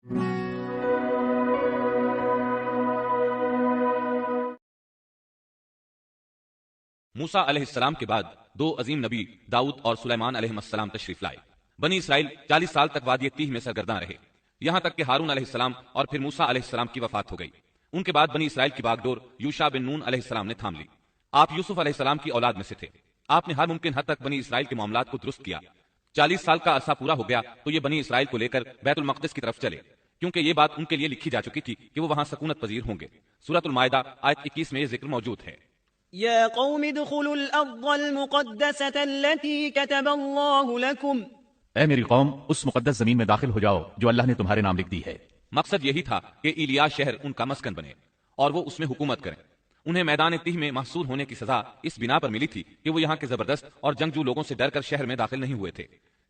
موسیٰ علیہ السلام کے بعد دو عظیم نبی داؤد اور سلیمان علیہ السلام تشریف لائے۔ بنی اسرائیل 40 سال تک وادی تیہ میں سرگرداں رہے، یہاں تک کہ ہارون علیہ السلام اور پھر موسیٰ علیہ السلام کی وفات ہو گئی۔ ان کے بعد بنی اسرائیل کی باغ ڈور یوشع بن نون علیہ السلام نے تھام لی۔ آپ یوسف علیہ السلام کی اولاد میں سے تھے۔ آپ نے ہر ممکن حد تک بنی اسرائیل کے معاملات کو درست کیا۔ 40 سال کا عرصہ پورا ہو گیا تو یہ بنی اسرائیل کو لے کر بیت المقدس کی طرف چلے، کیونکہ یہ بات ان کے لیے لکھی جا چکی تھی کہ وہ وہاں سکونت پذیر ہوں گے۔ سورۃ المائدہ آیت 21 میں یہ ذکر موجود ہے۔ يا قوم ادخلوا الأرض المقدسة التي كتب الله لكم۔ اے میری قوم، اس مقدس زمین میں داخل ہو جاؤ جو اللہ نے تمہارے نام لکھ دی ہے۔ مقصد یہی تھا کہ ایلیا شہر ان کا مسکن بنے اور وہ اس میں حکومت کریں۔ انہیں میدان تیہ میں محصور ہونے کی سزا اس بنا پر ملی تھی کہ وہ یہاں کے زبردست اور جنگجو لوگوں سے ڈر کر شہر میں داخل نہیں ہوئے تھے۔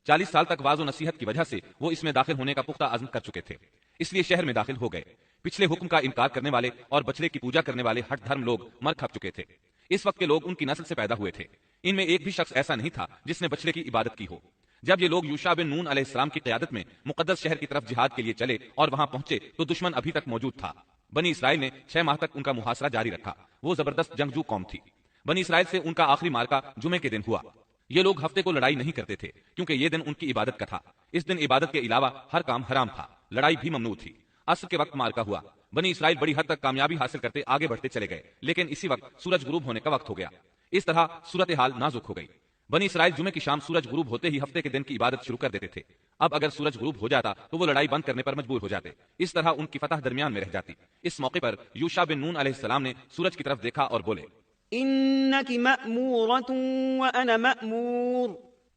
40 سال تک واز و نصیحت کی وجہ سے وہ اس میں داخل ہونے کا پختہ عزم کر چکے تھے، اس لیے شہر میں داخل ہو گئے۔ پچھلے حکم کا انکار کرنے والے اور بچڑے کی پوجا کرنے والے ہٹ دھرم لوگ مر کھپ چکے تھے۔ اس وقت کے لوگ ان کی نسل سے پیدا ہوئے تھے، ان میں ایک بھی شخص ایسا نہیں تھا جس نے بچڑے کی عبادت کی ہو۔ جب یہ لوگ یوشع بن نون علیہ السلام کی قیادت میں مقدس شہر کی طرف جہاد کے لیے چلے اور وہاں پہنچے تو دشمن ابھی تک موجود تھا۔ بنی اسرائیل نے 6 ماہ تک ان کا محاصرہ جاری رکھا۔ وہ زبردست جنگجو قوم تھی۔ بنی اسرائیل سے ان کا آخری مارکا جمعے کے دن ہوا۔ یہ لوگ ہفتے کو لڑائی نہیں کرتے تھے کیونکہ یہ دن ان کی عبادت کا تھا۔ اس دن عبادت کے علاوہ ہر کام حرام تھا، لڑائی بھی ممنوع تھی۔ عصر کے وقت مارکا ہوا۔ بنی اسرائیل بڑی حد تک کامیابی حاصل کرتے آگے بڑھتے چلے گئے، لیکن اسی وقت سورج غروب ہونے کا وقت ہو گیا۔ اس طرح صورتحال نازک ہو گئی۔ بنی اسرائیل جمعے کی شام سورج غروب ہوتے ہی ہفتے کے دن کی عبادت شروع کر دیتے تھے۔ اب اگر سورج غروب ہو جاتا تو وہ لڑائی بند کرنے پر مجبور ہو جاتے، اس طرح ان کی فتح درمیان میں رہ جاتی۔ اس موقع پر یوشع بن نون علیہ السلام نے سورج کی طرف دیکھا اور بولے، إنك مأمورة وأنا مأمور۔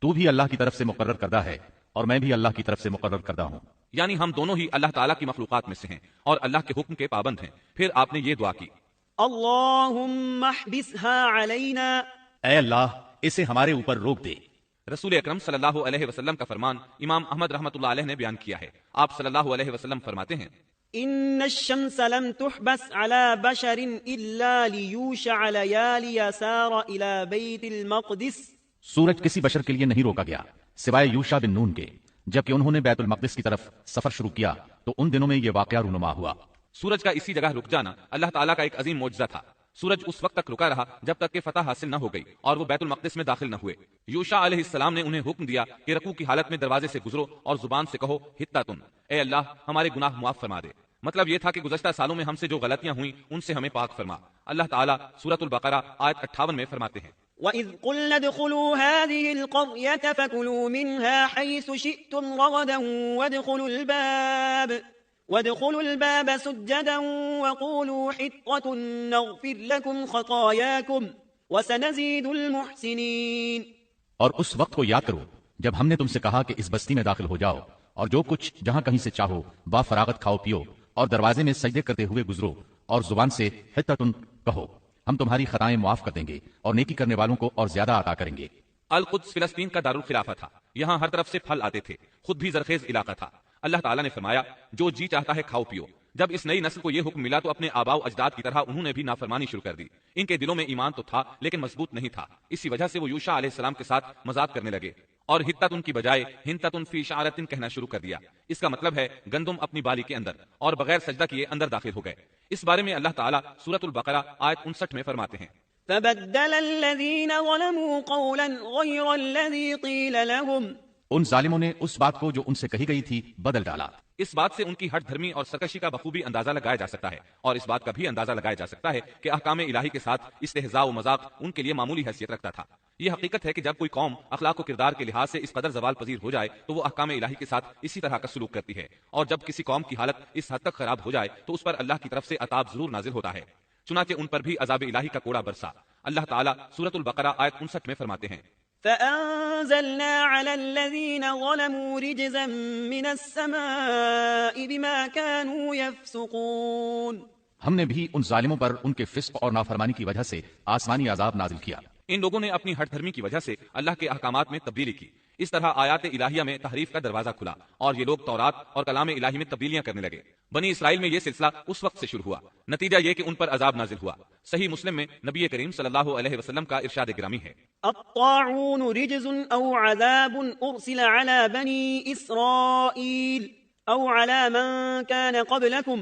تو بھی اللہ کی طرف سے مقرر کردہ ہے اور میں بھی اللہ کی طرف سے مقرر کردہ ہوں۔ یعنی ہم دونوں ہی اللہ تعالیٰ کی مخلوقات میں سے ہیں اور اللہ کے حکم کے پابند ہیں۔ پھر آپ نے یہ دعا کی، اللهم احبسها علينا۔ اے اللہ، اسے ہمارے اوپر روک دے۔ رسول اکرم صلی اللہ علیہ وسلم کا فرمان امام احمد رحمۃ اللہ علیہ نے بیان کیا ہے۔ آپ صلی اللہ علیہ وسلم فرماتے ہیں، إن الشمس لم تحبس على بشر إلا ليوشع ليالي سار إلى بيت المقدس۔ سورج کسی بشر کے لیے نہیں روکا گیا سوائے یوشع بن نون کے، جبکہ انہوں نے بیت المقدس کی طرف سفر شروع کیا تو ان دنوں میں یہ واقعہ رونما ہوا۔ سورج کا اسی جگہ رک جانا اللہ تعالیٰ کا ایک عظیم معجزہ تھا۔ سورج اس وقت تک رکا رہا جب تک کہ فتح حاصل نہ ہو گئی اور وہ بیت المقدس میں داخل نہ ہوئے۔ یوشع علیہ السلام نے انہیں حکم دیا کہ رکوع کی حالت میں دروازے سے گزرو اور زبان سے کہو حطۃ، اے اللہ ہمارے گناہ معاف فرما دے۔ مطلب یہ تھا کہ گزشتہ سالوں میں ہم سے جو غلطیاں ہوئیں ان سے ہمیں پاک فرما۔ اللہ تعالیٰ سورۃ البقرہ آیت 58 میں فرماتے ہیں، وَإِذْ قُلْنَا ادْخُلُوا هَٰذِهِ الْقَرْيَةَ فَكُلُوا مِنْهَا حَيْثُ شِئْتُمْ رَغَدًا وَادْخُلُوا الْبَابَ سُجَّدًا وَقُولُوا حِطَّةٌ نَغْفِرْ لَكُمْ خَطَايَاكُمْ وَسَنَزِيدُ الْمُحْسِنِينَ۔ اور اس وقت کو یاد کرو جب ہم نے تم سے کہا کہ اس بستی میں داخل ہو جاؤ اور جو کچھ جہاں کہیں سے چاہو با فراغت کھاؤ پیو اور دروازے میں سجدے کرتے ہوئے گزرو اور زبان سے حطۃ کہو، ہم تمہاری خطائیں معاف کر دیں گے اور نیکی کرنے والوں کو اور زیادہ عطا کریں گے۔ القدس فلسطین کا دارالخلافہ تھا، یہاں ہر طرف سے پھل آتے تھے، خود بھی زرخیز علاقہ تھا۔ اللہ تعالیٰ نے فرمایا، جو جی چاہتا ہے کھاؤ پیو۔ جب اس نئی نسل کو یہ حکم ملا تو اپنے آباء و اجداد کی طرح انہوں نے بھی نافرمانی شروع کر دی۔ ان کے دلوں میں ایمان تو تھا لیکن مضبوط نہیں تھا، اسی وجہ سے وہ یوشع علیہ السلام کے ساتھ مذاق کرنے لگے اور حطۃ کی بجائے حنطۃ فی شعرۃ کہنا شروع کر دیا۔ اس کا مطلب ہے گندم اپنی بالی کے اندر، اور بغیر سجدہ کیے اندر داخل ہو گئے۔ اس بارے میں اللہ تعالیٰ سورۃ البقرہ آیت 59 میں فرماتے ہیں، فبدل الذين ظلموا قولا غير الذي قيل لهم۔ ان ظالموں نے اس بات کو جو ان سے کہی گئی تھی بدل ڈالا۔ اس بات سے ان کی ہٹ دھرمی اور سرکشی کا بخوبی اندازہ لگایا جا سکتا ہے، اور اس بات کا بھی اندازہ لگایا جا سکتا ہے کہ احکام الہی کے ساتھ استہزاء و مذاق ان کے لیے معمولی حیثیت رکھتا تھا۔ یہ حقیقت ہے کہ جب کوئی قوم اخلاق و کردار کے لحاظ سے اس قدر زوال پذیر ہو جائے تو وہ احکام الہی کے ساتھ اسی طرح کا سلوک کرتی ہے، اور جب کسی قوم کی حالت اس حد تک خراب ہو جائے تو اس پر اللہ کی طرف سے عذاب ضرور نازل ہوتا ہے۔ چنانچہ ان پر بھی عذاب الہی کا کوڑا برسا۔ اللہ تعالیٰ سورۃ البقرہ آیت 59 میں فرماتے ہیں، فأنزلنا على الذين ظلموا رجزا من السماء بما كانوا يفسقون۔ ہم نے بھی ان ظالموں پر ان کے فسق اور نافرمانی کی وجہ سے آسمانی عذاب نازل کیا۔ ان لوگوں نے اپنی ہٹ دھرمی کی وجہ سے اللہ کے احکامات میں تبدیلی کی، اس طرح آیات الہیہ میں تحریف کا دروازہ کھلا اور یہ لوگ تورات اور کلام الہی میں تبدیلیاں کرنے لگے۔ بنی اسرائیل میں یہ سلسلہ اس وقت سے شروع ہوا، نتیجہ یہ کہ ان پر عذاب نازل ہوا۔ صحیح مسلم میں نبی کریم صلی اللہ علیہ وسلم کا ارشاد گرامی ہے، الطاعون رجز او عذاب ارسل على بنی اسرائیل۔ أو على من كان قبلكم.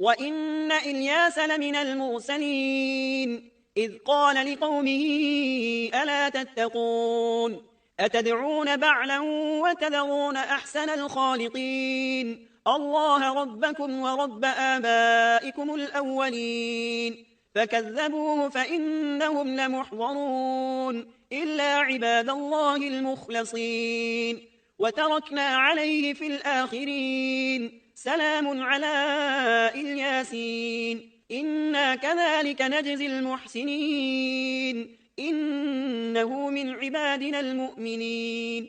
وَإِنَّ إِلْيَاسَ لَمِنَ الْمُرْسَلِينَ إِذْ قَالَ لِقَوْمِهِ أَلَا تَتَّقُونَ أَتَدْعُونَ بَعْلًا وَتَذَرُونَ أَحْسَنَ الْخَالِقِينَ اللَّهَ رَبَّكُمْ وَرَبَّ آبَائِكُمُ الْأَوَّلِينَ فكذبوه فإنهم لمحضرون إلا عباد الله المخلصين وتركنا عليه في الآخرين سلام على الياسين إنا كذلك نجزي المحسنين إنه من عبادنا المؤمنين।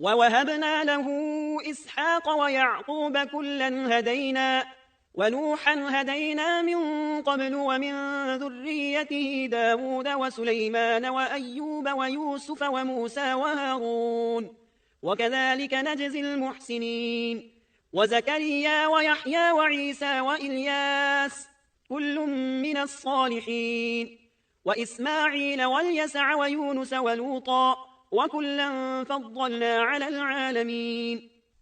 وَوَهَبْنَا لَهُ إِسْحَاقَ وَيَعْقُوبَ كُلًّا هَدَيْنَا وَنُوحًا هَدَيْنَا مِن قَبْلُ وَمِن ذُرِّيَّتِهِ دَاوُودَ وَسُلَيْمَانَ وَأَيُّوبَ وَيُوسُفَ وَمُوسَى وَهَارُونَ وَكَذَلِكَ نَجْزِي الْمُحْسِنِينَ وَزَكَرِيَّا وَيَحْيَى وَعِيسَى وَإِلْيَاسَ كُلٌّ مِّنَ الصَّالِحِينَ وَإِسْمَاعِيلَ وَالْيَسَعَ وَيُونُسَ وَلُوطًا وَكُلًّا فَضَّلْنَا عَلَى الْعَالَمِينَ।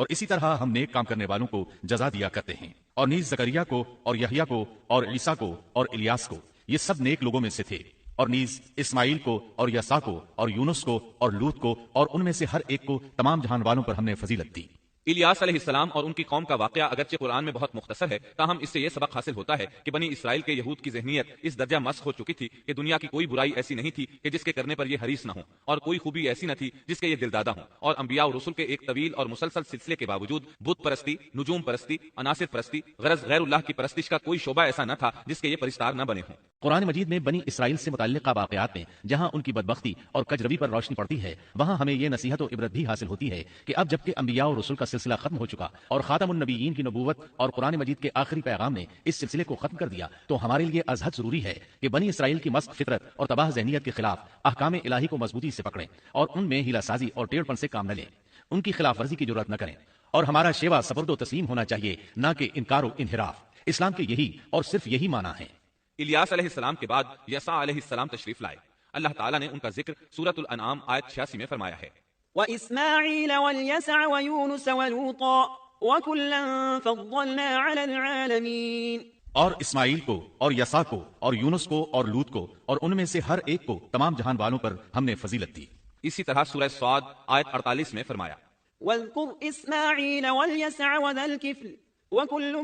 اور اسی طرح ہم نیک کام کرنے والوں کو جزا دیا کرتے ہیں۔ اور نیز زکریا کو اور یحییٰ کو اور عیسیٰ کو اور الیاس کو، یہ سب نیک لوگوں میں سے تھے۔ اور نیز اسماعیل کو اور یسع کو اور یونس کو اور لوط کو، اور ان میں سے ہر ایک کو تمام جہان والوں پر ہم نے فضیلت دی۔ الیاس علیہ السلام اور ان کی قوم کا واقعہ اگرچہ قرآن میں بہت مختصر ہے، تاہم اس سے یہ سبق حاصل ہوتا ہے کہ بنی اسرائیل کے یہود کی ذہنیت اس درجہ مسخ ہو چکی تھی کہ دنیا کی کوئی برائی ایسی نہیں تھی کہ جس کے کرنے پر یہ حریص نہ ہوں، اور کوئی خوبی ایسی نہ تھی جس کے یہ دلدادہ ہوں، اور انبیاء اور رسل کے ایک طویل اور مسلسل سلسلے کے باوجود بت پرستی، نجوم پرستی، عناصر پرستی، غرض غیر اللہ کی پرستش کا کوئی شعبہ ایسا نہ تھا جس کے یہ پرستار نہ بنے ہوں۔ قرآن مجید میں بنی اسرائیل سے متعلقہ واقعات میں جہاں ان کی بدبختی اور کجروی پر روشنی پڑتی ہے، وہاں ہمیں یہ نصیحت و عبرت بھی حاصل ہوتی ہے کہ اب جبکہ انبیاء اور رسول کا سلسلہ ختم ہو چکا اور خاتم النبیین کی نبوت اور قرآن مجید کے آخری پیغام نے اس سلسلے کو ختم کر دیا، تو ہمارے لیے ازحد ضروری ہے کہ بنی اسرائیل کی مسخ فطرت اور تباہ ذہنیت کے خلاف احکام الہی کو مضبوطی سے پکڑیں اور ان میں ہیلا سازی اور ٹیڑھ پن سے کام نہ لیں، ان کی خلاف ورزی کی جرات نہ کریں، اور ہمارا شیوا سپرد و تسلیم ہونا چاہیے، نہ کہ انکار و انحراف۔ اسلام کے یہی اور صرف یہی معنی ہے۔ الیاس علیہ السلام کے بعد یسع علیہ السلام تشریف لائے۔ اللہ تعالیٰ نے ان کا ذکر سورۃ الانعام آیت 86 میں فرمایا ہے، وإسماعيل واليسع ويونس ولوطا وكلا فضلنا على العالمين۔ اور اسماعیل کو اور یسع کو اور یونس کو اور لوط کو، اور ان میں سے ہر ایک کو تمام جہان والوں پر ہم نے فضیلت دی۔ اسی طرح سورہ صاد آیت 48 میں فرمایا، واذكر إسماعيل واليسع وذا الكفل وكل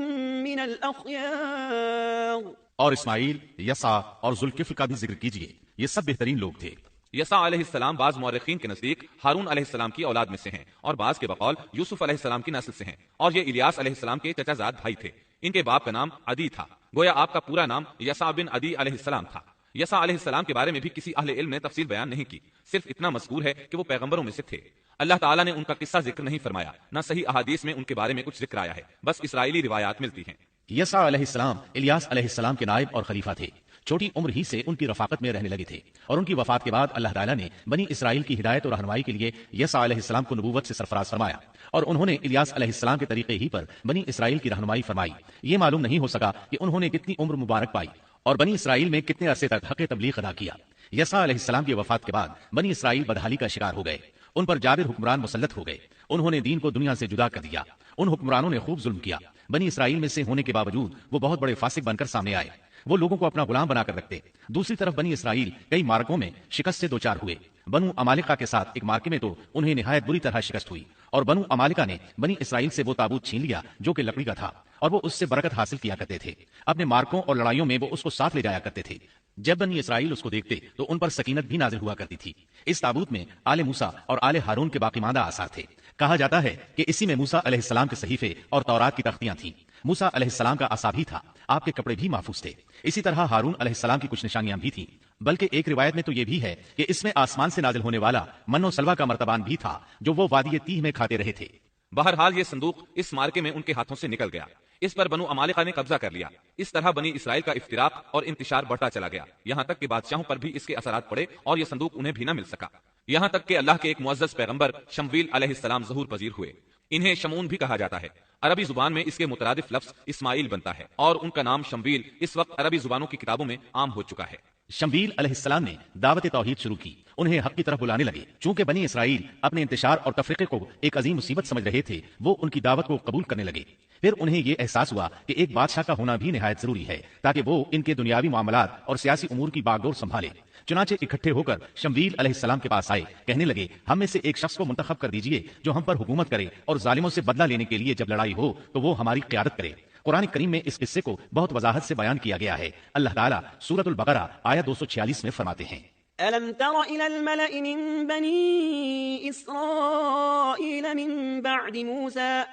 من الأخيار۔ اور اسماعیل، یسع اور ذوالکفل کا بھی ذکر کیجئے، یہ سب بہترین لوگ تھے۔ یسع علیہ السلام بعض مورخین کے نزدیک ہارون علیہ السلام کی اولاد میں سے ہیں، اور بعض کے بقول یوسف علیہ السلام کی نسل سے ہیں، اور یہ الیاس علیہ السلام کے چچا زاد بھائی تھے۔ ان کے باپ کا نام عدی تھا، گویا آپ کا پورا نام یسع بن عدی علیہ السلام تھا۔ یسع علیہ السلام کے بارے میں بھی کسی اہل علم نے تفصیل بیان نہیں کی، صرف اتنا مذکور ہے کہ وہ پیغمبروں میں سے تھے۔ اللہ تعالیٰ نے ان کا قصہ ذکر نہیں فرمایا، نہ صحیح احادیث میں ان کے بارے میں کچھ ذکر آیا ہے، بس اسرائیلی روایات ملتی ہیں۔ یسع علیہ السلام الیاس علیہ السلام کے نائب اور خلیفہ تھے۔ چھوٹی عمر ہی سے ان کی رفاقت میں رہنے لگے تھے، اور ان کی وفات کے بعد اللہ تعالیٰ نے بنی اسرائیل کی ہدایت اور رہنمائی کے لیے یسع علیہ السلام کو نبوت سے سرفراز فرمایا، اور انہوں نے الیاس علیہ السلام کے طریقے ہی پر بنی اسرائیل کی رہنمائی فرمائی۔ یہ معلوم نہیں ہو سکا کہ انہوں نے کتنی عمر مبارک پائی اور بنی اسرائیل میں کتنے عرصے تک حق تبلیغ ادا کیا۔ یسع علیہ السلام کی وفات کے بعد بنی اسرائیل بدحالی کا شکار ہو گئے، ان پر جابر حکمران مسلط ہو گئے، انہوں نے دین کو دنیا سے جدا کر دیا۔ ان حکمرانوں نے خوب ظلم کیا، بنی اسرائیل میں سے ہونے کے باوجود وہ بہت بڑے فاسق بن کر سامنے آئے، وہ لوگوں کو اپنا غلام بنا کر رکھتے۔ دوسری طرف بنی اسرائیل کئی مارکوں میں شکست سے دوچار ہوئے۔ بنو عمالقہ کے ساتھ ایک مارکے میں تو انہیں نہایت بری طرح شکست ہوئی، اور بنو عمالقہ نے بنی اسرائیل سے وہ تابوت چھین لیا جو کہ لکڑی کا تھا، اور وہ اس سے برکت حاصل کیا کرتے تھے۔ اپنے مارکوں اور لڑائیوں میں وہ اس کو ساتھ لے جایا کرتے تھے۔ جب بنی اسرائیل اس کو دیکھتے تو ان پر سکینت بھی نازل ہوا کرتی تھی۔ اس تابوت میں آل موسیٰ اور آل ہارون کے باقی ماندہ آثار تھے۔ کہا جاتا ہے کہ اسی میں موسیٰ علیہ السلام کے صحیفے اور تورات کی تختیاں تھیں۔ موسیٰ علیہ السلام کا عصا بھی تھا، آپ کے کپڑے بھی محفوظ تھے۔ اسی طرح ہارون علیہ السلام کی کچھ نشانیاں بھی تھیں، بلکہ ایک روایت میں تو یہ بھی ہے کہ اس میں آسمان سے نازل ہونے والا من و سلوہ کا مرتبان بھی تھا جو وہ وادی تیہ میں کھاتے رہے تھے۔ بہرحال یہ صندوق اس مارکے میں ان کے ہاتھوں سے نکل گیا، اس پر بنو عمالقہ نے قبضہ کر لیا۔ اس طرح بنی اسرائیل کا افتراق اور انتشار بڑھتا چلا گیا، یہاں تک کہ بادشاہوں پر بھی اس کے اثرات پڑے اور یہ صندوق انہیں بھی نہ مل سکا، یہاں تک کہ اللہ کے ایک معزز پیغمبر شمویل علیہ السلام ظہور پذیر ہوئے۔ انہیں شمعون بھی کہا جاتا ہے، عربی زبان میں اس کے مترادف لفظ اسماعیل بنتا ہے، اور ان کا نام شمویل اس وقت عربی زبانوں کی کتابوں میں عام ہو چکا ہے۔ شمویل علیہ السلام نے دعوت توحید شروع کی، انہیں حق کی طرف بلانے لگے۔ چونکہ بنی اسرائیل اپنے انتشار اور تفریقے کو ایک عظیم مصیبت سمجھ رہے تھے، وہ ان کی دعوت کو قبول کرنے لگے۔ پھر انہیں یہ احساس ہوا کہ ایک بادشاہ کا ہونا بھی نہایت ضروری ہے تاکہ وہ ان کے دنیاوی معاملات اور سیاسی امور کی باغ ڈور سنبھالے۔ چنانچہ اکٹھے ہو کر شمویل علیہ السلام کے پاس آئے، کہنے لگے ہم میں سے ایک شخص کو منتخب کر دیجئے جو ہم پر حکومت کرے، اور ظالموں سے بدلہ لینے کے لیے جب لڑائی ہو تو وہ ہماری قیادت کرے۔ قرآن کریم میں اس قصے کو بہت وضاحت سے بیان کیا گیا ہے۔ اللہ تعالیٰ سورۃ البقرہ آیت 246 میں فرماتے ہیں، ألم تر إلى الملأ من بني إسرائيل من بعد موسى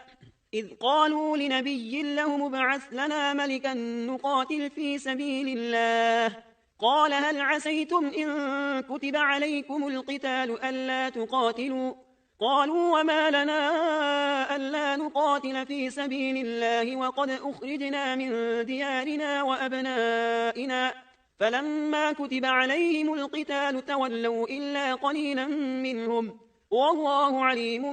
إذ قالوا لنبي له مبعث لنا ملكا نقاتل في سبيل الله قال هل عسيتم إن كتب عليكم القتال ألا تقاتلوا قالوا وما لنا ألا نقاتل في سبيل الله وقد أخرجنا من ديارنا وأبنائنا فلما كتب عليهم القتال تولوا إلا قليلا منهم والله عليم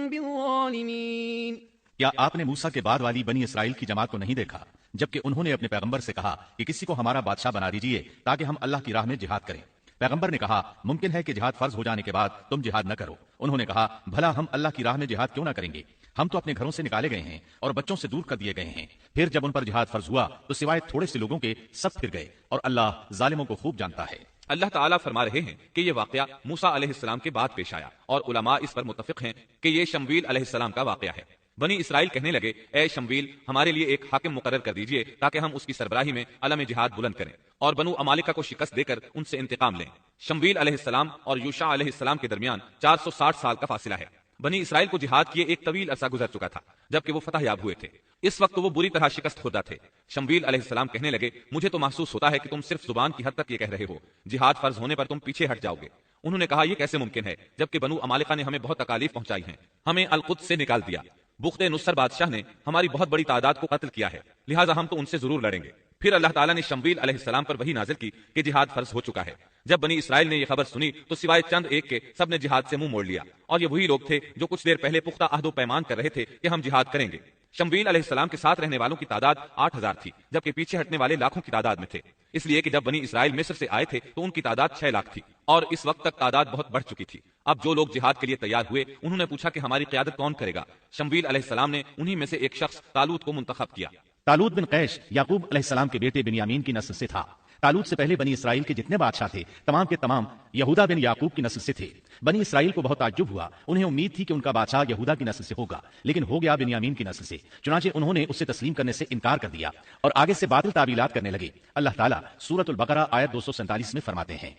بالظالمين۔ کیا آپ نے موسیٰ کے بعد والی بنی اسرائیل کی جماعت کو نہیں دیکھا جبکہ انہوں نے اپنے پیغمبر سے کہا کہ کسی کو ہمارا بادشاہ بنا دیجئے تاکہ ہم اللہ کی راہ میں جہاد کریں؟ پیغمبر نے کہا ممکن ہے کہ جہاد فرض ہو جانے کے بعد تم جہاد نہ کرو۔ انہوں نے کہا بھلا ہم اللہ کی راہ میں جہاد کیوں نہ کریں گے؟ ہم تو اپنے گھروں سے نکالے گئے ہیں اور بچوں سے دور کر دیے گئے ہیں. پھر جب ان پر جہاد فرض ہوا تو سوائے تھوڑے سے لوگوں کے سب پھر گئے اور اللہ ظالموں کو خوب جانتا ہے. اللہ تعالیٰ فرما رہے ہیں کہ یہ واقعہ موسیٰ علیہ السلام کے بعد پیش آیا اور علماء اس پر متفق ہیں کہ یہ شمویل علیہ السلام کا واقعہ ہے. بنی اسرائیل کہنے لگے اے شمویل ہمارے لیے ایک حاکم مقرر کر دیجئے تاکہ ہم اس کی سربراہی میں علم جہاد بلند کریں اور بنو امالکہ کو شکست دے کر ان سے انتقام لیں. شمویل علیہ السلام اور یوشع علیہ السلام کے درمیان 460 سال کا فاصلہ ہے. بنی اسرائیل کو جہاد کیے ایک طویل عرصہ گزر چکا تھا جبکہ وہ فتح یاب ہوئے تھے. اس وقت وہ بری طرح شکست خوردہ تھے. شمویل علیہ السلام کہنے لگے مجھے تو محسوس ہوتا ہے کہ تم صرف زبان کی حد تک یہ کہہ رہے ہو, جہاد فرض ہونے پر تم پیچھے ہٹ جاؤ گے. انہوں نے کہا یہ کیسے ممکن ہے جبکہ بنو امالکہ نے ہمیں بہت تکالیف پہنچائی ہیں, ہمیں القدس سے نکال دیا. بخت نصر بادشاہ نے ہماری بہت بڑی تعداد کو قتل کیا ہے, لہٰذا ہم تو ان سے ضرور لڑیں گے. پھر اللہ تعالیٰ نے شمویل علیہ السلام پر وحی نازل کی کہ جہاد فرض ہو چکا ہے. جب بنی اسرائیل نے یہ خبر سنی تو سوائے چند ایک کے سب نے جہاد سے منہ موڑ لیا, اور یہ وہی لوگ تھے جو کچھ دیر پہلے پختہ عہد و پیمان کر رہے تھے کہ ہم جہاد کریں گے. شمویل علیہ السلام کے ساتھ رہنے والوں کی تعداد 8000 تھی جبکہ پیچھے ہٹنے والے لاکھوں کی تعداد میں تھے, اس لیے کہ جب بنی اسرائیل مصر سے آئے تھے تو ان کی تعداد 6 لاکھ تھی اور اس وقت تک تعداد بہت بڑھ چکی تھی. اب جو لوگ جہاد کے لیے تیار ہوئے انہوں نے پوچھا کہ ہماری قیادت کون کرے گا. شمویل علیہ السلام نے انہی میں سے ایک شخص طالوت کو منتخب کیا. طالوت بن قیش یعقوب علیہ السلام کے بیٹے بنیامین کی نسل سے تھا. طالوت سے پہلے بنی اسرائیل کے جتنے بادشاہ تھے تمام کے تمام یہودا بن یعقوب کی نسل سے تھے. بنی اسرائیل کو بہت تعجب ہوا, انہیں امید تھی کہ ان کا بادشاہ یہودا کی نسل سے ہوگا, لیکن ہو گیا بنیامین کی نسل سے. چنانچہ انہوں نے اسے تسلیم کرنے سے انکار کر دیا اور آگے سے باطل تعویلات کرنے لگے. اللہ تعالیٰ سورۃ البقرہ آیت 247 میں فرماتے ہیں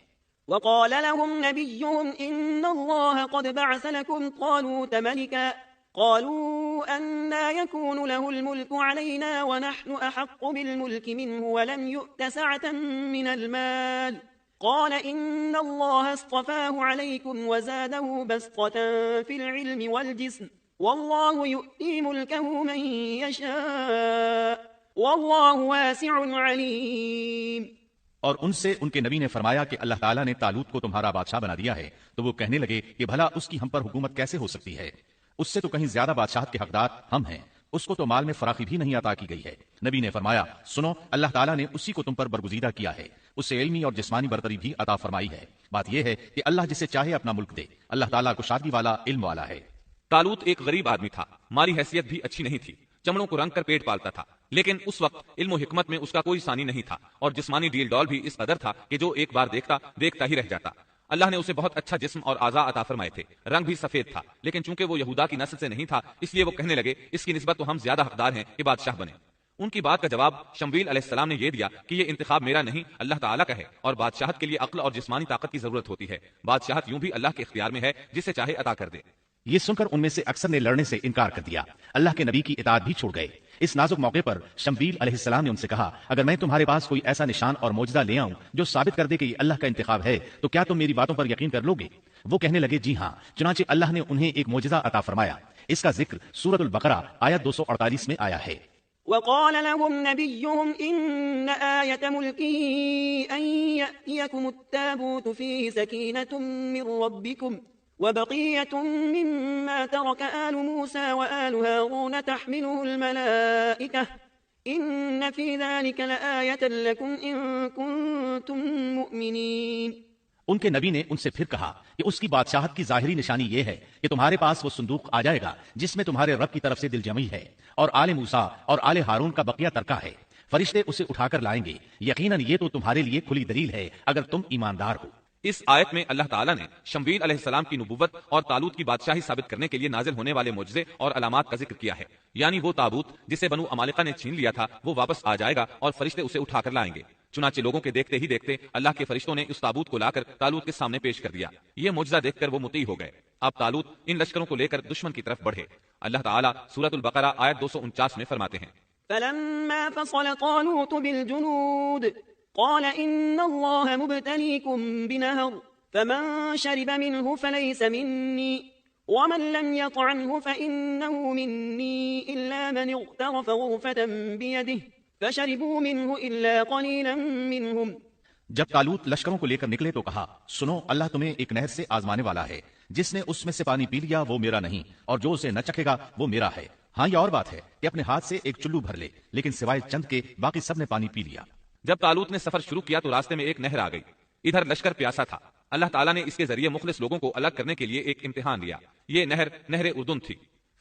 وقال لهم نبيهم إن الله قد بعث لكم طالوت ملكا قالوا أنا يكون له الملك علينا ونحن أحق بالملك منه ولم يؤت سعة من المال قال إن الله اصطفاه عليكم وزاده بسطة في العلم والجسم والله يؤتي ملكه من يشاء والله واسع عليم. اور ان سے ان کے نبی نے فرمایا کہ اللہ تعالیٰ نے طالوت کو تمہارا بادشاہ بنا دیا ہے. تو وہ کہنے لگے کہ بھلا اس کی ہم پر حکومت کیسے ہو سکتی ہے, اس سے تو کہیں زیادہ بادشاہت کے حقدار ہم ہیں, اس کو تو مال میں فراخی بھی نہیں عطا کی گئی ہے. نبی نے فرمایا سنو اللہ تعالیٰ نے اسی کو تم پر برگزیدہ کیا ہے, اس سے علمی اور جسمانی برتری بھی عطا فرمائی ہے. بات یہ ہے کہ اللہ جسے چاہے اپنا ملک دے, اللہ تعالیٰ کشادگی والا علم والا ہے. طالوت ایک غریب آدمی تھا, مالی حیثیت بھی اچھی نہیں تھی, چمڑوں کو رنگ کر پیٹ پالتا تھا, لیکن اس وقت علم و حکمت میں اس کا کوئی ثانی نہیں تھا اور جسمانی ڈیل ڈول بھی اس قدر تھا کہ جو ایک بار دیکھتا ہی رہ جاتا. اللہ نے اسے بہت اچھا جسم اور اعضاء عطا فرمائے تھے, رنگ بھی سفید تھا, لیکن چونکہ وہ یہودا کی نسل سے نہیں تھا اس لیے وہ کہنے لگے اس کی نسبت تو ہم زیادہ حقدار ہیں کہ بادشاہ بنے. ان کی بات کا جواب شمویل علیہ السلام نے یہ دیا کہ یہ انتخاب میرا نہیں اللہ تعالیٰ کا ہے اور بادشاہت کے لیے عقل اور جسمانی طاقت کی ضرورت ہوتی ہے. بادشاہت یوں بھی اللہ کے اختیار میں ہے, جسے چاہے عطا کر دے. یہ سن کر ان میں سے اکثر نے لڑنے سے انکار کر دیا, اللہ کے نبی کی اطاعت بھی چھوڑ گئے. اس نازک موقع پر شمویل علیہ السلام نے ان سے کہا اگر میں تمہارے پاس کوئی ایسا نشان اور معجزہ لے آؤں جو ثابت کر دے کہ یہ اللہ کا انتخاب ہے تو کیا تم میری باتوں پر یقین کر لو گے؟ وہ کہنے لگے جی ہاں. چنانچہ اللہ نے انہیں ایک معجزہ عطا فرمایا. اس کا ذکر سورۃ البقرہ آیت 248 میں آیا ہے. وقال لهم نبيهم إن آية ملكه أن يأتيكم التابوت فيه سكينة من ربكم وبقية مما ترك آل موسى وآل هارون تحمله الملائكة إن في ذلك لآية لكم إن كنتم مؤمنين. ان کے نبی نے ان سے پھر کہا کہ اس کی بادشاہت کی ظاہری نشانی یہ ہے کہ تمہارے پاس وہ صندوق آ جائے گا جس میں تمہارے رب کی طرف سے دل جمی ہے اور آل موسیٰ اور آل ہارون کا بقیہ ترکہ ہے. فرشتے اسے اٹھا کر لائیں گے, یقیناً یہ تو تمہارے لیے کھلی دلیل ہے اگر تم ایماندار ہو. اس آیت میں اللہ تعالیٰ نے شمویل علیہ السلام کی نبوت اور طالوت کی بادشاہی ثابت کرنے کے لیے نازل ہونے والے معجزے اور علامات کا ذکر کیا ہے. یعنی وہ تابوت جسے بنو امالکہ نے چھین لیا تھا وہ واپس آ جائے گا اور فرشتے اسے اٹھا کر لائیں گے. چنانچہ لوگوں کے دیکھتے ہی دیکھتے اللہ کے فرشتوں نے اس تابوت کو لا کر طالوت کے سامنے پیش کر دیا. یہ معجزہ دیکھ کر وہ مطیع ہو گئے. اب طالوت ان لشکروں کو لے کر دشمن کی طرف بڑھے. اللہ تعالیٰ سورۃ البقرہ آیت 249 میں فرماتے ہیں فلما فصل طالوت بالجنود قال إن الله مبتليكم بنهر فمن شرب منه فليس مني ومن لم يطعمه فإنه مني إلا من اغترف غرفة بيده فشربوا منه إلا قليلا منهم. جب طالوت لشکروں کو لے کر نکلے تو کہا سنو اللہ تمہیں ایک نہر سے آزمانے والا ہے, جس نے اس میں سے پانی پی لیا وہ میرا نہیں اور جو اسے نہ چکھے گا وہ میرا ہے. ہاں یہ اور بات ہے کہ اپنے ہاتھ سے ایک چلو بھر لے, لیکن سوائے چند کے باقی سب نے پانی پی لیا. جب طالوت نے سفر شروع کیا تو راستے میں ایک نہر آ گئی. ادھر لشکر پیاسا تھا. اللہ تعالیٰ نے اس کے ذریعے مخلص لوگوں کو الگ کرنے کے لیے ایک امتحان لیا. یہ نہر اردن تھی.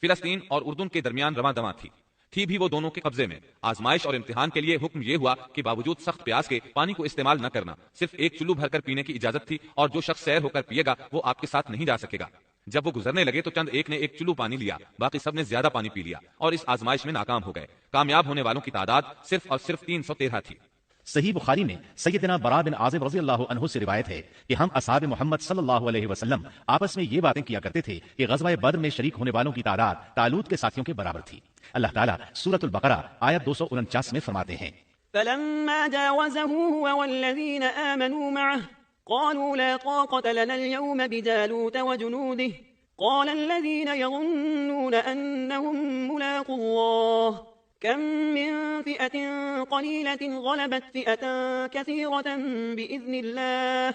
فلسطین اور اردن کے درمیان رواں دواں تھی بھی وہ دونوں کے قبضے میں۔ آزمائش اور امتحان کے لیے حکم یہ ہوا کہ باوجود سخت پیاس کے پانی کو استعمال نہ کرنا، صرف ایک چلو بھر کر پینے کی اجازت تھی، اور جو شخص سیر ہو کر پیے گا وہ آپ کے ساتھ نہیں جا سکے گا۔ جب وہ گزرنے لگے تو چند ایک نے ایک چلو پانی لیا، باقی سب نے زیادہ پانی پی لیا اور اس آزمائش میں ناکام ہو گئے۔ کامیاب ہونے والوں کی تعداد صرف اور صرف 313 تھی۔ صحیح بخاری میں سیدنا برا بن عازب رضی اللہ عنہ سے روایت ہے کہ ہم اصحاب محمد صلی اللہ علیہ وسلم آپس میں یہ باتیں کیا کرتے تھے کہ غزوہ بدر میں شریک ہونے والوں کی تعداد طالوت کے ساتھیوں کے برابر تھی۔ اللہ تعالیٰ سورۃ البقرہ آیت 249 میں فرماتے ہیں، فلما جاوزه هو والذين آمنوا معه قالوا لا طاقة لنا اليوم بجالوت وجنوده قال الذين يظنون أنهم ملاقو الله كم من فئة قليلة غلبت فئة كثيرة بإذن الله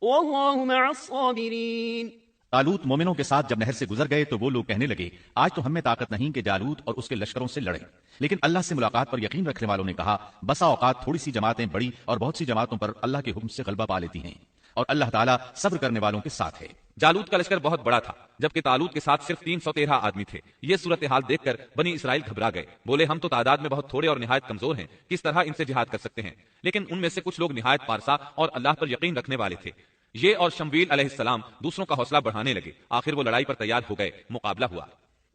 والله مع الصابرين۔ طالوت مومنوں کے ساتھ جب نہر سے گزر گئے تو وہ لوگ کہنے لگے، آج تو ہم میں طاقت نہیں کہ جالوت اور اس کے لشکروں سے لڑیں، لیکن اللہ سے ملاقات پر یقین رکھنے والوں نے کہا، بسا اوقات تھوڑی سی جماعتیں بڑی اور بہت سی جماعتوں پر اللہ کے حکم سے غلبہ پا لیتی ہیں، اور اللہ تعالیٰ صبر کرنے والوں کے ساتھ ہے۔ جالوت کا لشکر بہت بڑا تھا، جبکہ طالوت کے ساتھ صرف 313 آدمی تھے۔ یہ صورتحال دیکھ کر بنی اسرائیل گھبرا گئے، بولے ہم تو تعداد میں بہت تھوڑے اور نہایت کمزور ہیں، کس طرح ان سے جہاد کر سکتے ہیں؟ لیکن ان میں سے کچھ لوگ نہایت پارسا اور اللہ پر یقین رکھنے والے تھے۔ یہ اور شمویل علیہ السلام دوسروں کا حوصلہ بڑھانے لگے، آخر وہ لڑائی پر تیار ہو گئے، مقابلہ ہوا۔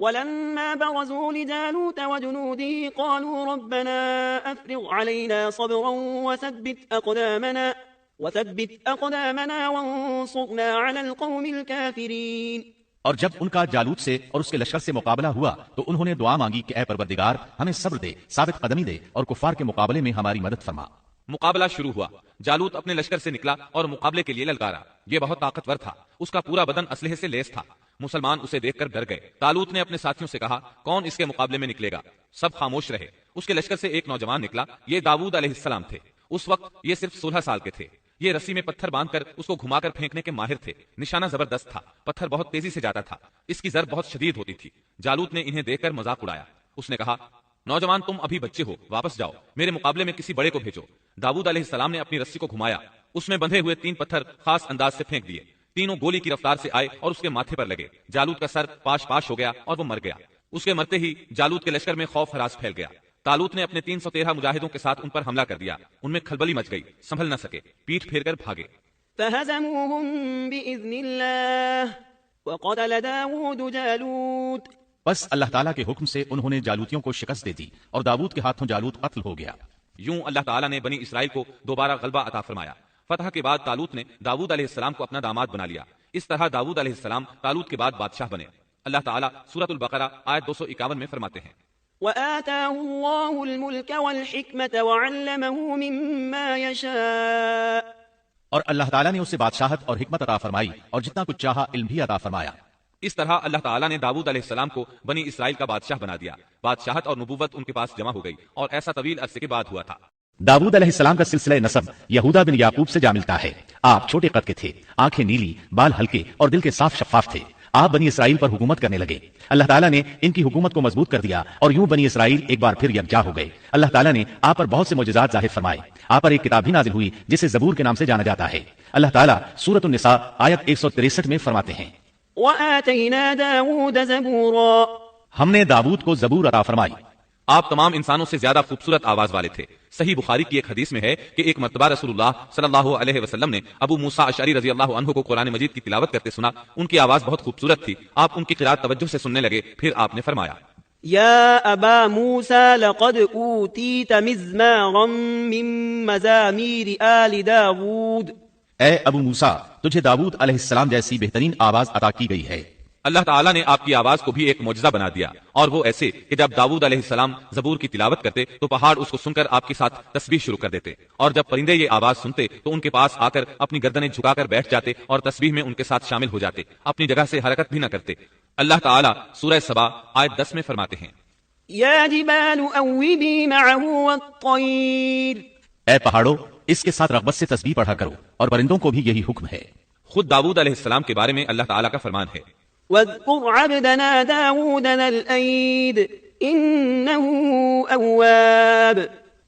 ولما برزوا لجالوت وجنوده قالوا ربنا أفرغ علينا صبرا وثبت أقدامنا وانصرنا على القوم الكافرين۔ اور جب ان کا جالوت سے اور اس کے لشکر سے مقابلہ ہوا تو انہوں نے دعا مانگی کہ اے پروردگار ہمیں صبر دے، ثابت قدمی دے اور کفار کے مقابلے میں ہماری مدد فرما۔ مقابلہ شروع ہوا، جالوت اپنے لشکر سے نکلا اور مقابلے کے لیے للکارا۔ یہ بہت طاقتور تھا، اس کا پورا بدن اسلحے سے لیس تھا۔ مسلمان اسے دیکھ کر ڈر گئے۔ طالوت نے اپنے ساتھیوں سے کہا، کون اس کے مقابلے میں نکلے گا؟ سب خاموش رہے۔ اس کے لشکر سے ایک نوجوان نکلا، یہ داؤد علیہ السلام تھے۔ اس وقت یہ صرف 16 سال کے تھے۔ یہ رسی میں پتھر باندھ کر اس کو گھما کر پھینکنے کے ماہر تھے۔ نشانہ زبردست تھا، پتھر بہت تیزی سے جاتا تھا، اس کی ضرب بہت شدید ہوتی تھی۔ جالوت نے انہیں دیکھ کر مذاق اڑایا۔ اس نے کہا، نوجوان تم ابھی بچے ہو، واپس جاؤ، میرے مقابلے میں کسی بڑے کو بھیجو۔ داؤد علیہ السلام نے اپنی رسی کو گھمایا، اس میں بندھے ہوئے 3 پتھر خاص انداز سے پھینک دیے۔ تینوں گولی کی رفتار سے آئے اور اس کے ماتھے پر لگے۔ جالوت کا سر پاش ہو گیا اور وہ مر گیا۔ اس کے مرتے ہی جالوت کے لشکر میں خوف ہراس پھیل گیا۔ طالوت نے اپنے 313 مجاہدوں کے ساتھ ان پر حملہ کر دیا۔ ان میں کھلبلی مچ گئی، سنبھل نہ سکے، پیٹ پھیر کر بھاگے۔ فهزموهم بإذن الله وقتل داود جالوت۔ بس اللہ تعالیٰ کے حکم سے انہوں نے جالوتیوں کو شکست دے دی اور داؤد کے ہاتھوں جالوت قتل ہو گیا۔ یوں اللہ تعالیٰ نے بنی اسرائیل کو دوبارہ غلبہ عطا فرمایا۔ فتح کے بعد طالوت نے داؤد علیہ السلام کو اپنا داماد بنا لیا۔ اس طرح داؤد علیہ السلام طالوت کے بعد بادشاہ بنے۔ اللہ تعالیٰ سورۃ البقرہ آیت 251 میں فرماتے ہیں، وآتاه الله الملك والحكمة وعلمه مما يشاء۔ اور اللہ تعالیٰ نے اسے بادشاہت اور حکمت عطا فرمائی اور جتنا کچھ چاہا علم بھی عطا فرمایا۔ اس طرح اللہ تعالیٰ نے داؤد علیہ السلام کو بنی اسرائیل کا بادشاہ بنا دیا۔ بادشاہت اور نبوت ان کے پاس جمع ہو گئی، اور ایسا طویل عرصے کے بعد ہوا تھا۔ داؤد علیہ السلام کا سلسلہ نسب یہودا بن یعقوب سے جا ملتا ہے۔ آپ چھوٹے قد کے تھے، آنکھیں نیلی، بال ہلکے اور دل کے صاف شفاف تھے۔ آپ بنی اسرائیل پر حکومت کرنے لگے۔ اللہ تعالیٰ نے ان کی حکومت کو مضبوط کر دیا اور یوں بنی اسرائیل ایک بار پھر یکجا ہو گئے۔ اللہ تعالیٰ نے آپ پر بہت سے معجزات ظاہر فرمائے۔ آپ پر ایک کتاب بھی نازل ہوئی جسے زبور کے نام سے جانا جاتا ہے۔ اللہ تعالیٰ سورۃ النساء آیت 163 میں فرماتے ہیں، وآتینا داود زبورا۔ ہم نے داؤد کو زبور عطا فرمائی۔ آپ تمام انسانوں سے زیادہ خوبصورت آواز والے تھے۔ صحیح بخاری کی ایک حدیث میں ہے کہ ایک مرتبہ رسول اللہ صلی اللہ علیہ وسلم نے ابو موسیٰ اشعری رضی اللہ عنہ کو قرآن مجید کی تلاوت کرتے سنا۔ ان کی آواز بہت خوبصورت تھی۔ آپ ان کی قرات توجہ سے سننے لگے، پھر آپ نے فرمایا، یا ابا موسیٰ لقد اوتیت مزمارا من مزامیر آل داود۔ اے ابو موسیٰ، تجھے داؤد علیہ السلام جیسی بہترین آواز عطا کی گئی ہے۔ اللہ تعالیٰ نے آپ کی آواز کو بھی ایک معجزہ بنا دیا، اور وہ ایسے کہ جب داؤد علیہ السلام زبور کی تلاوت کرتے تو پہاڑ اس کو سن کر آپ کے ساتھ تسبیح شروع کر دیتے، اور جب پرندے یہ آواز سنتے تو ان کے پاس آ کر اپنی گردنیں جھکا کر بیٹھ جاتے اور تسبیح میں ان کے ساتھ شامل ہو جاتے، اپنی جگہ سے حرکت بھی نہ کرتے۔ اللہ تعالیٰ سورہ سبا آیت 10 میں فرماتے ہیں، یا جبال اوبی معه والطیر۔ اے پہاڑوں، اس کے ساتھ رغبت سے تسبیح پڑھا کرو، اور پرندوں کو بھی یہی حکم ہے۔ خود داؤد علیہ السلام کے بارے میں اللہ تعالیٰ کا فرمان ہے، واذكر عبدنا داود ذا الأيد إنه أواب۔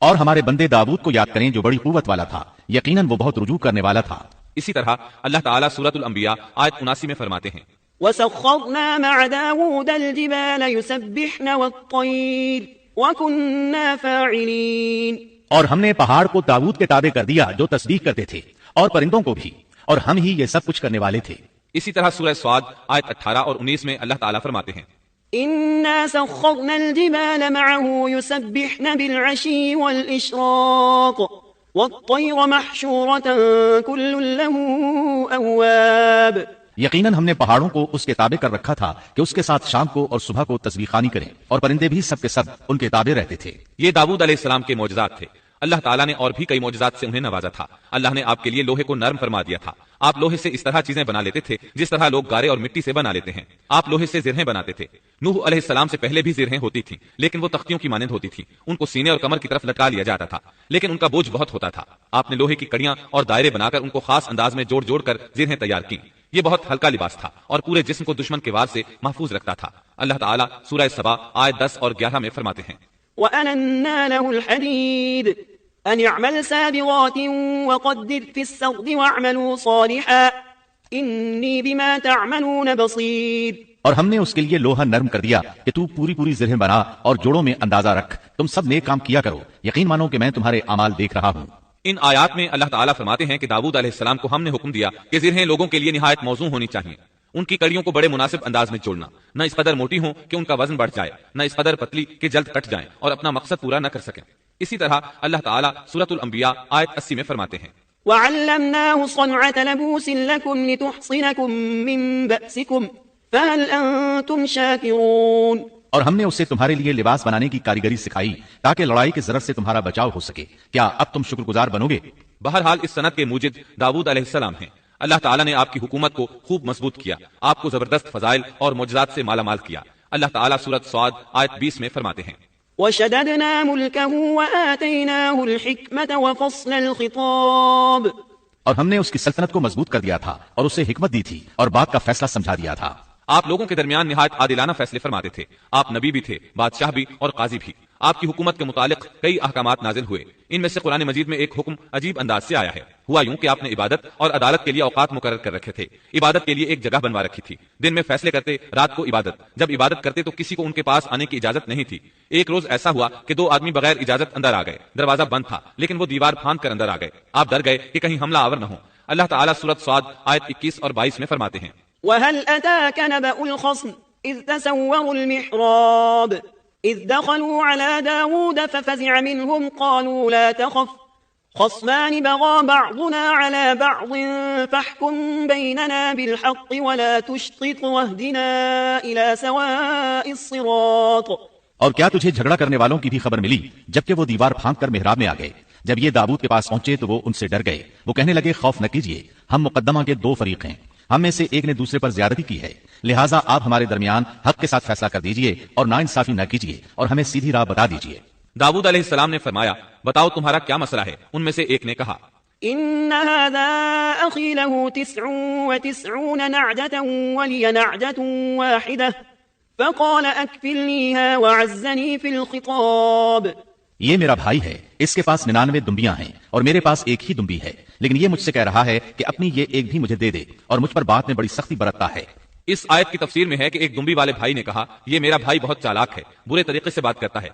اور ہمارے بندے داؤد کو یاد کریں جو بڑی قوت والا تھا، یقیناً وہ بہت رجوع کرنے والا تھا۔ اسی طرح اللہ تعالیٰ سورۃ الانبیاء آیت 79 میں فرماتے ہیں، وسخرنا مع داود الجبال يسبحن والطير وكنا فاعلين. اور ہم نے پہاڑ کو داؤد کے تابع کر دیا جو تسبیح کرتے تھے، اور پرندوں کو بھی، اور ہم ہی یہ سب کچھ کرنے والے تھے. اسی طرح سورہ سعد آیت 18 اور 19 میں اللہ تعالیٰ فرماتے ہیں إنا سخرنا الجبال معه يسبحن بالعشي والإشراق والطير محشورة كل له أواب. یقیناً ہم نے پہاڑوں کو اس کے تابع کر رکھا تھا کہ اس کے ساتھ شام کو اور صبح کو تسبیح خوانی کریں، اور پرندے بھی سب کے سب ان کے تابع رہتے تھے. یہ داؤد علیہ السلام کے معجزات تھے. اللہ تعالیٰ نے اور بھی کئی معجزات سے انہیں نوازا تھا. اللہ نے آپ کے لیے لوہے کو نرم فرما دیا تھا. آپ لوہے سے اس طرح چیزیں بنا لیتے تھے جس طرح لوگ گارے اور مٹی سے بنا لیتے ہیں. آپ لوہے سے زرہیں بناتے تھے. نوح علیہ السلام سے پہلے بھی زرہیں ہوتی تھیں، لیکن وہ تختیوں کی مانند ہوتی تھیں. ان کو سینے اور کمر کی طرف لٹکا لیا جاتا تھا، لیکن ان کا بوجھ بہت ہوتا تھا. آپ نے لوہے کی کڑیاں اور دائرے بنا کر ان کو خاص انداز میں جوڑ جوڑ کر زرہیں تیار کی. یہ بہت ہلکا لباس تھا اور پورے جسم کو دشمن کے وار سے محفوظ رکھتا تھا. اللہ تعالیٰ سورہ سبا آیت 10 اور 11 میں فرماتے ہیں وَأَلَنَّا لَهُ الْحَدِيدَ أَنِ اعْمَلْ سَابِغَاتٍ وَقَدِّرْ فِي السَّرْدِ وَاعْمَلُوا صَالِحًا إِنِّي بِمَا تَعْمَلُونَ بَصِيرٌ. اور ہم نے اس کے لیے لوہا نرم کر دیا کہ تو پوری زرہیں بنا اور جوڑوں میں اندازہ رکھ، تم سب نیک کام کیا کرو، یقین مانو کہ میں تمہارے اعمال دیکھ رہا ہوں. ان آیات میں اللہ تعالیٰ فرماتے ہیں کہ داؤد علیہ السلام کو ہم نے حکم دیا کہ زرہیں لوگوں کے لیے نہایت موزوں ہونی چاہیے. ان کی کڑیوں کو بڑے مناسب انداز میں جوڑنا، نہ اس قدر موٹی ہوں کہ ان کا وزن بڑھ جائے، نہ اس قدر پتلی کہ جلد کٹ جائیں اور اپنا مقصد پورا نہ کر سکیں. اسی طرح اللہ تعالیٰ سورۃ الانبیاء آیت 80 میں فرماتے ہیں وَعَلَّمْنَاهُ صَنْعَةَ لَبُوسٍ لَكُمْ لِتُحْصِنَكُمْ مِنْ بَأْسِكُمْ فَهَلْ أَنْتُمْ شَاكِرُونَ. اور ہم نے اسے تمہارے لیے لباس بنانے کی کاریگری سکھائی تاکہ لڑائی کی ضرر سے تمہارا بچاؤ ہو سکے. کیا اب تم شکر گزار بنو گے؟ بہرحال اس سند کے موجد داؤد علیہ السلام ہیں. اللہ تعالیٰ نے آپ کی حکومت کو خوب مضبوط کیا، آپ کو زبردست فضائل اور معجزات سے مالا مال کیا. اللہ تعالیٰ سورۃ سعد آیت 20 میں فرماتے ہیں وَشَدَدْنَا مُلْكَهُ وَآتَيْنَاهُ الْحِكْمَةَ وَفَصْلَ الْخِطَابِ. اور ہم نے اس کی سلطنت کو مضبوط کر دیا تھا اور اسے حکمت دی تھی اور بات کا فیصلہ سمجھا دیا تھا. آپ لوگوں کے درمیان نہایت عادلانہ فیصلے فرماتے تھے. آپ نبی بھی تھے، بادشاہ بھی اور قاضی بھی. آپ کی حکومت کے متعلق کئی احکامات نازل ہوئے. ان میں سے قرآن مجید میں ایک حکم عجیب انداز سے آیا ہے. ہوا یوں کہ آپ نے عبادت اور عدالت کے لیے اوقات مقرر کر رکھے تھے. عبادت کے لیے ایک جگہ بنوا رکھی تھی. دن میں فیصلے کرتے، رات کو عبادت. جب عبادت کرتے تو کسی کو ان کے پاس آنے کی اجازت نہیں تھی. ایک روز ایسا ہوا کہ 2 آدمی بغیر اجازت اندر آ گئے. دروازہ بند تھا لیکن وہ دیوار پھاند کر اندر آ گئے. آپ ڈر گئے کہ کہیں حملہ آور نہ ہو. اللہ تعالیٰ سورۃ سعد آیت 21 اور 22 میں فرماتے ہیں وَهَلْ أَتَاكَ نَبَأُ الْخَصْمِ إِذْ تَسَوَّرُوا الْمِحْرَابَ إِذْ دَخَلُوا عَلَى دَاوُودَ فَفَزِعَ مِنْهُمْ قَالُوا لَا تَخَفْ خَصْمَانِ بَغَى بَعْضُنَا عَلَى بَعْضٍ فَاحْكُم بَيْنَنَا بِالْحَقِّ وَلَا تُشْطِطْ وَاهْدِنَا إِلَى سَوَاءِ الصِّرَاطِ. اور کیا تجھے جھگڑا کرنے والوں کی بھی خبر ملی جبکہ وہ دیوار پھاند کر محراب میں آ گئے؟ جب یہ داؤد کے پاس پہنچے تو وہ ان سے ڈر گئے. وہ کہنے لگے خوف نہ کیجیے، ہم مقدمہ کے 2 فریق ہیں، ہم میں سے ایک نے دوسرے پر زیادتی کی ہے، لہٰذا آپ ہمارے درمیان حق کے ساتھ فیصلہ کر دیجئے اور ناانصافی نہ کیجیے اور ہمیں سیدھی راہ بتا دیجیے. داؤد علیہ السلام نے فرمایا بتاؤ تمہارا کیا مسئلہ ہے. ان میں سے ایک نے کہا إن هذا أخي له 99 نعجة ولي نعجة واحدة فقال أكفلنيها وعزني في الخطاب. یہ میرا بھائی ہے، اس کے پاس 99 دمبیاں ہیں اور میرے پاس ایک ہی دمبی ہے، لیکن یہ مجھ سے کہہ رہا ہے کہ اپنی یہ ایک بھی مجھے دے دے اور مجھ پر بات میں بڑی سختی برتتا ہے. اس آیت کی تفسیر میں ہے کہ ایک دمبی والے بھائی نے کہا یہ میرا بھائی بہت چالاک ہے، برے طریقے سے بات کرتا ہے.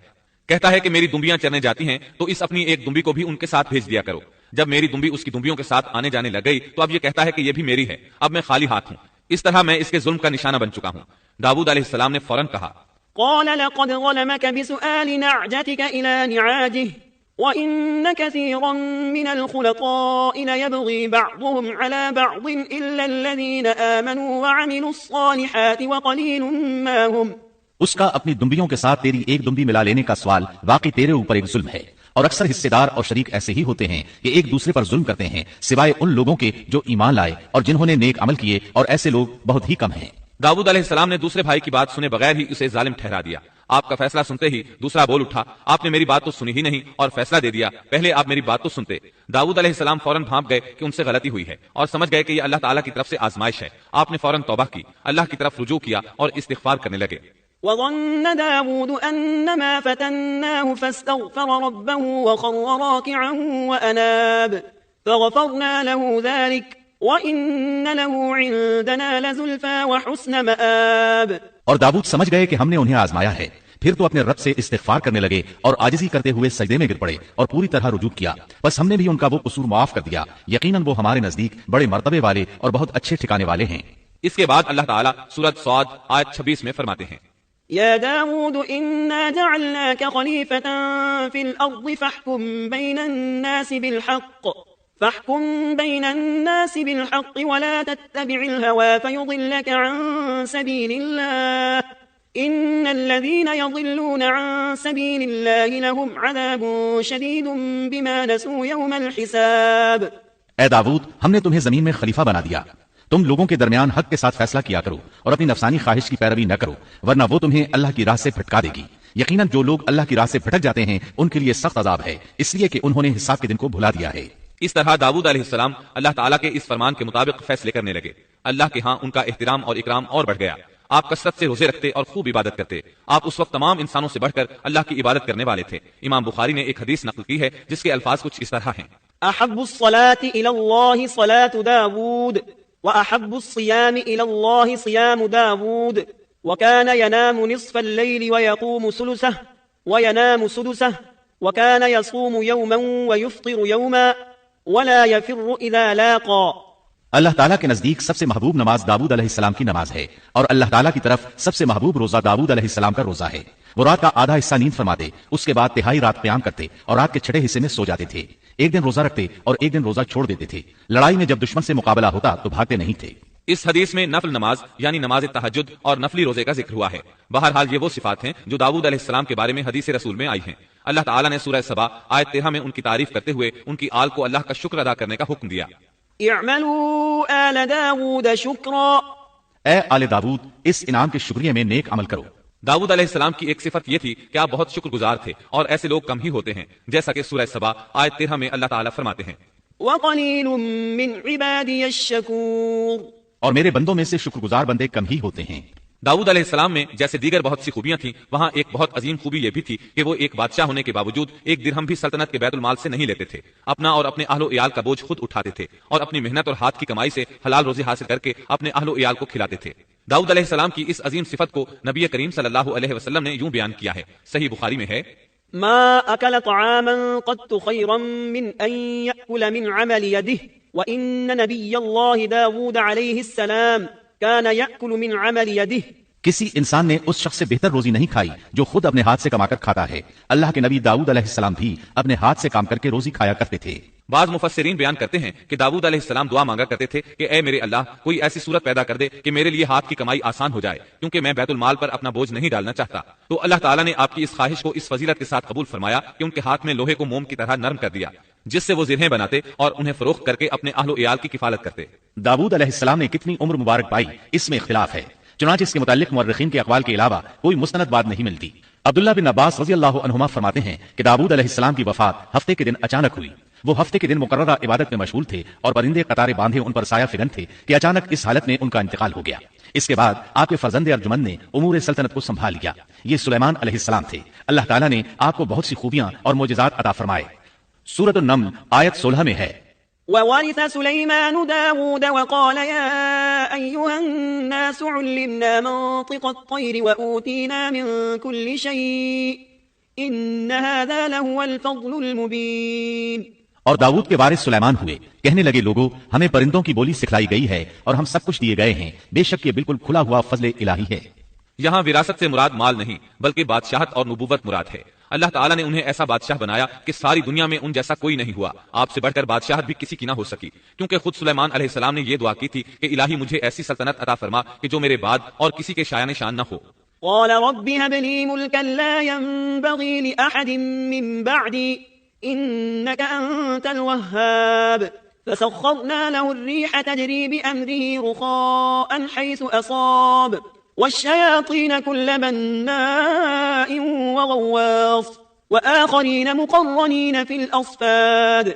کہتا ہے کہ میری دمبیاں چرنے جاتی ہیں تو اس اپنی ایک دمبی کو بھی ان کے ساتھ بھیج دیا کرو. جب میری دمبی اس کی دمبیوں کے ساتھ آنے جانے لگ گئی تو اب یہ کہتا ہے کہ یہ بھی میری ہے، اب میں خالی ہاتھ ہوں. اس طرح میں اس کے ظلم کا نشانہ بن چکا ہوں. داؤد علیہ السلام نے فوراً کہا قال لقد ظلمك بسؤال نعجتك إلى نعاجه وَإِنَّ كَثِيرًا مِنَ الْخُلَطَاءِ لَيَبْغِي بَعْضُهُمْ عَلَى بَعْضٍ إِلَّا الَّذِينَ آمَنُوا وَعَمِلُوا الصَّالِحَاتِ وَقَلِيلٌ مَا هُمْ. اس کا اپنی دمبیوں کے ساتھ تیری ایک دمبی ملا لینے کا سوال واقعی تیرے اوپر ایک ظلم ہے، اور اکثر حصے دار اور شریک ایسے ہی ہوتے ہیں کہ ایک دوسرے پر ظلم کرتے ہیں سوائے ان لوگوں کے جو ایمان لائے اور جنہوں نے نیک عمل کیے، اور ایسے لوگ بہت ہی کم ہیں. داؤد علیہ السلام نے دوسرے بھائی کی بات سنے بغیر ہی اسے ظالم ٹھہرا دیا. آپ کا فیصلہ سنتے ہی دوسرا بول اٹھا آپ نے میری بات تو سنی ہی نہیں اور فیصلہ دے دیا، پہلے آپ میری بات تو سنتے. داؤد علیہ السلام فوراً بھانپ گئے کہ ان سے غلطی ہوئی ہے اور سمجھ گئے کہ یہ اللہ تعالیٰ کی طرف سے آزمائش ہے. آپ نے فوراً توبہ کی، اللہ کی طرف رجوع کیا اور استغفار کرنے لگے. وظن داود أنما فتناه فاستغفر ربه وخر راكعا وأناب فغفرنا له ذلك وَإِنَّ لَهُ عِندَنَا لَزُلْفَى وَحُسْنَ مَآبٍ۔ اور داؤد سمجھ گئے کہ ہم نے انہیں آزمایا ہے، پھر تو اپنے رب سے استغفار کرنے لگے اور عاجزی کرتے ہوئے سجدے میں گر پڑے اور پوری طرح رجوع کیا، بس ہم نے بھی ان کا وہ قصور معاف کر دیا، یقیناً وہ ہمارے نزدیک بڑے مرتبے والے اور بہت اچھے ٹھکانے والے ہیں۔ اس کے بعد اللہ تعالیٰ سورۃ صاد آیت 26 میں فرماتے ہیں، يا داود إنا جعلناك خليفة في الأرض فاحكم بين الناس بالحق ولا تتبع الهوى فيضلك عن سبيل الله إن الذين يضلون عن سبيل الله لهم عذاب شديد بما نسوا يوم الحساب۔ اے داود، ہم نے تمہیں زمین میں خلیفہ بنا دیا، تم لوگوں کے درمیان حق کے ساتھ فیصلہ کیا کرو اور اپنی نفسانی خواہش کی پیروی نہ کرو، ورنہ وہ تمہیں اللہ کی راہ سے بھٹکا دے گی۔ یقیناً جو لوگ اللہ کی راہ سے بھٹک جاتے ہیں ان کے لیے سخت عذاب ہے، اس لیے کہ انہوں نے حساب کے دن کو بھلا دیا ہے۔ اس طرح داؤد علیہ السلام اللہ تعالیٰ کے اس فرمان کے مطابق فیصلے کرنے لگے۔ اللہ کے ہاں ان کا احترام اور اکرام اور بڑھ گیا۔ آپ کثرت سے روزے رکھتے اور خوب عبادت کرتے۔ آپ اس وقت تمام انسانوں سے بڑھ کر اللہ کی عبادت کرنے والے تھے۔ امام بخاری نے ایک حدیث نقل کی ہے جس کے الفاظ کچھ اس طرح ہیں، احب الصلاة الى الله صلاة داود واحب الصيام الى الله صيام داود وكان ينام نصف الليل ويقوم ثلثه وينام سدسه وكان يصوم يوما ويفطر يوما ولا يفر اذا لاقى۔ اللہ تعالیٰ کے نزدیک سب سے محبوب نماز داؤد علیہ السلام کی نماز ہے، اور اللہ تعالیٰ کی طرف سب سے محبوب روزہ داؤد علیہ السلام کا روزہ ہے۔ وہ رات کا آدھا حصہ نیند فرماتے، اس کے بعد تہائی رات قیام کرتے اور رات کے چھٹے حصے میں سو جاتے تھے۔ ایک دن روزہ رکھتے اور ایک دن روزہ چھوڑ دیتے تھے۔ لڑائی میں جب دشمن سے مقابلہ ہوتا تو بھاگتے نہیں تھے۔ اس حدیث میں نفل نماز یعنی نماز تہجد اور نفلی روزے کا ذکر ہوا ہے۔ بہرحال یہ وہ صفات ہیں جو داؤد علیہ السلام کے بارے میں حدیث رسول میں آئی ہیں۔ اللہ تعالیٰ نے سورہ سبا آیت 13 میں ان کی تعریف کرتے ہوئے ان کی آل کو اللہ کا شکر ادا کرنے کا حکم دیا۔ اعملوا آل داود شکرا، اے آل داود اس انعام کے شکریہ میں نیک عمل کرو۔ داؤد علیہ السلام کی ایک صفت یہ تھی کہ آپ بہت شکر گزار تھے، اور ایسے لوگ کم ہی ہوتے ہیں، جیسا کہ سورہ سبا آیت 13 میں اللہ تعالیٰ فرماتے ہیں، وقلیل من عبادی الشکور، اور میرے بندوں میں سے شکر گزار بندے کم ہی ہوتے ہیں۔ داؤد علیہ السلام میں جیسے دیگر بہت سی خوبیاں تھیں، وہاں ایک بہت عظیم خوبی یہ بھی تھی کہ وہ ایک بادشاہ ہونے کے باوجود ایک درہم بھی سلطنت کے بیت المال سے نہیں لیتے تھے۔ اپنا اور اپنے اہل و عیال کا بوجھ خود اٹھاتے تھے اور اپنی محنت اور ہاتھ کی کمائی سے حلال روزی حاصل کر کے اپنے اہل و عیال کو کھلاتے تھے۔ داؤد علیہ السلام کی اس عظیم صفت کو نبی کریم صلی اللہ علیہ وسلم نے یوں بیان کیا ہے، صحیح بخاری میں ہے، ما اکل طعاما قط خیرا من ان یأکل من عمل یده وان نبی اللہ داود علیہ السلام کان یأکل من عمل یده۔ کسی انسان نے اس شخص سے بہتر روزی نہیں کھائی جو خود اپنے ہاتھ سے کما کر کھاتا ہے۔ اللہ کے نبی داؤد علیہ السلام بھی اپنے ہاتھ سے کام کر کے روزی کھایا کرتے تھے۔ بعض مفسرین بیان کرتے ہیں کہ داؤد علیہ السلام دعا مانگا کرتے تھے کہ اے میرے اللہ، کوئی ایسی صورت پیدا کر دے کہ میرے لیے ہاتھ کی کمائی آسان ہو جائے، کیونکہ میں بیت المال پر اپنا بوجھ نہیں ڈالنا چاہتا۔ تو اللہ تعالیٰ نے آپ کی اس خواہش کو اس فضیلت کے ساتھ قبول فرمایا کہ ان کے ہاتھ میں لوہے کو موم کی طرح نرم کر دیا، جس سے وہ زرہیں بناتے اور انہیں فروخت کر کے اپنے اہل و عیال کی کفالت کرتے۔ داؤد علیہ السلام نے کتنی عمر مبارک پائی، اس میں اختلاف ہے، چنانچہ اس کے متعلق مورخین کے اقوال کے علاوہ کوئی مستند بات نہیں ملتی۔ عبداللہ بن عباس رضی اللہ عنہما فرماتے ہیں کہ داؤد علیہ السلام کی وفات ہفتے کے دن اچانک ہوئی۔ وہ ہفتے کے دن مقررہ عبادت میں مشغول تھے اور پرندے قطارے باندھے ان پر سایہ فگن تھے کہ اچانک اس حالت میں ان کا انتقال ہو گیا۔ اس کے بعد آپ کے فرزند ارجمند نے امور سلطنت کو سنبھال لیا۔ یہ سلیمان علیہ السلام تھے۔ اللہ تعالیٰ نے آپ کو بہت سی خوبیاں اور معجزات عطا فرمائے۔ سورۃ النمل آیت 16 میں ہے، وورث سليمان داود وقال يا أيها الناس علمنا منطق الطير وأوتينا من كل شيء إن هذا لهو الفضل المبين۔ اور داؤد کے وارث سلیمان ہوئے، کہنے لگے لوگوں، ہمیں پرندوں کی بولی سکھلائی گئی ہے اور ہم سب کچھ دیے گئے ہیں، بے شک یہ بالکل کھلا ہوا فضل الہی ہے۔ یہاں وراثت سے مراد مال نہیں بلکہ بادشاہت اور نبوت مراد ہے۔ اللہ تعالیٰ نے انہیں ایسا بادشاہ بنایا کہ ساری دنیا میں ان جیسا کوئی نہیں ہوا۔ آپ سے بڑھ کر بادشاہت بھی کسی کی نہ ہو سکی، کیونکہ خود سلیمان علیہ السلام نے یہ دعا کی تھی کہ الہی مجھے ایسی سلطنت عطا فرما کہ جو میرے بعد اور کسی کے شایان شان نہ ہو۔ قال رب هب لي ملكا لا ينبغي لأحد من بعدي إنك أنت الوهاب فسخرنا له الريح تجري بأمره رخاء حيث أصاب والشياطين كل بناء وغواص وآخرين مقرنين في الأصفاد۔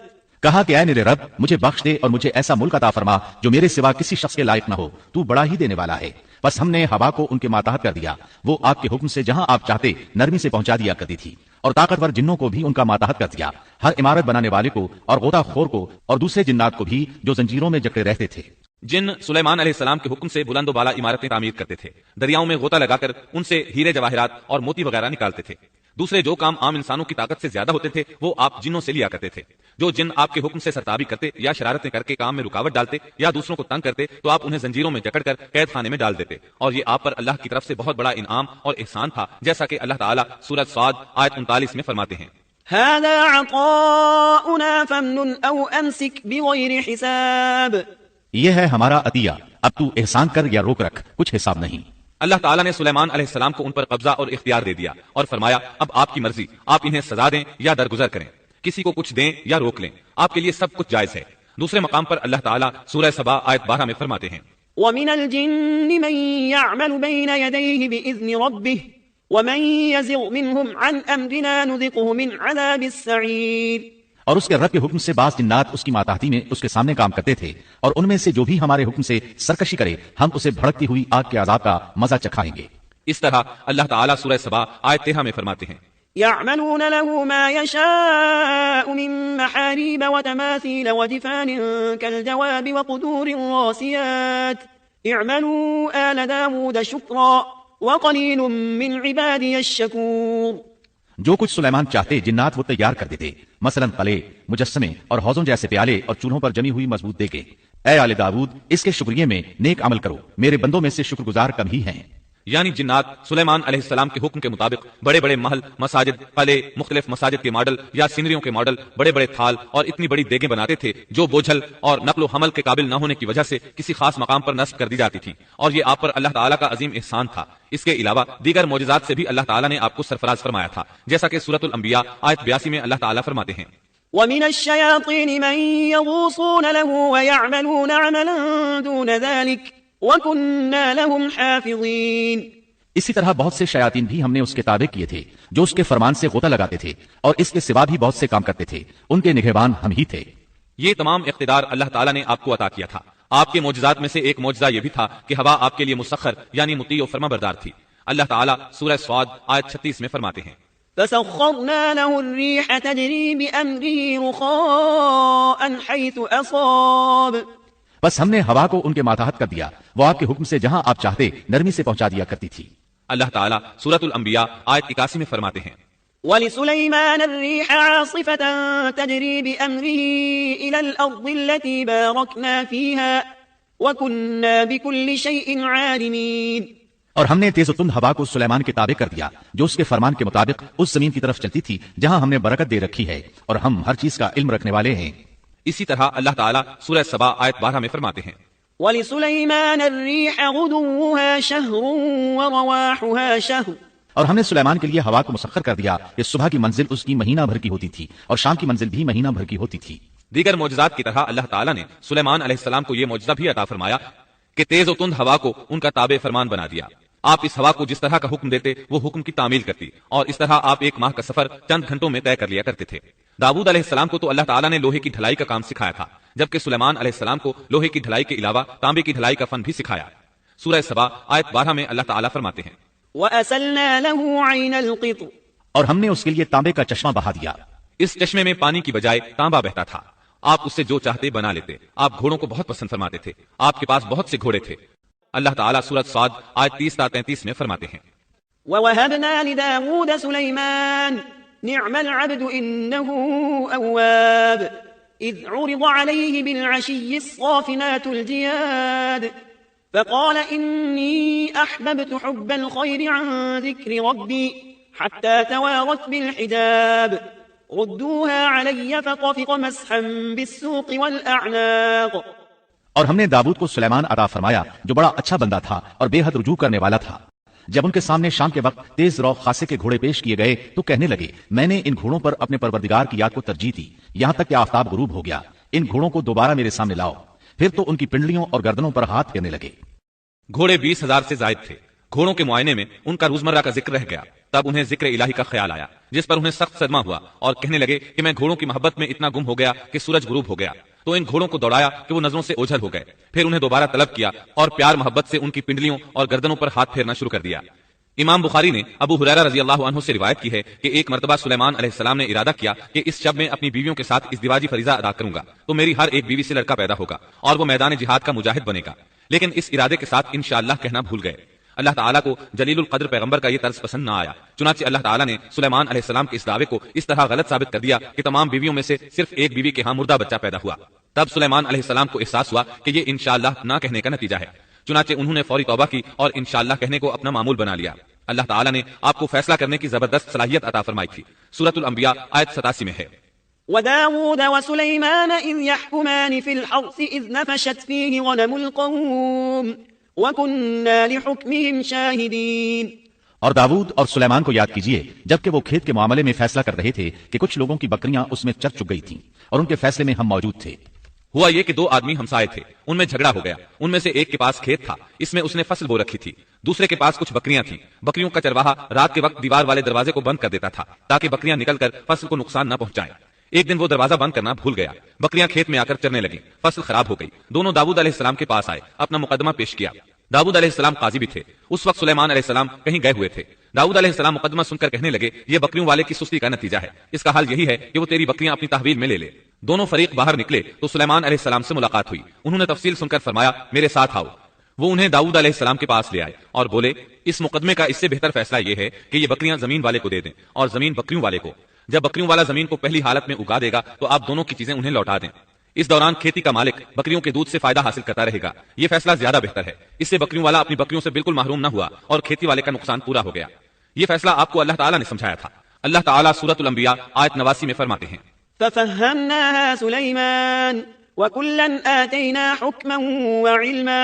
کہا کہ اے میرے رب، مجھے بخش دے اور مجھے ایسا ملک عطا فرما جو میرے سوا کسی شخص کے لائق نہ ہو، تو بڑا ہی دینے والا ہے۔ بس ہم نے ہوا کو ان کے ماتحت کر دیا، وہ آپ کے حکم سے جہاں آپ چاہتے نرمی سے پہنچا دیا کرتی تھی، اور طاقتور جنوں کو بھی ان کا ماتحت کر دیا، ہر عمارت بنانے والے کو اور غوطہ خور کو اور دوسرے جنات کو بھی جو زنجیروں میں جکڑے رہتے تھے۔ جن سلیمان علیہ السلام کے حکم سے بلند و بالا عمارتیں تعمیر کرتے تھے، دریاؤں میں غوطہ لگا کر ان سے ہیرے جواہرات اور موتی وغیرہ نکالتے تھے۔ دوسرے جو کام عام انسانوں کی طاقت سے زیادہ ہوتے تھے وہ آپ جنوں سے لیا کرتے تھے۔ جو جن آپ کے حکم سے سرتابی کرتے یا شرارتیں کر کے کام میں رکاوٹ ڈالتے یا دوسروں کو تنگ کرتے تو آپ انہیں زنجیروں میں جکڑ کر قید خانے میں ڈال دیتے، اور یہ آپ پر اللہ کی طرف سے بہت بڑا انعام اور احسان تھا، جیسا کہ اللہ تعالیٰ سورۃ صاد آیت 39 میں فرماتے ہیں، هذا عطاؤنا فامنن او امسك بغير حساب۔ یہ ہے ہمارا عطیہ، اب تو احسان کر یا روک رکھ، کچھ حساب نہیں۔ اللہ تعالیٰ نے سلیمان علیہ السلام کو ان پر قبضہ اور اختیار دے دیا اور فرمایا اب آپ کی مرضی، آپ انہیں سزا دیں یا درگزر کریں، کسی کو کچھ دیں یا روک لیں، آپ کے لیے سب کچھ جائز ہے۔ دوسرے مقام پر اللہ تعالیٰ سورہ سبا آیت 12 میں فرماتے ہیں، ومن الجن من يعمل بين يديه بإذن ربه ومن يزغ منهم عن أمرنا نذقه من عذاب السعير۔ اور اس کے رب کے حکم سے بعض جنات اس کی ماتحتی میں اس کے سامنے کام کرتے تھے، اور ان میں سے جو بھی ہمارے حکم سے سرکشی کرے ہم اسے بھڑکتی ہوئی آگ کے عذاب کا مزہ چکھائیں گے۔ اس طرح اللہ تعالیٰ سورہ سبا آیت 13 میں فرماتے ہیں، يعملون له ما يشاء من محاريب وتماثيل وجفان كالجواب وقدور الراسيات اعملوا آل داود شكرا وقليل من عبادي الشكور۔ جو کچھ سلیمان چاہتے جنات وہ تیار کر دیتے، مثلا قلعے، مجسمے اور حوضوں جیسے پیالے اور چولہوں پر جمی ہوئی مضبوط دیگیں۔ اے آل داود، اس کے شکریہ میں نیک عمل کرو، میرے بندوں میں سے شکر گزار کم ہی ہیں۔ یعنی جنات سلیمان علیہ السلام کے حکم کے مطابق بڑے بڑے محل، مساجد، قلعے، مختلف مساجد کے ماڈل یا سینریوں کے ماڈل، بڑے بڑے تھال اور اتنی بڑی دیگیں بناتے تھے جو بوجھل اور نقل و حمل کے قابل نہ ہونے کی وجہ سے کسی خاص مقام پر نصب کر دی جاتی تھی، اور یہ آپ پر اللہ تعالیٰ کا عظیم احسان تھا۔ اس کے علاوہ دیگر معجزات سے بھی اللہ تعالیٰ نے آپ کو سرفراز فرمایا تھا، جیسا کہ سورۃ الانبیاء آیت 82 میں اللہ تعالیٰ فرماتے ہیں، ومن الشياطين من يغوصون له ويعملون عملا دون ذلك وكنا لهم حافظين۔ اسی طرح بہت سے شیاطین بھی ہم نے اس کے تابع کیے تھے جو اس کے فرمان سے غوطہ لگاتے تھے، اور اس کے سوا بھی بہت سے کام کرتے تھے، ان کے نگہبان ہم ہی تھے۔ یہ تمام اقتدار اللہ تعالیٰ نے آپ کو عطا کیا تھا۔ آپ کے معجزات میں سے ایک معجزہ یہ بھی تھا کہ ہوا آپ کے لیے مسخر یعنی مطیع و فرما بردار تھی۔ اللہ تعالیٰ سورہ صاد آیت 36 میں فرماتے ہیں، فسخرنا له الريح تجري بأمره رخاء حيث أصاب۔ بس ہم نے ہوا کو ان کے ماتحت کر دیا، وہ آپ کے حکم سے جہاں آپ چاہتے نرمی سے پہنچا دیا کرتی تھی۔ اللہ تعالیٰ سورۃ الانبیاء آیت 81 میں فرماتے ہیں، ولسليمان الريح عاصفة تجري بأمره إلى الأرض التي باركنا فيها وكنا بكل شيء عالمين۔ اور ہم نے تیز و تند ہوا کو سلیمان کے تابع کر دیا جو اس کے فرمان کے مطابق اس زمین کی طرف چلتی تھی جہاں ہم نے برکت دے رکھی ہے، اور ہم ہر چیز کا علم رکھنے والے ہیں۔ اسی طرح اللہ تعالیٰ سورہ سبا آیت 12 میں فرماتے ہیں، ولسليمان الريح غدوها شهر ورواحها شهر۔ اور ہم نے سلیمان کے لیے ہوا کو مسخر کر دیا کہ صبح کی منزل اس کی مہینہ بھر کی ہوتی تھی اور شام کی منزل بھی مہینہ بھر کی ہوتی تھی۔ دیگر معجزات کی طرح اللہ تعالیٰ نے سلیمان علیہ السلام کو یہ معجزہ بھی عطا فرمایا کہ تیز و تند ہوا کو ان کا تابع فرمان بنا دیا۔ آپ اس ہوا کو جس طرح کا حکم دیتے وہ حکم کی تعمیل کرتی، اور اس طرح آپ ایک ماہ کا سفر چند گھنٹوں میں طے کر لیا کرتے تھے۔ داؤد علیہ السلام کو تو اللہ تعالیٰ نے لوہے کی ڈھلائی کا کام سکھایا تھا، جبکہ سلیمان علیہ السلام کو لوہے کی ڈھلائی کے علاوہ تانبے کی ڈھلائی کا فن بھی سکھایا۔ سورہ سبا آیت 12 میں اللہ تعالیٰ فرماتے ہیں، وَأَسَلْنَا لَهُ عَيْنَ الْقِطْرِ۔ اور ہم نے اس کے لیے تانبے کا چشمہ بہا دیا۔ اس چشمے میں پانی کی بجائے تانبا بہتا تھا، آپ اس سے جو چاہتے بنا لیتے۔ آپ گھوڑوں کو بہت پسند فرماتے تھے، آپ کے پاس بہت سے گھوڑے تھے۔ اللہ تعالیٰ سورۃ صاد آیت 30-33 میں فرماتے ہیں، وَوَهَبْنَا لِدَاوُودَ سُلَيْمَانَ نِعْمَ الْعَبْدُ إِنَّهُ أَوَّابٌ إِذْ عُرِضَ عَلَيْهِ بِالْعَشِيِّ الصَّافِنَاتُ الْجِيَادُ فَقَالَ إِنِّي أَحْبَبْتُ حُبَّ الْخَيْرِ عَنْ ذِكْرِ رَبِّي حَتَّى تَوَارَتْ بِالْحِجَابِ رُدُّوهَا عَلَيَّ فَطَفِقَ مَسْحًا بِالسُّوقِ وَالْأَعْنَاقِ۔ اور ہم نے داؤد کو سلیمان عطا فرمایا جو بڑا اچھا بندہ تھا اور بے حد رجوع کرنے والا تھا۔ جب ان کے سامنے شام کے وقت تیز رو خاصے کے گھوڑے پیش کیے گئے تو کہنے لگے، میں نے ان گھوڑوں پر اپنے پروردگار کی یاد کو ترجیح دی یہاں تک کہ آفتاب غروب ہو گیا۔ ان گھوڑوں کو دوبارہ میرے سامنے لاؤ۔ پھر تو ان کی پنڈلیوں اور گردنوں پر ہاتھ پھیرنے لگے۔ گھوڑے 20,000 سے زائد تھے۔ گھوڑوں کے معائنے میں ان کا روزمرہ کا ذکر رہ گیا، تب انہیں ذکر الہی کا خیال آیا، جس پر انہیں سخت صدمہ ہوا اور کہنے لگے کہ میں گھوڑوں کی محبت میں اتنا گم ہو گیا کہ سورج غروب ہو گیا۔ تو ان گھوڑوں کو دوڑایا کہ وہ نظروں سے اوجھل ہو گئے، پھر انہیں دوبارہ طلب کیا اور پیار محبت سے ان کی پنڈلیوں اور گردنوں پر ہاتھ پھیرنا شروع کر دیا۔ امام بخاری نے ابو ہریرہ رضی اللہ عنہ سے روایت کی ہے کہ ایک مرتبہ سلیمان علیہ السلام نے ارادہ کیا کہ اس شب میں اپنی بیویوں کے ساتھ ازدواجی فریضہ ادا کروں گا تو میری ہر ایک بیوی سے لڑکا پیدا ہوگا اور وہ میدان جہاد کا مجاہد بنے گا، لیکن اس ارادے کے ساتھ انشاءاللہ کہنا بھول گئے۔ اللہ تعالیٰ کو جلیل القدر پیغمبر کا یہ طرز پسند نہ آیا، چنانچہ اللہ تعالیٰ نے سلیمان علیہ السلام کے اس دعوے کو اس طرح غلط ثابت کر دیا کہ تمام بیویوں میں سے صرف ایک بیوی کے ہاں مردہ بچہ پیدا ہوا۔ تب سلیمان علیہ السلام کو احساس ہوا کہ یہ انشاءاللہ نہ کہنے کا نتیجہ ہے، چنانچہ انہوں نے فوری توبہ کی اور انشاءاللہ کہنے کو اپنا معمول بنا لیا۔ اللہ تعالیٰ نے آپ کو فیصلہ کرنے کی زبردست صلاحیت عطا فرمائی تھی۔ سورۃ الانبیاء آیت 87 میں ہے، وداود وسليمان إذ يحكمان في الحرث إذ نفشت فيه غنم القوم وكنا لحكمهم شاهدين۔ اور داود اور سلیمان کو یاد کیجئے جبکہ وہ کھیت کے معاملے میں فیصلہ کر رہے تھے کہ کچھ لوگوں کی بکریاں اس میں چر چک گئی تھیں اور ان کے فیصلے میں ہم موجود تھے۔ ہوا یہ کہ دو آدمی ہمسائے تھے، ان میں جھگڑا ہو گیا۔ ان میں سے ایک کے پاس کھیت تھا، اس میں اس نے فصل بو رکھی تھی، دوسرے کے پاس کچھ بکریاں تھیں۔ بکریوں کا چرواہا رات کے وقت دیوار والے دروازے کو بند کر دیتا تھا تاکہ بکریاں نکل کر فصل کو نقصان نہ پہنچائیں۔ ایک دن وہ دروازہ بند کرنا بھول گیا، بکریاں کھیت میں آ کر چرنے لگیں، فصل خراب ہو گئی۔ دونوں داؤد علیہ السلام کے پاس آئے، اپنا مقدمہ پیش کیا۔ داؤد علیہ السلام قاضی بھی تھے، اس وقت سلیمان علیہ السلام کہیں گئے ہوئے تھے۔ داؤد علیہ السلام مقدمہ سن کر کہنے لگے، یہ بکریوں والے کی سستی کا نتیجہ ہے، اس کا حل یہی ہے کہ وہ تیری بکریاں اپنی تحویل میں لے لے۔ دونوں فریق باہر نکلے تو سلیمان علیہ السلام سے ملاقات ہوئی، انہوں نے تفصیل سن کر فرمایا، میرے ساتھ آؤ۔ وہ انہیں داؤد علیہ السلام کے پاس لے آئے اور بولے، اس مقدمے کا اس سے بہتر فیصلہ یہ ہے کہ یہ بکریاں زمین والے کو دے دیں اور زمین بکریوں والے کو۔ جب بکریوں والا زمین کو پہلی حالت میں اگا دے گا تو آپ دونوں کی چیزیں انہیں لوٹا دیں۔ اس دوران کھیتی کا مالک بکریوں کے دودھ سے فائدہ حاصل کرتا رہے گا، یہ فیصلہ زیادہ بہتر ہے۔ اس سے بکریوں والا اپنی بکریوں سے بالکل محروم نہ ہوا اور کھیتی والے کا نقصان پورا ہو گیا۔ یہ فیصلہ آپ کو اللہ تعالیٰ نے سمجھایا تھا۔ اللہ تعالیٰ سورۃ الانبیاء آیت 89 میں فرماتے ہیں، ففهمناها سليمان وكلا آتينا حكما وعلما۔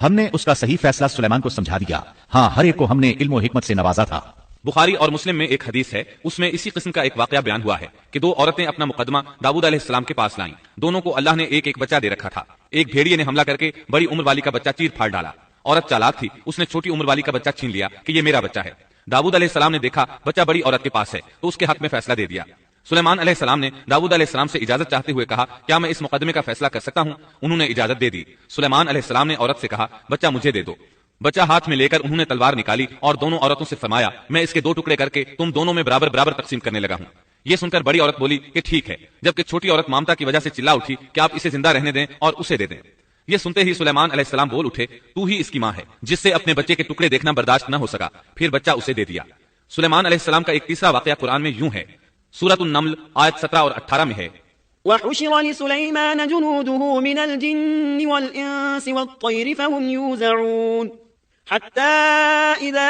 ہم نے اس کا صحیح فیصلہ سلیمان کو سمجھا دیا، ہاں ہر ایک کو ہم نے علم و حکمت سے نوازا تھا۔ بخاری اور مسلم میں ایک حدیث ہے، اس میں اسی قسم کا ایک واقعہ بیان ہوا ہے کہ دو عورتیں اپنا مقدمہ داؤد علیہ السلام کے پاس لائیں۔ دونوں کو اللہ نے ایک ایک بچہ دے رکھا تھا۔ ایک بھیڑیے نے حملہ کر کے بڑی عمر والی کا بچہ چیر پھاڑ ڈالا۔ عورت چالاک تھی، اس نے چھوٹی عمر والی کا بچہ چھین لیا کہ یہ میرا بچہ ہے۔ داؤد علیہ السلام نے دیکھا بچہ بڑی عورت کے پاس ہے تو اس کے حق میں فیصلہ دے دیا۔ سلیمان علیہ السلام نے داؤد علیہ السلام سے اجازت چاہتے ہوئے کہا، کیا میں اس مقدمے کا فیصلہ کر سکتا ہوں؟ انہوں نے اجازت دے دی۔ سلیمان علیہ السلام نے عورت سے کہا، بچہ مجھے دے دو۔ بچہ ہاتھ میں لے کر انہوں نے تلوار نکالی اور دونوں عورتوں سے فرمایا، میں اس کے دو ٹکڑے کر کے تم دونوں میں برابر برابر تقسیم کرنے لگا ہوں۔ یہ سن کر بڑی عورت بولی کہ ٹھیک ہے، جبکہ چھوٹی عورت مامتا کی وجہ سے چلا اٹھی کہ آپ اسے زندہ رہنے دیں اور اسے دے دیں۔ یہ سنتے ہی سلیمان علیہ السلام بول اٹھے، تو ہی اس کی ماں ہے، جس سے اپنے بچے کے ٹکڑے دیکھنا برداشت نہ ہو سکا، پھر بچہ اسے دے دیا۔ سلیمان علیہ السلام کا ایک تیسرا واقعہ قرآن میں یوں ہے، سورۃ النمل آیت 17 اور 18 میں ہے، وحشر لسليمان جنوده من الجن والإنس والطير فهم يوزعون حتى إذا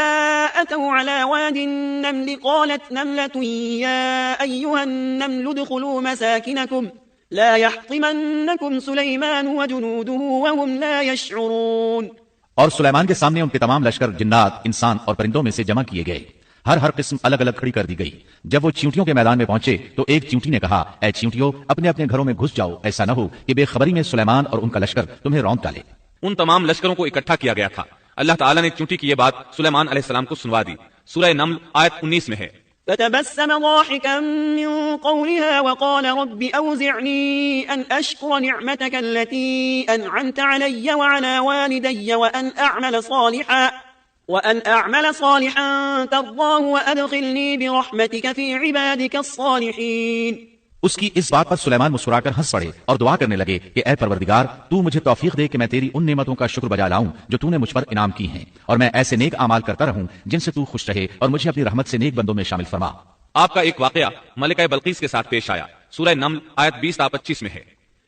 أتوا على واد النمل قالت نملة يا أيها النمل ادخلوا مساكنكم لا يحطمنكم سليمان وجنوده وهم لا يشعرون۔ اور سلیمان کے سامنے ان کے تمام لشکر جنات، انسان اور پرندوں میں سے جمع کیے گئے، ہر قسم الگ الگ کھڑی کر دی گئی۔ جب وہ چیونٹیوں کے میدان میں پہنچے تو ایک چیونٹی نے کہا، اے چیونٹیوں اپنے اپنے گھروں میں گھس جاؤ، ایسا نہ ہو کہ بے خبری میں سلیمان اور ان کا لشکر تمہیں رونق ڈالے۔ ان تمام لشکروں کو اکٹھا کیا گیا تھا۔ اللہ تعالیٰ نے چیونٹی کی یہ بات سلیمان علیہ السلام کو سنوا دی۔ سورہ نمل آیت 19 میں ہے، فتبسم ضاحكا من قولها وقال رب أوزعني أن أشكر نعمتك التي أنعمت علي وعلى والدي وأن أعمل صالحا ترضاه وأدخلني برحمتك في عبادك الصالحين۔ اس کی اس بات پر سلیمان مسکرا کر ہنس پڑے اور دعا کرنے لگے کہ اے پروردگار تو مجھے توفیق دے کہ میں تیری ان نعمتوں کا شکر بجا لاؤں جو تو نے مجھ پر انعام کی ہیں، اور میں ایسے نیک اعمال کرتا رہوں جن سے تو خوش رہے، اور مجھے اپنی رحمت سے نیک بندوں میں شامل فرما۔ آپ کا ایک واقعہ ملکہ بلقیس کے ساتھ پیش آیا، سورہ نمل آیت 20 تا 25 میں ہے،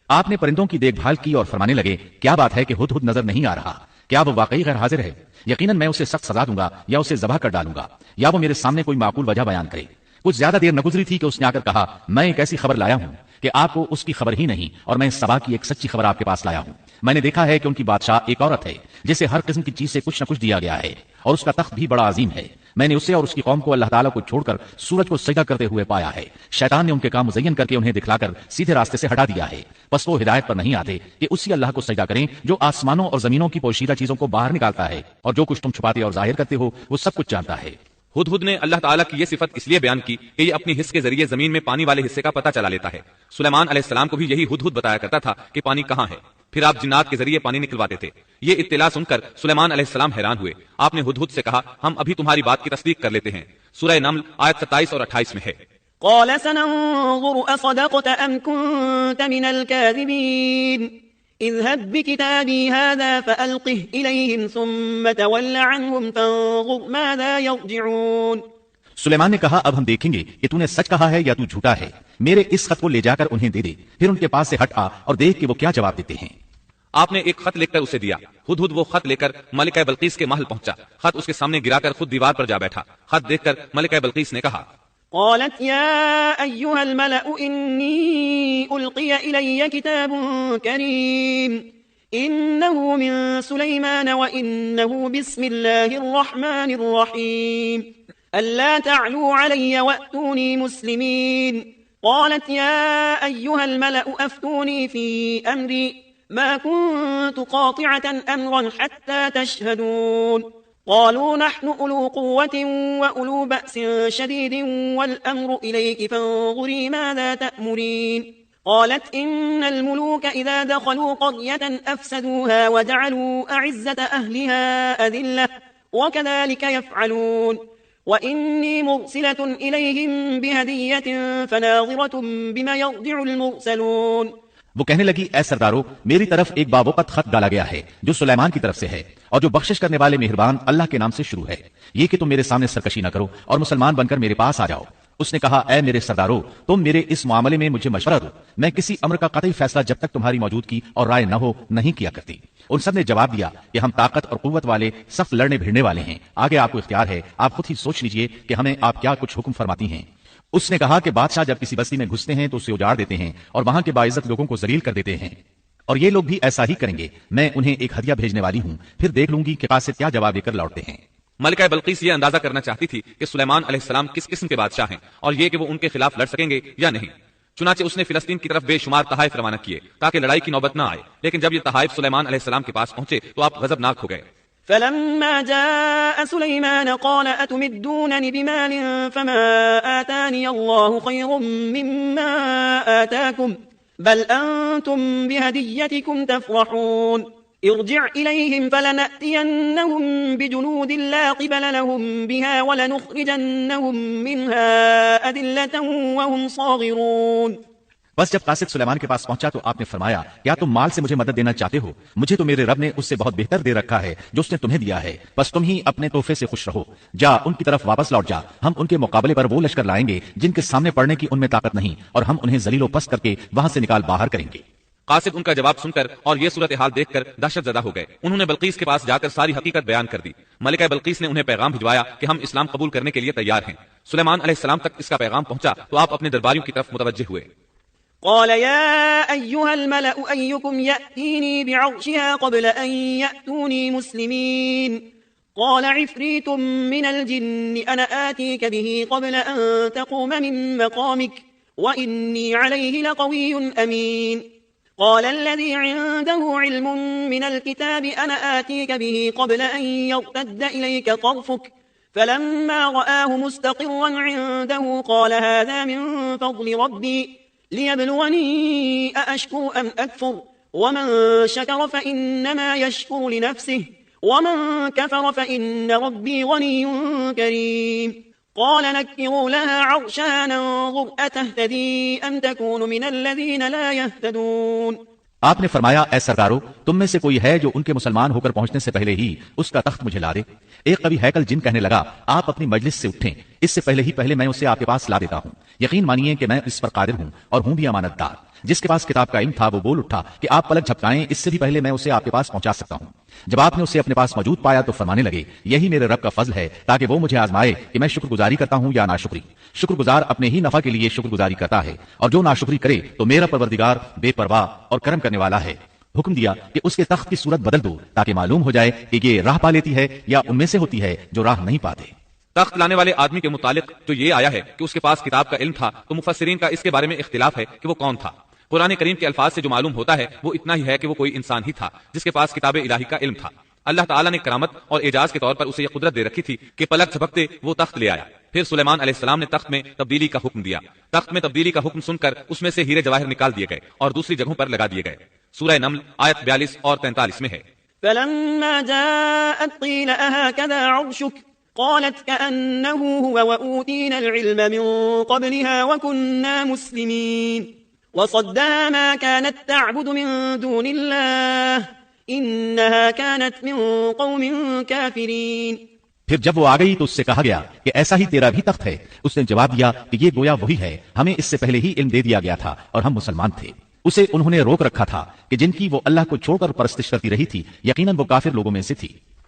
آپ نے پرندوں کی دیکھ بھال کی اور فرمانے لگے، کیا بات ہے کہ ہدہد نظر نہیں آ رہا؟ کیا وہ واقعی غیر حاضر ہے؟ یقیناً میں اسے سخت سزا دوں گا یا اسے ذبح کر ڈالوں گا، یا وہ میرے سامنے کوئی معقول وجہ بیان کرے۔ کچھ زیادہ دیر نہ گزری تھی کہ اس نے آ کر کہا، میں ایک ایسی خبر لایا ہوں کہ آپ کو اس کی خبر ہی نہیں، اور میں سبا کی ایک سچی خبر آپ کے پاس لایا ہوں۔ میں نے دیکھا ہے کہ ان کی بادشاہ ایک عورت ہے جسے ہر قسم کی چیز سے کچھ نہ کچھ دیا گیا ہے، اور اس کا تخت بھی بڑا عظیم ہے۔ میں نے اسے اور اس کی قوم کو اللہ تعالیٰ کو چھوڑ کر سورج کو سجدہ کرتے ہوئے پایا ہے۔ شیطان نے ان کے کام مزین کر کے انہیں دکھلا کر سیدھے راستے سے ہٹا دیا ہے، پس وہ ہدایت پر نہیں آتے کہ اسی اللہ کو سجدہ کریں جو آسمانوں اور زمینوں کی پوشیدہ چیزوں کو باہر نکالتا ہے، اور جو کچھ تم چھپاتے اور ظاہر کرتے ہو وہ سب کچھ جانتا ہے۔ ہدہد نے اللہ تعالیٰ کی یہ صفت اس لیے بیان کی کہ یہ اپنی حس کے ذریعے زمین میں پانی والے حصے کا پتہ چلا لیتا ہے۔ سلیمان علیہ السلام کو بھی یہی ہدہد بتایا کرتا تھا کہ پانی کہاں ہے، پھر آپ جنات کے ذریعے پانی نکلواتے تھے۔ یہ اطلاع سن کر سلیمان علیہ السلام حیران ہوئے۔ آپ نے ہدہد سے کہا ہم ابھی تمہاری بات کی تصدیق کر لیتے ہیں۔ سورہ نمل آیت 27 اور 28 میں ہے۔ قال سننظر أصدقت أم كنت من الكاذبين اذهب بكتابي هذا فألقه إليهم ثم تول عنهم فانظر ماذا يرجعون۔ سلیمان نے کہا اب ہم دیکھیں گے کہ تو نے سچ کہا ہے یا تو جھوٹا ہے، میرے اس خط کو لے جا کر انہیں دے دے، پھر ان کے پاس سے ہٹ آ اور دیکھ کہ وہ کیا جواب دیتے ہیں۔ آپ نے ایک خط لکھ کر اسے دیا۔ ہدہد وہ خط لے کر ملکہ بلقیس کے محل پہنچا۔ خط اس کے سامنے گرا کر خود دیوار پر جا بیٹھا۔ خط دیکھ کر ملکہ بلقیس نے کہا قالت يا أيها الملأ إني ألقي إلي كتاب كريم إنه من سليمان وإنه بسم الله الرحمن الرحيم ألا تعلوا علي وأتوني مسلمين قالت يا أيها الملأ أفتوني في أمري ما كنت قاطعة أمرا حتى تشهدون قالوا نحن أولو قوة وأولو بأس شديد والأمر إليك فانظري ماذا تأمرين قالت إن الملوك إذا دخلوا قرية أفسدوها وجعلوا أعزة أهلها أذلة وكذلك يفعلون وإني مرسلة إليهم بهدية فناظرة بما يرجع المرسلون۔ وہ کہنے لگی اے سردارو میری طرف ایک بابوقت خط ڈالا گیا ہے جو سلیمان کی طرف سے ہے اور جو بخشش کرنے والے مہربان اللہ کے نام سے شروع ہے، یہ کہ تم میرے سامنے سرکشی نہ کرو اور مسلمان بن کر میرے پاس آ جاؤ۔ اس نے کہا اے میرے سردارو تم میرے اس معاملے میں مجھے مشورہ دو، میں کسی امر کا قطعی فیصلہ جب تک تمہاری موجودگی اور رائے نہ ہو نہیں کیا کرتی۔ ان سب نے جواب دیا کہ ہم طاقت اور قوت والے سخت لڑنے بھیڑنے والے ہیں، آگے آپ کو اختیار ہے، آپ خود ہی سوچ لیجئے کہ ہمیں آپ کیا کچھ حکم فرماتی ہیں۔ اس نے کہا کہ بادشاہ جب کسی بستی میں گھستے ہیں تو اسے اجاڑ دیتے ہیں اور وہاں کے باعزت لوگوں کو ذلیل کر دیتے ہیں، اور یہ لوگ بھی ایسا ہی کریں گے۔ میں انہیں ایک ہدیہ بھیجنے والی ہوں، پھر دیکھ لوں گی کہ قاصد کیا جواب دے کر لوٹتے ہیں۔ ملکہ بلقیس یہ اندازہ کرنا چاہتی تھی کہ سلیمان علیہ السلام کس قسم کے بادشاہ ہیں اور یہ کہ وہ ان کے خلاف لڑ سکیں گے یا نہیں۔ چنانچہ اس نے فلسطین کی طرف بے شمار تحائف روانہ کیے تاکہ لڑائی کی نوبت نہ آئے، لیکن جب یہ تحائف سلیمان علیہ السلام کے پاس پہنچے تو آپ غضبناک ہو گئے۔ فلما جاء سليمان قال أتمدونني بمال فما آتاني الله خير مما آتاكم بل أنتم بهديتكم تفرحون ارجع إليهم فلنأتينهم بجنود لا قبل لهم بها ولنخرجنهم منها أذلة وهم صاغرون۔ بس جب قاصد سلیمان کے پاس پہنچا تو آپ نے فرمایا کیا تم مال سے مجھے مدد دینا چاہتے ہو؟ مجھے تو میرے رب نے اس سے بہت بہتر دے رکھا ہے جو اس نے تمہیں دیا ہے، بس تم ہی اپنے تحفے سے خوش رہو۔ جا ان کی طرف واپس لوٹ جا، ہم ان کے مقابلے پر وہ لشکر لائیں گے جن کے سامنے پڑنے کی ان میں طاقت نہیں، اور ہم انہیں ذلیل و پست کر کے وہاں سے نکال باہر کریں گے۔ قاصد ان کا جواب سن کر اور یہ صورتحال دیکھ کر دہشت زدہ ہو گئے۔ انہوں نے بلقیس کے پاس جا کر ساری حقیقت بیان کر دی۔ ملکہ بلقیس نے انہیں پیغام بھجوایا کہ ہم اسلام قبول کرنے کے لیے تیار ہیں۔ سلیمان علیہ السلام تک اس کا پیغام پہنچا تو آپ اپنے درباریوں کی طرف متوجہ ہوئے۔ قال يا أيها الملأ أيكم يأتيني بعرشها قبل أن يأتوني مسلمين قال عفريت من الجن أنا آتيك به قبل أن تقوم من مقامك وإني عليه لقوي أمين قال الذي عنده علم من الكتاب أنا آتيك به قبل أن يرتد إليك طرفك فلما رآه مستقرا عنده قال هذا من فضل ربي ليبلوني أأشكر أم أكفر ومن شكر فإنما يشكر لنفسه ومن كفر فإن ربي غني كريم قال نكروا لها عرشها ننظر أتهتدي أم تكون من الذين لا يهتدون۔ آپ نے فرمایا اے سردارو تم میں سے کوئی ہے جو ان کے مسلمان ہو کر پہنچنے سے پہلے ہی اس کا تخت مجھے لا دے؟ ایک قوی ہیکل جن کہنے لگا آپ اپنی مجلس سے اٹھیں، اس سے پہلے میں اسے آپ کے پاس لا دیتا ہوں۔ یقین مانیے کہ میں اس پر قادر ہوں اور ہوں بھی امانت دار۔ جس کے پاس کتاب کا علم تھا وہ بول اٹھا کہ آپ پلک جھپکائیں، اس سے بھی پہلے میں اسے آپ کے پاس پہنچا سکتا ہوں۔ جب آپ نے اسے اپنے پاس موجود پایا تو فرمانے لگے یہی میرے رب کا فضل ہے تاکہ وہ مجھے آزمائے کہ میں شکر گزاری کرتا ہوں یا ناشکری۔ شکر گزار اپنے ہی نفع کے لیے شکر گزاری کرتا ہے، اور جو ناشکری کرے تو میرا پروردگار بے پرواہ اور کرم کرنے والا ہے۔ حکم دیا کہ اس کے تخت کی صورت بدل دو تاکہ معلوم ہو جائے کہ یہ راہ پا لیتی ہے یا ان میں سے ہوتی ہے جو راہ نہیں پاتے۔ تخت لانے والے آدمی کے متعلق تو یہ آیا ہے کہ اس کے پاس کتاب کا علم تھا، تو مفسرین کا اس کے بارے میں اختلاف ہے کہ وہ کون تھا۔ قرآن کریم کے الفاظ سے جو معلوم ہوتا ہے وہ اتنا ہی ہے کہ وہ کوئی انسان ہی تھا جس کے پاس کتاب الہی کا علم تھا۔ اللہ تعالیٰ نے کرامت اور اعجاز کے طور پر اسے یہ قدرت دے رکھی تھی کہ پلک جھپکتے وہ تخت لے آیا. پھر سلیمان علیہ السلام نے تخت میں تبدیلی کا حکم دیا. تخت میں تبدیلی کا حکم سن کر اس میں سے ہیرے جواہر نکال دیے گئے اور دوسری جگہوں پر لگا دیے گئے. سورہ نمل آیت 42 اور 43 میں ہے. فلما جاءت قيل أهكذا عرشك قالت كأنه هو وأوتينا العلم من قبلها وكنا مسلمين وصدها ما كانت تعبد من دون الله إنها كانت من قوم كافرين. پھر جب وہ آ گئی تو اس سے کہا گیا کہ ایسا ہی تیرا بھی تخت ہے. اس نے جواب دیا کہ یہ گویا وہی ہے، ہمیں اس سے پہلے ہی علم دے دیا گیا تھا اور ہم مسلمان تھے. اسے انہوں نے روک رکھا تھا کہ جن کی وہ اللہ کو چھوڑ کر پرستش کرتی رہی تھی، یقیناً وہ کافر لوگوں میں سے تھی.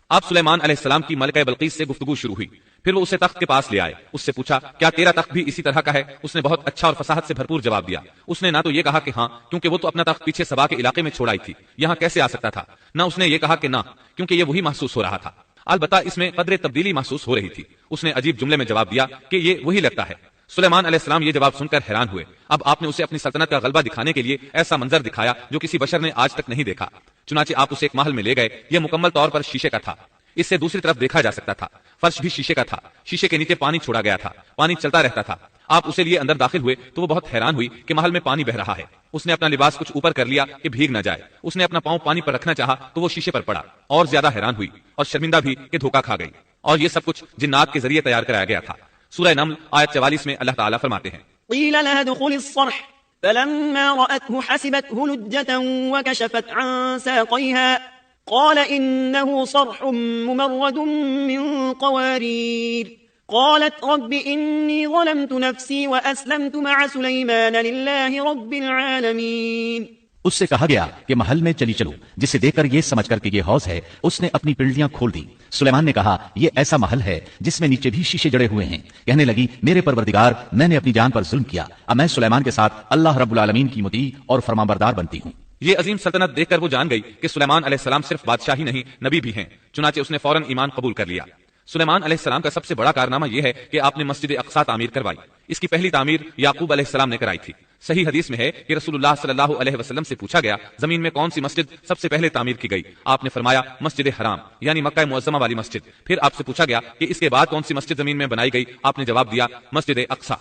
اب سلیمان علیہ السلام کی ملکہ بلقیس سے گفتگو شروع ہوئی. پھر وہ اسے تخت کے پاس لے آئے. اس سے پوچھا کیا تیرا تخت بھی اسی طرح کا ہے؟ اس نے بہت اچھا اور فصاحت سے بھرپور جواب دیا. اس نے نہ تو یہ کہا کہ ہاں کیونکہ وہ تو اپنا تخت پیچھے سبا کے علاقے میں چھوڑ آئی تھی، یہاں کیسے آ سکتا تھا، نہ اس نے یہ کہا کہ نہ کیونکہ یہ وہی محسوس ہو رہا تھا. البتہ اس میں قدر تبدیلی محسوس ہو رہی تھی. اس نے عجیب جملے میں جواب دیا کہ یہ وہی لگتا ہے. سلیمان علیہ السلام یہ جواب سن کر حیران ہوئے. اب آپ نے اسے اپنی سلطنت کا غلبہ دکھانے کے لیے ایسا منظر دکھایا جو کسی بشر نے آج تک نہیں دیکھا. چنانچہ آپ اسے ایک محل میں لے گئے. یہ مکمل طور پر شیشے کا تھا. اس سے دوسری طرف دیکھا جا سکتا تھا. فرش بھی شیشے کا تھا. شیشے کے نیچے پانی چھوڑا گیا تھا. پانی چلتا رہتا تھا. آپ اسے لیے اندر داخل ہوئے تو وہ بہت حیران ہوئی کہ محل میں پانی بہ رہا ہے. اس نے اپنا لباس کچھ اوپر کر لیا کہ بھیگ نہ جائے. اس نے اپنا پاؤں پانی پر رکھنا چاہا تو وہ شیشے پر پڑا اور زیادہ حیران ہوئی اور شرمندہ بھی کہ دھوکہ کھا گئی. اور یہ سب کچھ جنات کے ذریعے تیار کرایا گیا تھا. سورہ نمل آیت 44 میں اللہ تعالیٰ فرماتے ہیں قيل لها ادخل الصرح فلما رأته حسبته لجة وكشفت عن ساقيها قال إنه صرح ممرد من قوارير قالت رب إني ظلمت نفسي وأسلمت مع سليمان لله رب العالمين. اس سے کہا گیا کہ محل میں چلی چلو. جسے دیکھ کر یہ سمجھ کر کہ یہ حوض ہے اس نے اپنی پنڈلیاں کھول دی. سلیمان نے کہا یہ ایسا محل ہے جس میں نیچے بھی شیشے جڑے ہوئے ہیں. کہنے لگی میرے پروردگار میں نے اپنی جان پر ظلم کیا، اب میں سلیمان کے ساتھ اللہ رب العالمین کی مطیع اور فرمانبردار بنتی ہوں. یہ عظیم سلطنت دیکھ کر وہ جان گئی کہ سلیمان علیہ السلام صرف بادشاہ ہی نہیں نبی بھی ہیں. چنانچہ اس نے فوراً ایمان قبول کر لیا. سلیمان علیہ السلام کا سب سے بڑا کارنامہ یہ ہے کہ آپ نے مسجد اقصی تعمیر کروائی. اس کی پہلی تعمیر یعقوب علیہ السلام نے کرائی تھی. صحیح حدیث میں ہے کہ رسول اللہ صلی اللہ علیہ وسلم سے پوچھا گیا زمین میں کون سی مسجد سب سے پہلے تعمیر کی گئی؟ آپ نے فرمایا مسجد حرام یعنی مکہ معظمہ والی مسجد. پھر آپ سے پوچھا گیا کہ اس کے بعد کون سی مسجد زمین میں بنائی گئی؟ آپ نے جواب دیا مسجد اقصی.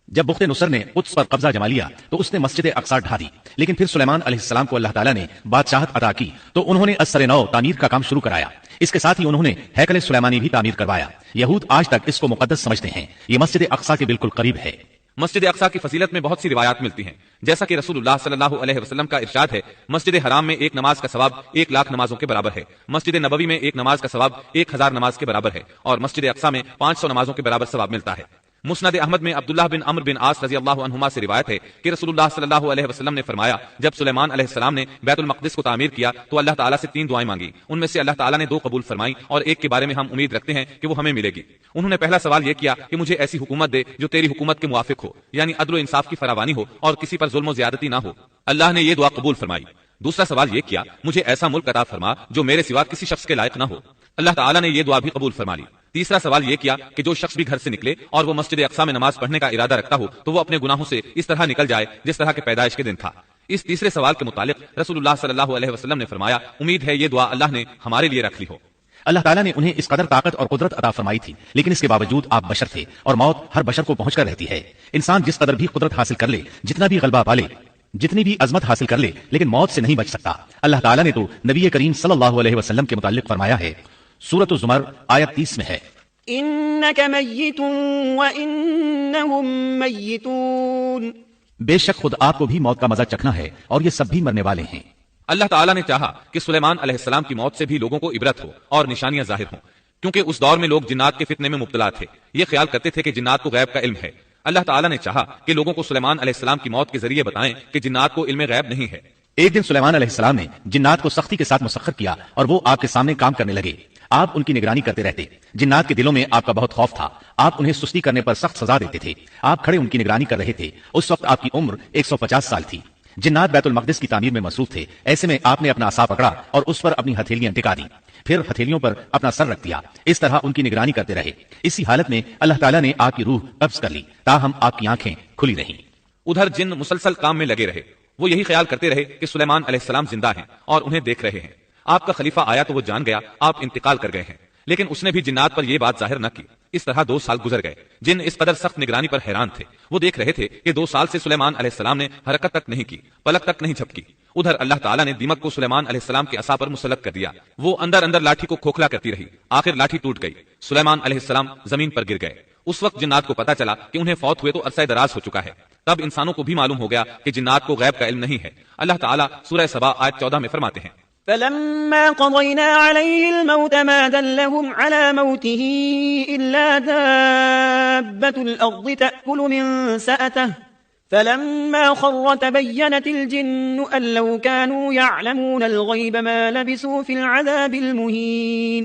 جب بخت نصر نے قدس پر قبضہ جما لیا تو اس نے مسجد اقصی ڈھا دی. لیکن پھر سلیمان علیہ السلام کو اللہ تعالیٰ نے بادشاہت عطا کی تو انہوں نے ازسر نو تعمیر کا کام شروع کرایا. اس کے ساتھ ہی انہوں نے ہیکل سلیمانی بھی تعمیر کروایا. یہود آج تک اس کو مقدس سمجھتے ہیں. یہ مسجد اقصی کے بالکل قریب ہے. مسجد اقصی کی فضیلت میں بہت سی روایات ملتی ہیں. جیسا کہ رسول اللہ صلی اللہ علیہ وسلم کا ارشاد ہے مسجد حرام میں ایک نماز کا ثواب 1,00,000 نمازوں کے برابر ہے. مسجد نبوی میں ایک نماز کا ثواب 1,000 نماز کے برابر ہے اور مسجد اقصی میں 500 نمازوں کے برابر ثواب ملتا ہے. مسند احمد میں عبداللہ بن عمرو بن عاص رضی اللہ عنہما سے روایت ہے کہ رسول اللہ صلی اللہ علیہ وسلم نے فرمایا جب سلیمان علیہ السلام نے بیت المقدس کو تعمیر کیا تو اللہ تعالیٰ سے 3 دعائیں مانگی. ان میں سے اللہ تعالیٰ نے 2 قبول فرمائی اور ایک کے بارے میں ہم امید رکھتے ہیں کہ وہ ہمیں ملے گی. انہوں نے پہلا سوال یہ کیا کہ مجھے ایسی حکومت دے جو تیری حکومت کے موافق ہو یعنی عدل و انصاف کی فراوانی ہو اور کسی پر ظلم و زیادتی نہ ہو. اللہ نے یہ دعا قبول فرمائی. دوسرا سوال یہ کیا مجھے ایسا ملک عطا فرما جو میرے سوا کسی شخص کے لائق نہ ہو. اللہ تعالیٰ نے یہ دعا بھی قبول فرما لی. تیسرا سوال یہ کیا کہ جو شخص بھی گھر سے نکلے اور وہ مسجد اقصی میں نماز پڑھنے کا ارادہ رکھتا ہو تو وہ اپنے گناہوں سے اس طرح نکل جائے جس طرح کے پیدائش کے دن تھا. اس تیسرے سوال کے متعلق رسول اللہ صلی اللہ علیہ وسلم نے فرمایا امید ہے یہ دعا اللہ نے ہمارے لیے رکھ لی ہو. اللہ تعالیٰ نے انہیں اس قدر طاقت اور قدرت عطا فرمائی تھی لیکن اس کے باوجود آپ بشر تھے اور موت ہر بشر کو پہنچ کر رہتی ہے. انسان جس قدر بھی قدرت حاصل کر لے، جتنا بھی غلبہ پالے، جتنی بھی عظمت حاصل کر لے، لیکن موت سے نہیں بچ سکتا. اللہ تعالیٰ نے تو نبی کریم صلی اللہ علیہ وسلم کے متعلق فرمایا ہے سورۃ الزمر آیت 30 میں ہے انک میت وانہم میتون. بے شک خود آپ کو بھی موت کا مزہ چکھنا ہے اور یہ سب بھی مرنے والے ہیں. اللہ تعالیٰ نے چاہا کہ سلیمان علیہ السلام کی موت سے بھی لوگوں کو عبرت ہو اور نشانیاں ظاہر ہوں کیونکہ اس دور میں لوگ جنات کے فتنے میں مبتلا تھے. یہ خیال کرتے تھے کہ جنات کو غیب کا علم ہے. اللہ تعالیٰ نے چاہا کہ لوگوں کو سلیمان علیہ السلام کی موت کے ذریعے بتائیں کہ جنات کو علم غیب نہیں ہے. ایک دن سلیمان علیہ السلام نے جنات کو سختی کے ساتھ مسخر کیا اور وہ آپ کے سامنے کام کرنے لگے. آپ ان کی نگرانی کرتے رہتے. جنات کے دلوں میں آپ کا بہت خوف تھا. آپ انہیں سستی کرنے پر سخت سزا دیتے تھے. آپ کھڑے ان کی نگرانی کر رہے تھے. اس وقت آپ کی عمر 150 سال تھی. جنات بیت المقدس کی تعمیر میں مصروف تھے. ایسے میں آپ نے اپنا عصا پکڑا اور اس پر اپنی ہتھیلیاں ٹکا دی. پھر ہتھیلیوں پر اپنا سر رکھ دیا. اس طرح ان کی نگرانی کرتے رہے. اسی حالت میں اللہ تعالیٰ نے آپ کی روح قبض کر لی تاہم آپ کی آنکھیں کھلی رہیں. ادھر جن مسلسل کام میں لگے رہے. وہ یہی خیال کرتے رہے کہ سلیمان علیہ السلام زندہ ہیں اور انہیں دیکھ رہے ہیں. آپ کا خلیفہ آیا تو وہ جان گیا آپ انتقال کر گئے ہیں، لیکن اس نے بھی جنات پر یہ بات ظاہر نہ کی۔ اس طرح 2 سال گزر گئے۔ جن اس قدر سخت نگرانی پر حیران تھے، وہ دیکھ رہے تھے کہ 2 سال سے سلیمان علیہ السلام نے حرکت تک نہیں کی، پلک تک نہیں جھپکی۔ ادھر اللہ تعالیٰ نے دیمک کو سلیمان علیہ السلام کے عصا پر مسلط کر دیا، وہ اندر اندر لاٹھی کو کھوکھلا کرتی رہی، آخر لاٹھی ٹوٹ گئی، سلیمان علیہ السلام زمین پر گر گئے۔ اس وقت جنات کو پتا چلا کہ انہیں فوت ہوئے تو عرصہ دراز ہو چکا ہے۔ تب انسانوں کو بھی معلوم ہو گیا کہ جنات کو غیب کا علم نہیں ہے۔ اللہ تعالیٰ سورہ سبا آیت 14 میں فرماتے ہیں، فلما قضينا عليه الموت ما دلهم على موته إلا دابة الأرض تأكل من سأته فلما خر تبينت الجن أن لو كانوا يعلمون الغيب ما لبثوا في العذاب المهين۔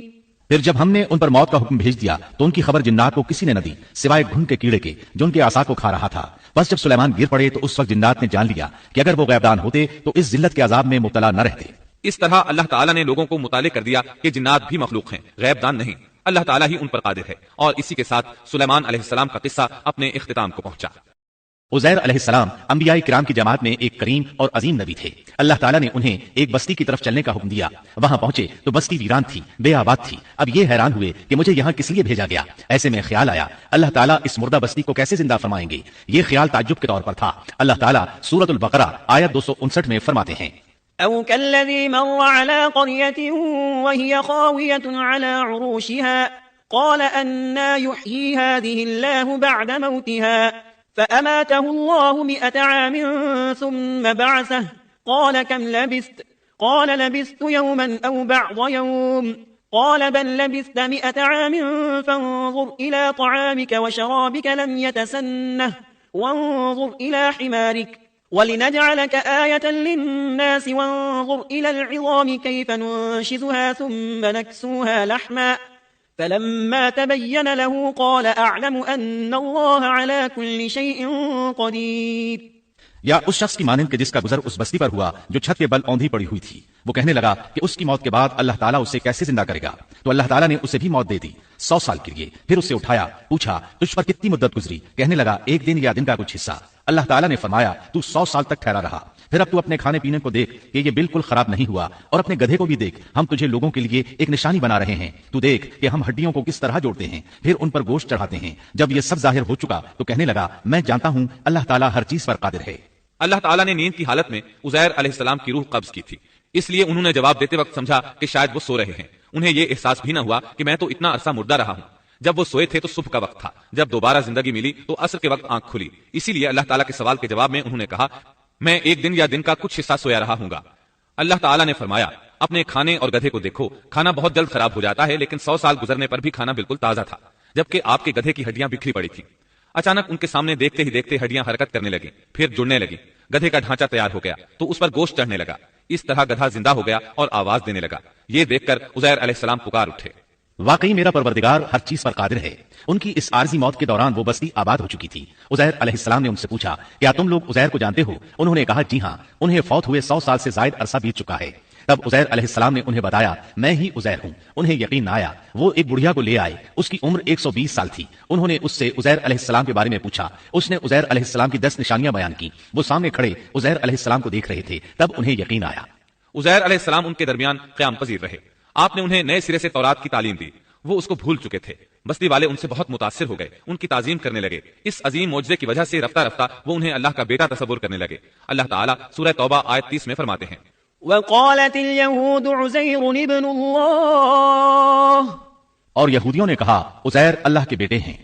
پھر جب ہم نے ان پر موت کا حکم بھیج دیا تو ان کی خبر جنات کو کسی نے نہ دی سوائے گھن کے کیڑے کے جو ان کے عصا کو کھا رہا تھا۔ بس جب سلیمان گر پڑے تو اس وقت جنات نے جان لیا کہ اگر وہ غیبدان ہوتے تو اس ذلت کے عذاب میں مبتلا نہ رہتے۔ اس طرح اللہ تعالیٰ نے لوگوں کو مطلع کر دیا کہ جنات بھی مخلوق ہیں، غیب دان نہیں۔ اللہ تعالیٰ ہی ان پر قادر ہے۔ اور اسی کے ساتھ سلیمان علیہ السلام کا قصہ اپنے اختتام کو پہنچا۔ عزیر علیہ السلام انبیاء کرام کی جماعت میں ایک کریم اور عظیم نبی تھے۔ اللہ تعالیٰ نے انہیں ایک بستی کی طرف چلنے کا حکم دیا۔ وہاں پہنچے تو بستی ویران تھی، بے آباد تھی۔ اب یہ حیران ہوئے کہ مجھے یہاں کس لیے بھیجا گیا۔ ایسے میں خیال آیا اللہ تعالیٰ اس مردہ بستی کو کیسے زندہ فرمائیں گے۔ یہ خیال تعجب کے طور پر تھا۔ اللہ تعالیٰ سورۃ البقرہ آیت 259 میں فرماتے ہیں، أو كالذي مر على قرية وهي خاوية على عروشها قال أنا يحيي هذه الله بعد موتها فأماته الله 100 عام ثم بعثه قال كم لبثت قال لبثت يوما أو بعض يوم قال بل لبثت 100 عام فانظر إلى طعامك وشرابك لم يتسنه وانظر إلى حمارك وَلِنَجْعَلَكَ آيَةً لِلنَّاسِ وَانظُرْ إِلَى الْعِظَامِ كَيْفَ نُنشِزُهَا ثُمَّ نَكْسُوهَا لَحْمًا فَلَمَّا تَبَيَّنَ لَهُ قَالَ أَعْلَمُ أَنَّ اللَّهَ عَلَى كُلِّ شَيْءٍ قَدِيرٌ۔ یا اس شخص کی مانند کے جس کا گزر اس بستی پر ہوا جو چھت کے بل اوندھی پڑی ہوئی تھی، وہ کہنے لگا کہ اس کی موت کے بعد اللہ تعالیٰ اسے کیسے زندہ کرے گا۔ تو اللہ تعالیٰ نے اسے بھی موت دے دی 100 سال کے لیے۔ پھر اسے اٹھایا، پوچھا تجھ پر کتنی مدت گزری؟ کہنے لگا 1 دن یا دن کا کچھ حصہ۔ اللہ تعالیٰ نے فرمایا تو 100 سال تک ٹھہرا رہا۔ پھر اب تو اپنے کھانے پینے کو دیکھ کہ یہ بالکل خراب نہیں ہوا، اور اپنے گدھے کو بھی دیکھ، ہم تجھے لوگوں کے لیے ایک نشانی بنا رہے ہیں۔ تو دیکھ کہ ہم ہڈیوں کو کس طرح جوڑتے ہیں، پھر ان پر گوشت چڑھاتے ہیں۔ جب یہ سب ظاہر ہو چکا تو کہنے لگا میں جانتا ہوں اللہ تعالیٰ ہر چیز پر قادر ہے۔ اللہ تعالیٰ نے نیند کی حالت میں عزیر علیہ السلام کی روح قبض کی تھی، اس لیے انہوں نے جواب دیتے وقت سمجھا کہ شاید وہ سو رہے ہیں۔ انہیں یہ احساس بھی نہ ہوا کہ میں تو اتنا عرصہ مردہ رہا ہوں۔ جب وہ سوئے تھے تو صبح کا وقت تھا، جب دوبارہ زندگی ملی تو عصر کے وقت آنکھ کھلی۔ اسی لیے اللہ تعالیٰ کے سوال کے جواب میں انہوں نے کہا میں 1 دن یا دن کا کچھ حصہ سویا رہا ہوں گا۔ اللہ تعالیٰ نے فرمایا اپنے کھانے اور گدھے کو دیکھو، کھانا بہت جلد خراب ہو جاتا ہے، لیکن 100 سال گزرنے پر بھی کھانا بالکل تازہ تھا، جبکہ آپ کے گدھے کی ہڈیاں بکھری پڑی تھی۔ اچانک ان کے سامنے دیکھتے ہی دیکھتے ہڈیاں حرکت کرنے لگیں، پھر جڑنے لگیں، گدھے کا ڈھانچہ تیار ہو گیا تو اس پر گوشت چڑھنے لگا۔ اس طرح گدھا زندہ ہو گیا اور آواز دینے لگا۔ یہ دیکھ کر عزیر علیہ السلام پکار اٹھے، واقعی میرا پروردگار ہر چیز پر قادر ہے۔ ان کی اس عارضی موت کے دوران وہ بستی آباد ہو چکی تھی۔ عزیر علیہ السلام نے ان سے پوچھا کیا تم لوگ عزیر کو جانتے ہو؟ انہوں نے کہا جی ہاں، انہیں فوت ہوئے 100 سال سے زائد عرصہ بیت چکا ہے۔ تب عزیر علیہ السلام نے انہیں بتایا میں ہی عزیر ہوں۔ انہیں یقین نہ آیا، وہ ایک بڑھیا کو لے آئے، اس کی عمر 120 سال تھی۔ انہوں نے اس سے عزیر علیہ السلام کے بارے میں پوچھا، اس نے عزیر علیہ السلام کی 10 نشانیاں بیان کی۔ وہ سامنے کھڑے عزیر علیہ السلام کو دیکھ رہے تھے، تب انہیں یقین آیا۔ عزیر علیہ السلام ان کے درمیان قیام پذیر رہے۔ آپ نے انہیں نئے سرے سے تورات کی تعلیم دی، وہ اس کو بھول چکے تھے۔ بستی والے ان سے بہت متاثر ہو گئے، ان کی تعظیم کرنے لگے۔ اس عظیم معجزے کی وجہ سے رفتہ رفتہ وہ انہیں اللہ کا بیٹا تصور کرنے لگے۔ اللہ تعالیٰ سورہ توبہ آیت 30 میں فرماتے ہیں وقالت اليهود عزير ابن الله، اور یہودیوں نے کہا عزیر اللہ کے بیٹے ہیں۔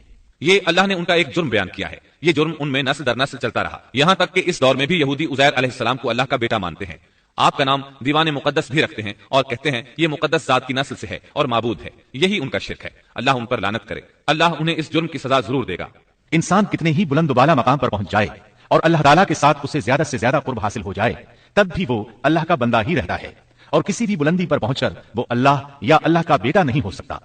یہ اللہ نے ان کا ایک جرم بیان کیا ہے۔ یہ جرم ان میں نسل در نسل چلتا رہا، یہاں تک کہ اس دور میں بھی یہودی عزیر علیہ السلام کو اللہ کا بیٹا مانتے ہیں۔ آپ کا نام دیوان مقدس بھی رکھتے ہیں اور کہتے ہیں یہ مقدس ذات کی نسل سے ہے اور معبود ہے۔ یہی ان کا شرک ہے۔ اللہ ان پر لعنت کرے۔ اللہ انہیں اس جرم کی سزا ضرور دے گا۔ انسان کتنے ہی بلند و بالا مقام پر پہنچ جائے اور اللہ تعالیٰ کے ساتھ اسے زیادہ سے زیادہ قرب حاصل ہو جائے، تب بھی وہ اللہ کا بندہ ہی رہتا ہے، اور کسی بھی بلندی پر پہنچ کر وہ اللہ یا اللہ کا بیٹا نہیں ہو سکتا،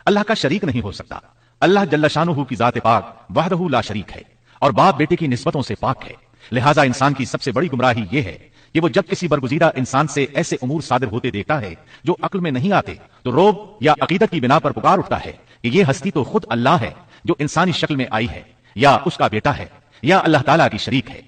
اللہ کا شریک نہیں ہو سکتا۔ اللہ جل شانہ کی ذات پاک وحدہ لا شریک ہے اور باپ بیٹے کی نسبتوں سے پاک ہے۔ لہٰذا انسان کی سب سے بڑی گمراہی یہ ہے کہ وہ جب کسی برگزیدہ انسان سے ایسے امور صادر ہوتے دیکھتا ہے جو عقل میں نہیں آتے، تو روب یا عقیدت کی بنا پر پکار اٹھتا ہے کہ یہ ہستی تو خود اللہ ہے جو انسانی شکل میں آئی ہے، یا اس کا بیٹا ہے، یا اللہ تعالیٰ کی شریک ہے۔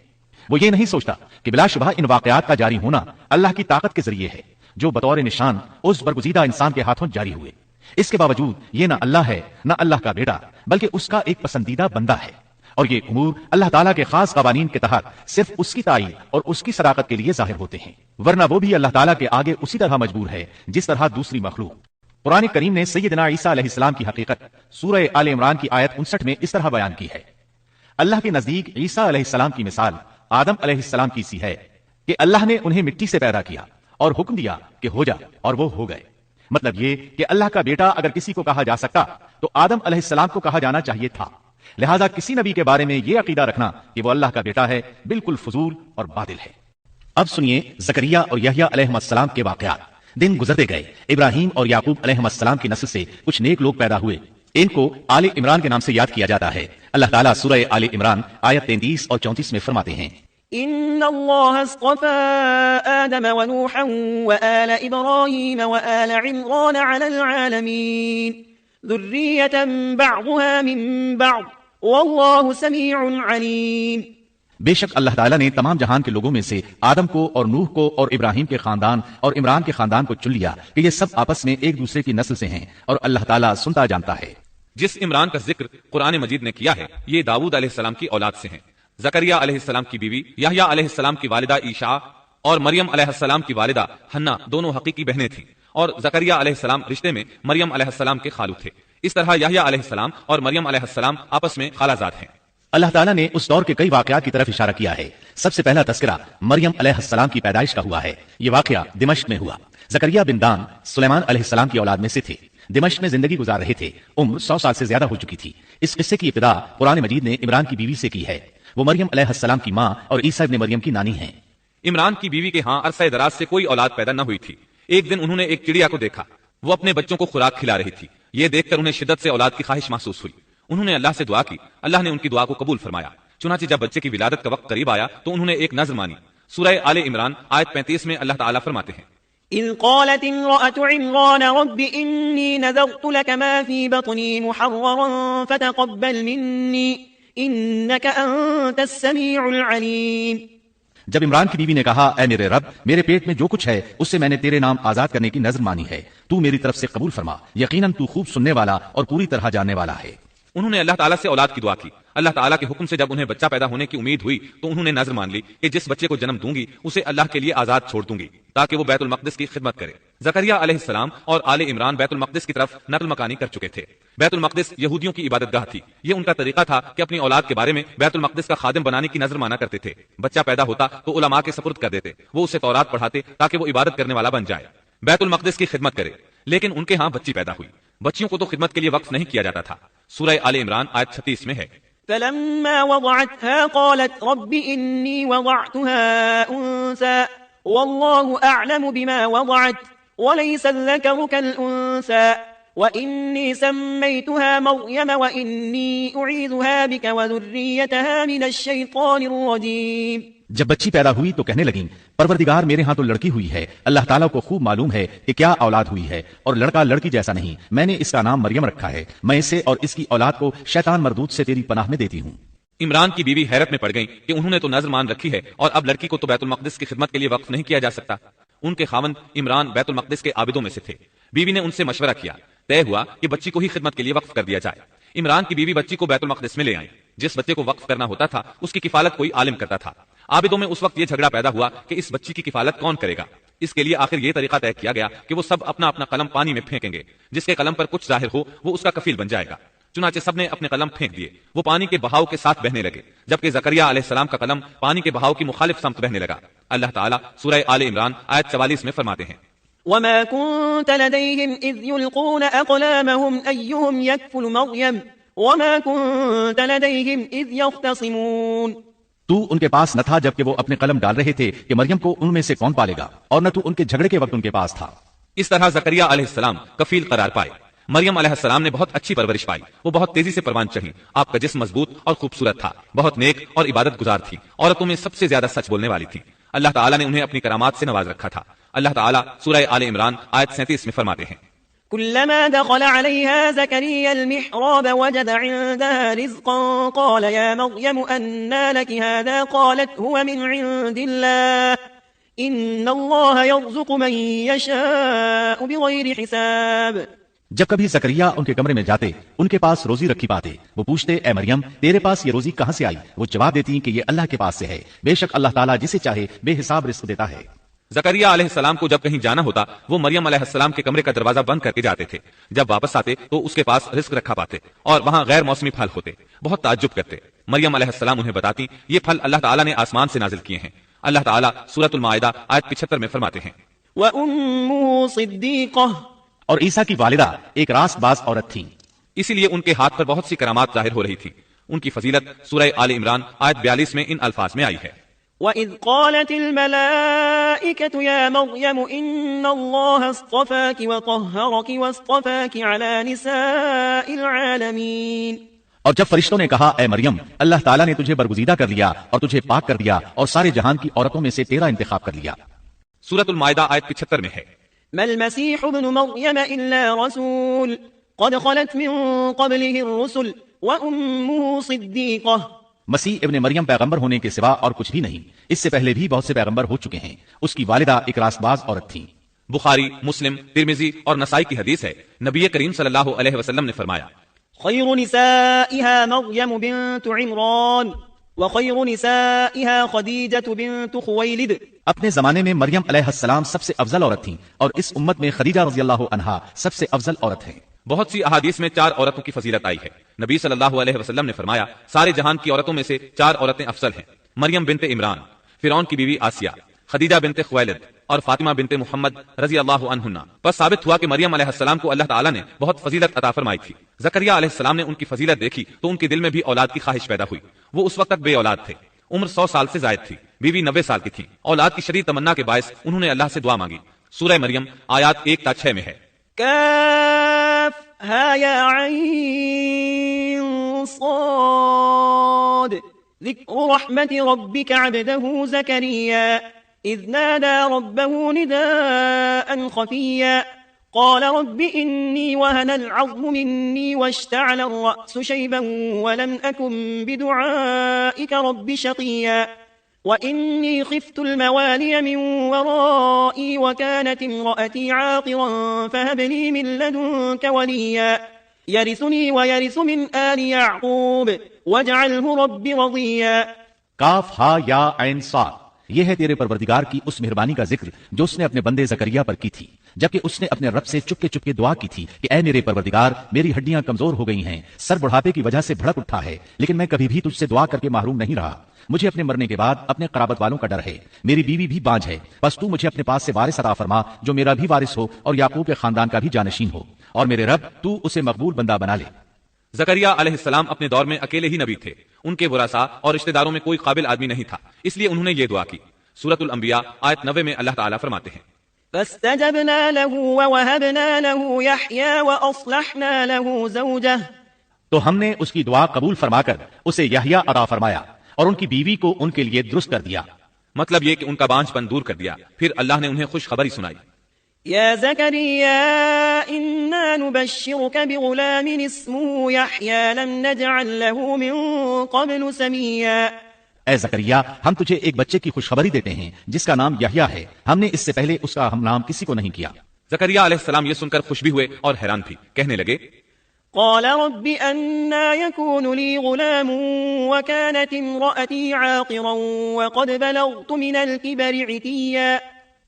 وہ یہ نہیں سوچتا کہ بلا شبہ ان واقعات کا جاری ہونا اللہ کی طاقت کے ذریعے ہے، جو بطور نشان اس برگزیدہ انسان کے ہاتھوں جاری ہوئے۔ اس کے باوجود یہ نہ اللہ ہے نہ اللہ کا بیٹا، بلکہ اس کا ایک پسندیدہ بندہ ہے، اور یہ امور اللہ تعالیٰ کے خاص قوانین کے تحت صرف اس کی تائید اور اس کی صداقت کے لیے ظاہر ہوتے ہیں، ورنہ وہ بھی اللہ تعالیٰ کے آگے اسی طرح مجبور ہے جس طرح دوسری مخلوق۔ قرآن کریم نے سیدنا عیسیٰ علیہ السلام کی حقیقت سورہ آل عمران کی آیت 59 میں اس طرح بیان کی ہے: اللہ کے نزدیک عیسیٰ علیہ السلام کی مثال آدم علیہ السلام کی سی ہے کہ اللہ نے انہیں مٹی سے پیدا کیا اور حکم دیا کہ ہو جا، اور وہ ہو گئے۔ مطلب یہ کہ اللہ کا بیٹا اگر کسی کو کہا جا سکتا تو آدم علیہ السلام کو کہا جانا چاہیے تھا، لہذا کسی نبی کے بارے میں یہ عقیدہ رکھنا کہ وہ اللہ کا بیٹا ہے بالکل فضول اور باطل ہے۔ اب سنیے زکریہ اور یحییٰ علیہ السلام کے واقعات۔ دن گزرتے گئے، ابراہیم اور یعقوب علیہ السلام کی نسل سے کچھ نیک لوگ پیدا ہوئے، ان کو آل عمران کے نام سے یاد کیا جاتا ہے۔ اللہ تعالیٰ سورہ آل عمران آیت 33 اور 34 میں فرماتے ہیں: إن الله اصطفى آدم ونوحا وآل إبراهيم وآل عمران على العالمين ذرية بعضها من بعض والله سميع عليم۔ بے شک اللہ تعالیٰ نے تمام جہان کے لوگوں میں سے آدم کو اور نوح کو اور ابراہیم کے خاندان اور عمران کے خاندان کو چن لیا کہ یہ سب آپس میں ایک دوسرے کی نسل سے ہیں، اور اللہ تعالیٰ سنتا جانتا ہے۔ جس عمران کا ذکر قرآن مجید نے کیا ہے یہ داؤد علیہ السلام کی اولاد سے ہیں۔ زکریا علیہ السلام کی بیوی یحییٰ علیہ السلام کی والدہ عیشا اور مریم علیہ السلام کی والدہ حنا دونوں حقیقی بہنیں تھیں، اور زکریا علیہ السلام رشتے میں مریم علیہ السلام کے خالو تھے۔ اس طرح یحییٰ علیہ السلام اور مریم علیہ السلام آپس میں خالہ زاد ہیں۔ اللہ تعالیٰ نے اس دور کے کئی واقعات کی طرف اشارہ کیا ہے۔ سب سے پہلا تذکرہ مریم علیہ السلام کی پیدائش کا ہوا ہے۔ یہ واقعہ دمشق میں ہوا۔ زکریا بن دان سلیمان علیہ السلام کی اولاد میں سے تھے، دمشق میں زندگی گزار رہے تھے، عمر 100 سال سے زیادہ ہو چکی تھی۔ اس قصے کی ابتدا قرآن مجید نے عمران کی بیوی سے کی ہے۔ وہ مریم علیہ السلام کی ماں اور عیسیٰ ابن مریم کی نانی ہیں۔ عمران کی بیوی کے ہاں عرصہ دراز سے کوئی اولاد پیدا نہ ہوئی تھی۔ ایک دن انہوں نے ایک چڑیا کو دیکھا، وہ اپنے بچوں کو خوراک کھلا رہی تھی۔ یہ دیکھ کر انہیں شدت سے اولاد کی خواہش محسوس ہوئی۔ انہوں نے اللہ سے دعا کی، اللہ نے ان کی دعا کو قبول فرمایا۔ چنانچہ جب بچے کی ولادت کا وقت قریب آیا تو انہوں نے ایک نذر مانی۔ سورہ آل عمران آیت 35 میں اللہ تعالیٰ فرماتے ہیں: إذ قالت امرأة عمران رب إني نذرت لك ما في بطني محررا فتقبل مني إنك أنت السميع العليم۔ جب عمران کی بیوی نے کہا اے میرے رب، میرے پیٹ میں جو کچھ ہے اس سے میں نے تیرے نام آزاد کرنے کی نذر مانی ہے، تو میری طرف سے قبول فرما، یقیناً تو خوب سننے والا اور پوری طرح جاننے والا ہے۔ انہوں نے اللہ تعالیٰ سے اولاد کی دعا کی۔ اللہ تعالیٰ کے حکم سے جب انہیں بچہ پیدا ہونے کی امید ہوئی تو انہوں نے نذر مان لی کہ جس بچے کو جنم دوں گی اسے اللہ کے لیے آزاد چھوڑ دوں گی تاکہ وہ بیت المقدس کی خدمت کرے۔ زکریا علیہ السلام اور آل عمران بیت المقدس کی طرف نقل مکانی کر چکے تھے۔ بیت المقدس یہودیوں کی عبادت گاہ تھی۔ یہ ان کا طریقہ تھا کہ اپنی اولاد کے بارے میں بیت المقدس کا خادم بنانے کی نذر مانا کرتے تھے۔ بچہ پیدا ہوتا تو علماء کے سپرد کر دیتے، وہ اسے تورات پڑھاتے تاکہ وہ عبادت کرنے والا بن جائے، بیت المقدس کی خدمت کرے۔ لیکن ان کے ہاں بچی پیدا ہوئی۔ بچیوں کو تو خدمت کے لیے وقف نہیں کیا جاتا تھا۔ سورہ آل عمران آیت 36 میں ہے: فلما وضعتها قالت رب إني وضعتها أنثى والله أعلم بما وضعت وليس الذكر كالأنثى وإني سميتها مريم وإني أعيذها بك وذريتها من الشيطان الرجيم۔ جب بچی پیدا ہوئی تو کہنے لگیں پروردگار میرے ہاں تو لڑکی ہوئی ہے، اللہ تعالیٰ کو خوب معلوم ہے کہ کیا اولاد ہوئی ہے، اور لڑکا لڑکی جیسا نہیں، میں نے اس کا نام مریم رکھا ہے، میں اسے اور اس کی اولاد کو شیطان مردود سے تیری پناہ میں دیتی ہوں۔ عمران کی بیوی حیرت میں پڑ گئی کہ انہوں نے تو نذر مان رکھی ہے اور اب لڑکی کو تو بیت المقدس کی خدمت کے لیے وقف نہیں کیا جا سکتا۔ ان کے خاوند عمران بیت المقدس کے عابدوں میں سے تھے۔ بیوی نے ان سے مشورہ کیا، طے ہوا کہ بچی کو ہی خدمت کے لیے وقف کر دیا جائے۔ عمران کی بیوی بچی کو بیت المقدس میں لے آئی۔ جس بچے کو وقف کرنا ہوتا تھا اس کی کفالت کوئی عالم کرتا تھا۔ عابدوں میں اس وقت یہ جھگڑا پیدا ہوا کہ اس بچی کی کفالت کون کرے گا۔ اس کے لیے آخر یہ طریقہ طے کیا گیا کہ وہ سب اپنا اپنا قلم پانی میں پھینکیں گے، جس کے قلم پر کچھ ظاہر ہو وہ اس کا کفیل بن جائے گا۔ چنانچہ سب نے اپنے قلم پھینک دیے، وہ پانی کے بہاؤ کے ساتھ بہنے لگے، جبکہ زکریا علیہ السلام کا قلم پانی کے بہاؤ کی مخالف سمت بہنے لگا۔ اللہ تعالیٰ سورہ آل عمران آیت 44 میں فرماتے ہیں: وما كنت لديهم إذ يلقون أقلامهم أيهم يكفل مريم وما كنت لديهم إذ يختصمون۔ تو ان کے پاس نہ تھا جبکہ وہ اپنے قلم ڈال رہے تھے کہ مریم کو ان میں سے کون پالے گا، اور نہ تو ان کے جھگڑے کے وقت ان کے پاس تھا۔ اس طرح زکریا علیہ السلام کفیل قرار پائے۔ مریم علیہ السلام نے بہت اچھی پرورش پائی، وہ بہت تیزی سے پروان چڑھی۔ آپ کا جسم مضبوط اور خوبصورت تھا، بہت نیک اور عبادت گزار تھی، عورتوں میں سب سے زیادہ سچ بولنے والی تھی۔ اللہ تعالیٰ نے انہیں اپنی کرامات سے نواز رکھا تھا۔ اللہ تعالیٰ سورہ آل عمران آیت 37 میں فرماتے ہیں: كلما دخل عليها زكريا المحراب وجد عندها رزقا قال يا مريم أنى لك هذا قالت هو من عند الله إن الله يرزق من يشاء بغير حساب. جب کبھی زکریا ان کے کمرے میں جاتے ان کے پاس روزی رکھی پاتے، وہ پوچھتے اے مریم تیرے پاس یہ روزی کہاں سے آئی؟ وہ جواب دیتی کہ یہ اللہ کے پاس سے ہے، بے شک اللہ تعالیٰ جسے چاہے بے حساب رزق دیتا ہے۔ زکریا علیہ السلام کو جب کہیں جانا ہوتا وہ مریم علیہ السلام کے کمرے کا دروازہ بند کر کے جاتے تھے، جب واپس آتے تو اس کے پاس رزق رکھا پاتے اور وہاں غیر موسمی پھل ہوتے، بہت تعجب کرتے۔ مریم علیہ السلام انہیں بتاتی یہ پھل اللہ تعالیٰ نے آسمان سے نازل کیے ہیں۔ اللہ تعالیٰ سورۃ المائدہ آیت 75 میں فرماتے ہیں وَأُمُّهُ صِدِّيقَةٌ، اور عیسیٰ کی والدہ ایک راست باز عورت تھی، اسی لیے ان کے ہاتھ پر بہت سی کرامات ظاہر ہو رہی تھی۔ ان کی فضیلت سورہ آل عمران آیت 42 میں ان الفاظ میں آئی ہے وَإِذْ قَالَتِ الْمَلَائِكَةُ يَا مَرْيَمُ إِنَّ اللَّهَ اصْطَفَاكِ وَطَهَّرَكِ وَاصْطَفَاكِ عَلَى نِسَاءِ الْعَالَمِينَ، اور جب فرشتوں نے کہا اے مریم اللہ تعالیٰ نے تجھے برگزیدہ کر لیا اور تجھے پاک کر دیا اور سارے جہان کی عورتوں میں سے تیرا انتخاب کر لیا۔ سورۃ المائدہ آیت 75 میں ہے ما المسيح ابن مريم إلا رسول قد خلت من قبله الرسل وأمه صديقة، مسیح ابن مریم پیغمبر ہونے کے سوا اور کچھ بھی نہیں، اس سے پہلے بھی بہت سے پیغمبر ہو چکے ہیں، اس کی والدہ ایک راست باز عورت تھی۔ بخاری، مسلم، ترمذی اور نسائی کی حدیث ہے، نبی کریم صلی اللہ علیہ وسلم نے فرمایا خير نسائها مريم بنت عمران وخير نسائها خديجة بنت خويلد، اپنے زمانے میں مریم علیہ السلام سب سے افضل عورت تھیں اور اس امت میں خدیجہ رضی اللہ عنہا سب سے افضل عورت ہیں۔ بہت سی احادیث میں 4 عورتوں کی فضیلت آئی ہے۔ نبی صلی اللہ علیہ وسلم نے فرمایا سارے جہان کی عورتوں میں سے 4 عورتیں افضل ہیں، مریم بنت عمران، فرعون کی بیوی آسیہ، خدیجہ بنت خویلد اور فاطمہ بنت محمد رضی اللہ عنہا۔ بس ثابت ہوا کہ مریم علیہ السلام کو اللہ تعالیٰ نے بہت فضیلت عطا فرمائی تھی۔ زکریا علیہ السلام نے ان کی فضیلت دیکھی تو ان کے دل میں بھی اولاد کی خواہش پیدا ہوئی۔ وہ اس وقت تک بے اولاد تھے، عمر 100 سال سے زائد تھی، بیوی 90 سال کی تھی۔ اولاد کی شدید تمنا کے باعث انہوں نے اللہ سے دعا مانگی۔ سورہ مریم آیات 1 تا 6 میں ہے كاف ها يا عين صاد ذكر رحمة ربك عبده زكريا إذ نادى ربه نداء خفيا قال رب إني وهن العظم مني واشتعل الرأس شيبا ولم أكن بدعائك رب شقيا وإني خفت الموالي من ورائي وكانت امرأتي عاقرا فهب لي من لدنك وليا يرثني ويرث من آل يعقوب واجعله رب رضيا۔ کاف ہا یا عین صاد، یہ ہے تیرے پروردگار کی اس مہربانی کا ذکر جو اس نے اپنے بندے زکریا پر کی تھی، جبکہ اس نے اپنے رب سے چپکے چپکے دعا کی تھی کہ اے میرے پروردگار میری ہڈیاں کمزور ہو گئی ہیں، سر بڑھاپے کی وجہ سے بھڑک اٹھا ہے، لیکن میں کبھی بھی تجھ سے دعا کر کے محروم نہیں رہا۔ مجھے اپنے مرنے کے بعد اپنے قرابت والوں کا ڈر ہے، میری بیوی بھی بانجھ ہے، بس تو مجھے اپنے پاس سے وارث عطا فرما جو میرا بھی وارث ہو اور یعقوب کے خاندان کا بھی جانشین ہو، اور میرے رب تو اسے مقبول بندہ بنا لے۔ زکریا علیہ السلام اپنے دور میں اکیلے ہی نبی تھے، ان کے ورثاء اور رشتہ داروں میں کوئی قابل آدمی نہیں تھا، اس لیے انہوں نے یہ دعا کی۔ سورۃ الانبیاء آیت 90 میں اللہ تعالیٰ فرماتے ہیں فاستجبنا له ووهبنا له يحيى وأصلحنا له زوجه، تو ہم نے اس کی دعا قبول فرما کر اسے یحییٰ عطا فرمایا اور ان کی بیوی کو ان کے لیے درست کر دیا۔ مطلب یہ کہ ان کا بانجھ پن دور کر دیا، پھر اللہ نے انہیں خوشخبری سنائی۔ يا زكريا إنا نبشرك بغلام اسمه يحيى لم نجعل له من قبل سميا، اے زکریا ہم تجھے ایک بچے کی خوشخبری دیتے ہیں جس کا نام یحییٰ ہے، ہم نے اس سے پہلے اس کا ہم نام کسی کو نہیں کیا۔ زکریا علیہ السلام یہ سن کر خوش بھی ہوئے اور حیران بھی، کہنے لگے قال رب أنا يكون لي غلام وكانت امرأتي عاقرا وقد بلغت من الكبر عتيا،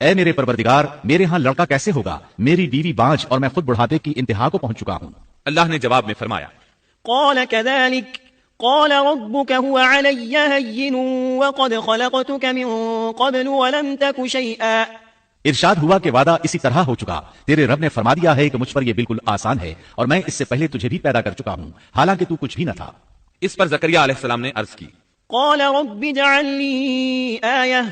اے میرے پروردگار میرے ہاں لڑکا کیسے ہوگا، میری بیوی بانجھ اور میں خود بڑھاپے کی انتہا کو پہنچ چکا ہوں۔ اللہ نے جواب میں فرمایا قال كذلك قال ربك هو علي هين وقد خلقتك من قبل ولم تك شيئا، ارشاد ہوا کہ وعدہ اسی طرح ہو چکا، تیرے رب نے فرما دیا ہے کہ مجھ پر یہ بالکل آسان ہے اور میں اس سے پہلے تجھے بھی پیدا کر چکا ہوں حالانکہ تو کچھ بھی نہ تھا۔ اس پر زکریا علیہ السلام نے عرض کی قال رب اجعل لي آية،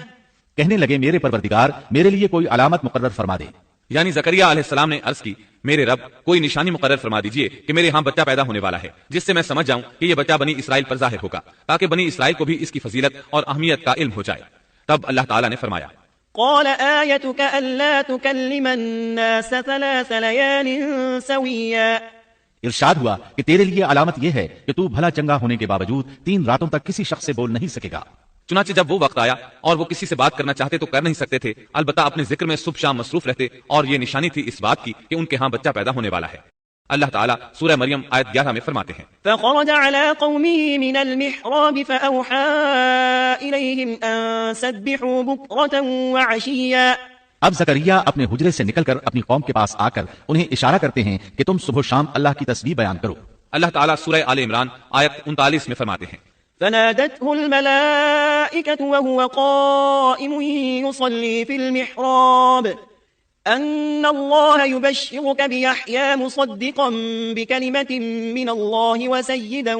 کہنے لگے میرے پروردگار میرے لیے کوئی علامت مقرر فرما دے۔ یعنی زکریا علیہ السلام نے عرض کی میرے رب کوئی نشانی مقرر فرما دیجئے کہ میرے ہاں بچہ پیدا ہونے والا ہے جس سے میں سمجھ جاؤں کہ یہ بچہ بنی اسرائیل پر ظاہر ہوگا، تاکہ بنی اسرائیل کو بھی اس کی فضیلت اور اہمیت کا علم ہو جائے۔ تب اللہ تعالیٰ نے فرمایا قال آيتك ألا تكلم الناس 3 ليال سويا، ارشاد ہوا کہ تیرے لیے علامت یہ ہے کہ تو بھلا چنگا ہونے کے باوجود 3 راتوں تک کسی شخص سے بول نہیں سکے گا۔ چنانچہ جب وہ وقت آیا اور وہ کسی سے بات کرنا چاہتے تو کر نہیں سکتے تھے، البتہ اپنے ذکر میں صبح شام مصروف رہتے، اور یہ نشانی تھی اس بات کی کہ ان کے ہاں بچہ پیدا ہونے والا ہے۔ اللہ تعالیٰ سورہ مریم آیت 11 میں فرماتے ہیں، فخرج على قومه من المحراب فأوحى إليهم أن سبحوا بكرة وعشيا۔ اب زکریا اپنے حجرے سے نکل کر اپنی قوم کے پاس آ کر انہیں اشارہ کرتے ہیں کہ تم صبح و شام اللہ کی تسبیح بیان کرو۔ اللہ تعالیٰ سورہ آل عمران آیت 39 میں فرماتے ہیں، فنادته الملائكة وهو قائم يصلي في المحراب أن الله يبشرك بيحيى مصدقا بكلمة من الله وسيدا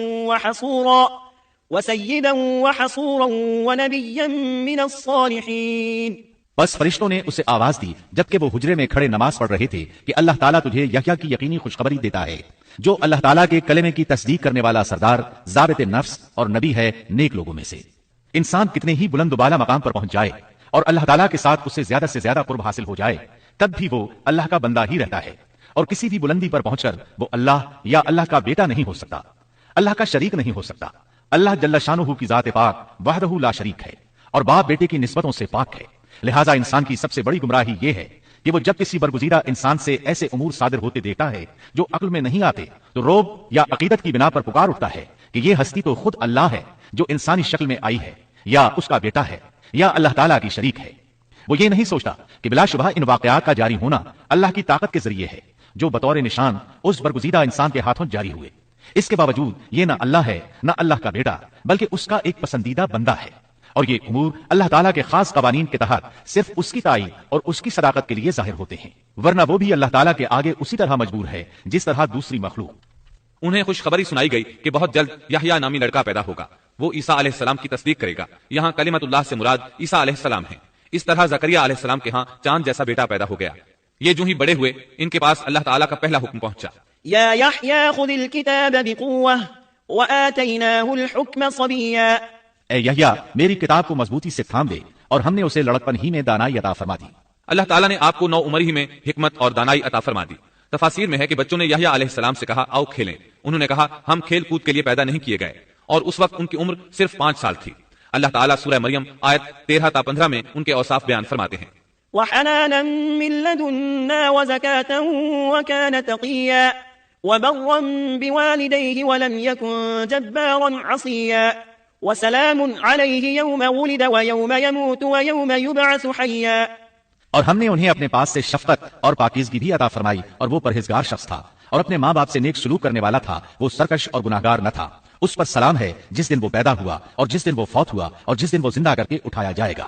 وحصورا ونبيا من الصالحين۔ بس فرشتوں نے اسے آواز دی جبکہ وہ حجرے میں کھڑے نماز پڑھ رہے تھے کہ اللہ تعالیٰ تجھے یحییٰ کی یقینی خوشخبری دیتا ہے جو اللہ تعالیٰ کے کلمے کی تصدیق کرنے والا سردار، ضابط نفس اور نبی ہے نیک لوگوں میں سے۔ انسان کتنے ہی بلند و بالا مقام پر پہنچ جائے اور اللہ تعالیٰ کے ساتھ اسے زیادہ سے زیادہ قرب حاصل ہو جائے، تب بھی وہ اللہ کا بندہ ہی رہتا ہے، اور کسی بھی بلندی پر پہنچ کر وہ اللہ یا اللہ کا بیٹا نہیں ہو سکتا، اللہ کا شریک نہیں ہو سکتا۔ اللہ جل شانہ کی ذات پاک وحدہ لا شریک ہے اور باپ بیٹے کی نسبتوں سے پاک ہے۔ لہٰذا انسان کی سب سے بڑی گمراہی یہ ہے کہ وہ جب کسی برگزیدہ انسان سے ایسے امور صادر ہوتے دیکھتا ہے جو عقل میں نہیں آتے تو روب یا عقیدت کی بنا پر پکار اٹھتا ہے کہ یہ ہستی تو خود اللہ ہے جو انسانی شکل میں آئی ہے، یا اس کا بیٹا ہے، یا اللہ تعالیٰ کی شریک ہے۔ وہ یہ نہیں سوچتا کہ بلا شبہ ان واقعات کا جاری ہونا اللہ کی طاقت کے ذریعے ہے جو بطور نشان اس برگزیدہ انسان کے ہاتھوں جاری ہوئے۔ اس کے باوجود یہ نہ اللہ ہے نہ اللہ کا بیٹا، بلکہ اس کا ایک پسندیدہ بندہ ہے، اور یہ امور اللہ تعالیٰ کے خاص قوانین کے تحت صرف اس کی تائید اور اس کی صداقت کے لیے ظاہر ہوتے ہیں، ورنہ وہ بھی اللہ تعالیٰ کے آگے اسی طرح مجبور ہے جس طرح دوسری مخلوق۔ انہیں خوشخبری سنائی گئی کہ بہت جلد یحییٰ نامی لڑکا پیدا ہوگا، وہ عیسیٰ علیہ السلام کی تصدیق کرے گا۔ یہاں کلمت اللہ سے مراد عیسیٰ علیہ السلام ہے۔ اس طرح زکریا علیہ السلام کے ہاں چاند جیسا بیٹا پیدا ہو گیا۔ یہ جو ہی بڑے ہوئے ان کے پاس اللہ تعالیٰ کا پہلا حکم پہنچا، یا یحییٰ خذ الکتاب بقوة وآتیناہ الحکم صبیا۔ اے یحییٰ میری کتاب کو مضبوطی سے تھام دے، اور ہم نے اسے لڑکپن ہی میں دانائی عطا فرما دی۔ اللہ تعالیٰ نے آپ کو 9 عمر ہی میں حکمت اور دانائی عطا فرما دی۔ تفاسیر میں ہے کہ بچوں نے یحییٰ علیہ السلام سے کہا آؤ کھیلیں، انہوں نے کہا ہم کھیل کود کے لیے پیدا نہیں کیے گئے، اور اس وقت ان کی عمر صرف 5 سال تھی۔ اللہ تعالیٰ سورہ مریم آیت 13 تا 15 میں ان کے اوصاف بیان فرماتے ہیں، وحنانا من لدنا وزكاة وكان تقيا وبرا بوالديه ولم يكن جبارا عصيا وسلام عليه يوم ولد ويوم يموت ويوم يبعث حيا۔ اور ہم نے انہیں اپنے پاس سے شفقت اور پاکیزگی بھی عطا فرمائی، اور وہ پرہیزگار شخص تھا اور اپنے ماں باپ سے نیک سلوک کرنے والا تھا، وہ سرکش اور گناہگار نہ تھا۔ اس پر سلام ہے جس دن وہ پیدا ہوا اور جس دن وہ فوت ہوا اور جس دن وہ زندہ کر کے اٹھایا جائے گا۔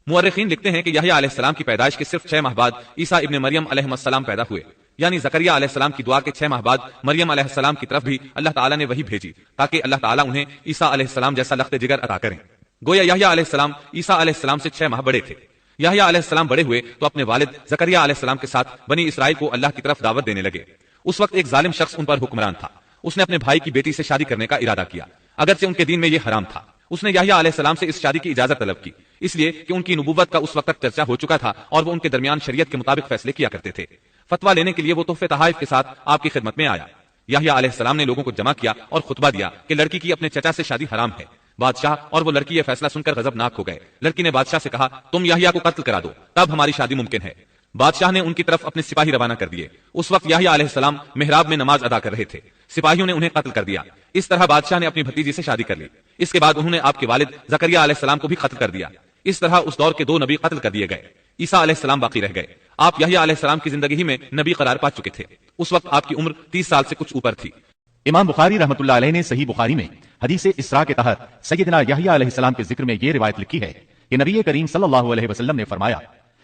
مورخین لکھتے ہیں کہ یحییٰ علیہ السلام کی پیدائش کے صرف 6 ماہ بعد عیسیٰ ابن مریم علیہ السلام پیدا ہوئے، یعنی زکریا علیہ السلام کی دعا کے 6 ماہ بعد مریم علیہ السلام کی طرف بھی اللہ تعالیٰ نے وہی بھیجی تاکہ اللہ تعالیٰ انہیں عیسیٰ علیہ السلام جیسا لخت جگر عطا کریں۔ گویا یحییٰ علیہ السلام عیسیٰ علیہ السلام سے 6 ماہ بڑے تھے۔ یحییٰ علیہ السلام بڑے ہوئے تو اپنے والد زکریا علیہ السلام کے ساتھ بنی اسرائیل کو اللہ کی طرف دعوت دینے لگے۔ اس وقت ایک ظالم شخص ان پر حکمران تھا، اس نے اپنے بھائی کی بیٹی سے شادی کرنے کا ارادہ کیا، اگرچہ ان کے دین میں یہ حرام تھا۔ اس نے یحییٰ علیہ السلام سے اس شادی کی اجازت طلب کی، اس لیے کہ ان کی نبوت کا اس وقت تک چرچا ہو چکا تھا اور وہ ان کے درمیان شریعت کے مطابق فیصلے کیا کرتے تھے۔ فتویٰ لینے کے لیے وہ تحفے تحائف کے ساتھ آپ کی خدمت میں آیا۔ یحییٰ علیہ السلام نے لوگوں کو جمع کیا اور خطبہ دیا کہ لڑکی کی اپنے چچا سے شادی حرام ہے۔ بادشاہ اور وہ لڑکی یہ فیصلہ سن کر غضبناک ہو گئے۔ لڑکی نے بادشاہ سے کہا تم یحییٰ کو قتل کرا دو، تب ہماری شادی ممکن ہے۔ بادشاہ نے ان کی طرف اپنے سپاہی روانہ کر دیے۔ اس وقت یحییٰ علیہ السلام محراب میں نماز ادا کر رہے تھے، سپاہیوں نے انہیں قتل کر دیا۔ اس طرح بادشاہ نے اپنی بھتیجی سے شادی کر لی۔ اس کے بعد انہوں نے آپ کے والد زکریا علیہ السلام کو بھی قتل کر دیا۔ اس طرح اس دور کے 2 نبی قتل کر دیے گئے۔ عیسیٰ علیہ السلام باقی رہ گئے۔ آپ یحییٰ علیہ السلام کی زندگی ہی میں نبی قرار پا چکے تھے۔ اس وقت آپ کی عمر 30 سال سے کچھ اوپر تھی۔ امام بخاری رحمۃ اللہ علیہ نے صحیح بخاری میں حدیث اسراء کے تحت سیدنا یحییٰ علیہ السلام کے ذکر میں یہ روایت لکھی ہے کہ نبی کریم صلی اللہ علیہ وسلم نے فرمایا،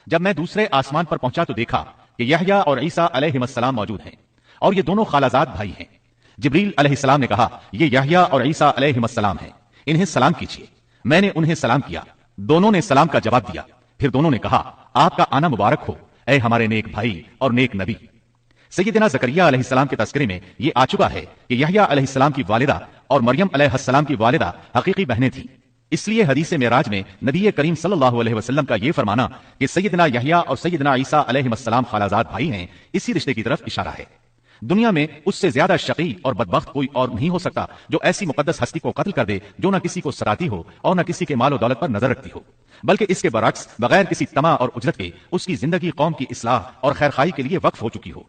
جب میں دوسرے آسمان پر پہنچا تو دیکھا کہ یحییٰ اور عیسیٰ علیہ السلام موجود ہیں، اور یہ دونوں خالازاد بھائی ہیں۔ جبریل علیہ السلام نے کہا یہ یحییٰ اور عیسیٰ علیہ السلام ہیں، انہیں سلام کیجیے۔ میں نے انہیں سلام کیا، دونوں نے سلام کا جواب دیا، پھر دونوں نے کہا آپ کا آنا مبارک ہو اے ہمارے نیک بھائی اور نیک نبی۔ سیدنا زکریا علیہ السلام کے تذکرے میں یہ آ چکا ہے کہ یحییٰ علیہ السلام کی والدہ اور مریم علیہ السلام کی والدہ حقیقی بہنیں تھیں۔ اس لیے حدیث معراج میں نبی کریم صلی اللہ علیہ وسلم کا یہ فرمانا کہ سیدنا یحییٰ اور سیدنا عیسیٰ علیہ السلام خالازاد بھائی ہیں، اسی رشتے کی طرف اشارہ ہے۔ دنیا میں اس سے زیادہ شقی اور بدبخت کوئی اور نہیں ہو سکتا جو ایسی مقدس ہستی کو قتل کر دے جو نہ کسی کو ستاتی ہو اور نہ کسی کے مال و دولت پر نظر رکھتی ہو، بلکہ اس کے برعکس بغیر کسی طمع اور اجرت کے اس کی زندگی قوم کی اصلاح اور خیرخواہی کے لیے وقف ہو چکی ہو۔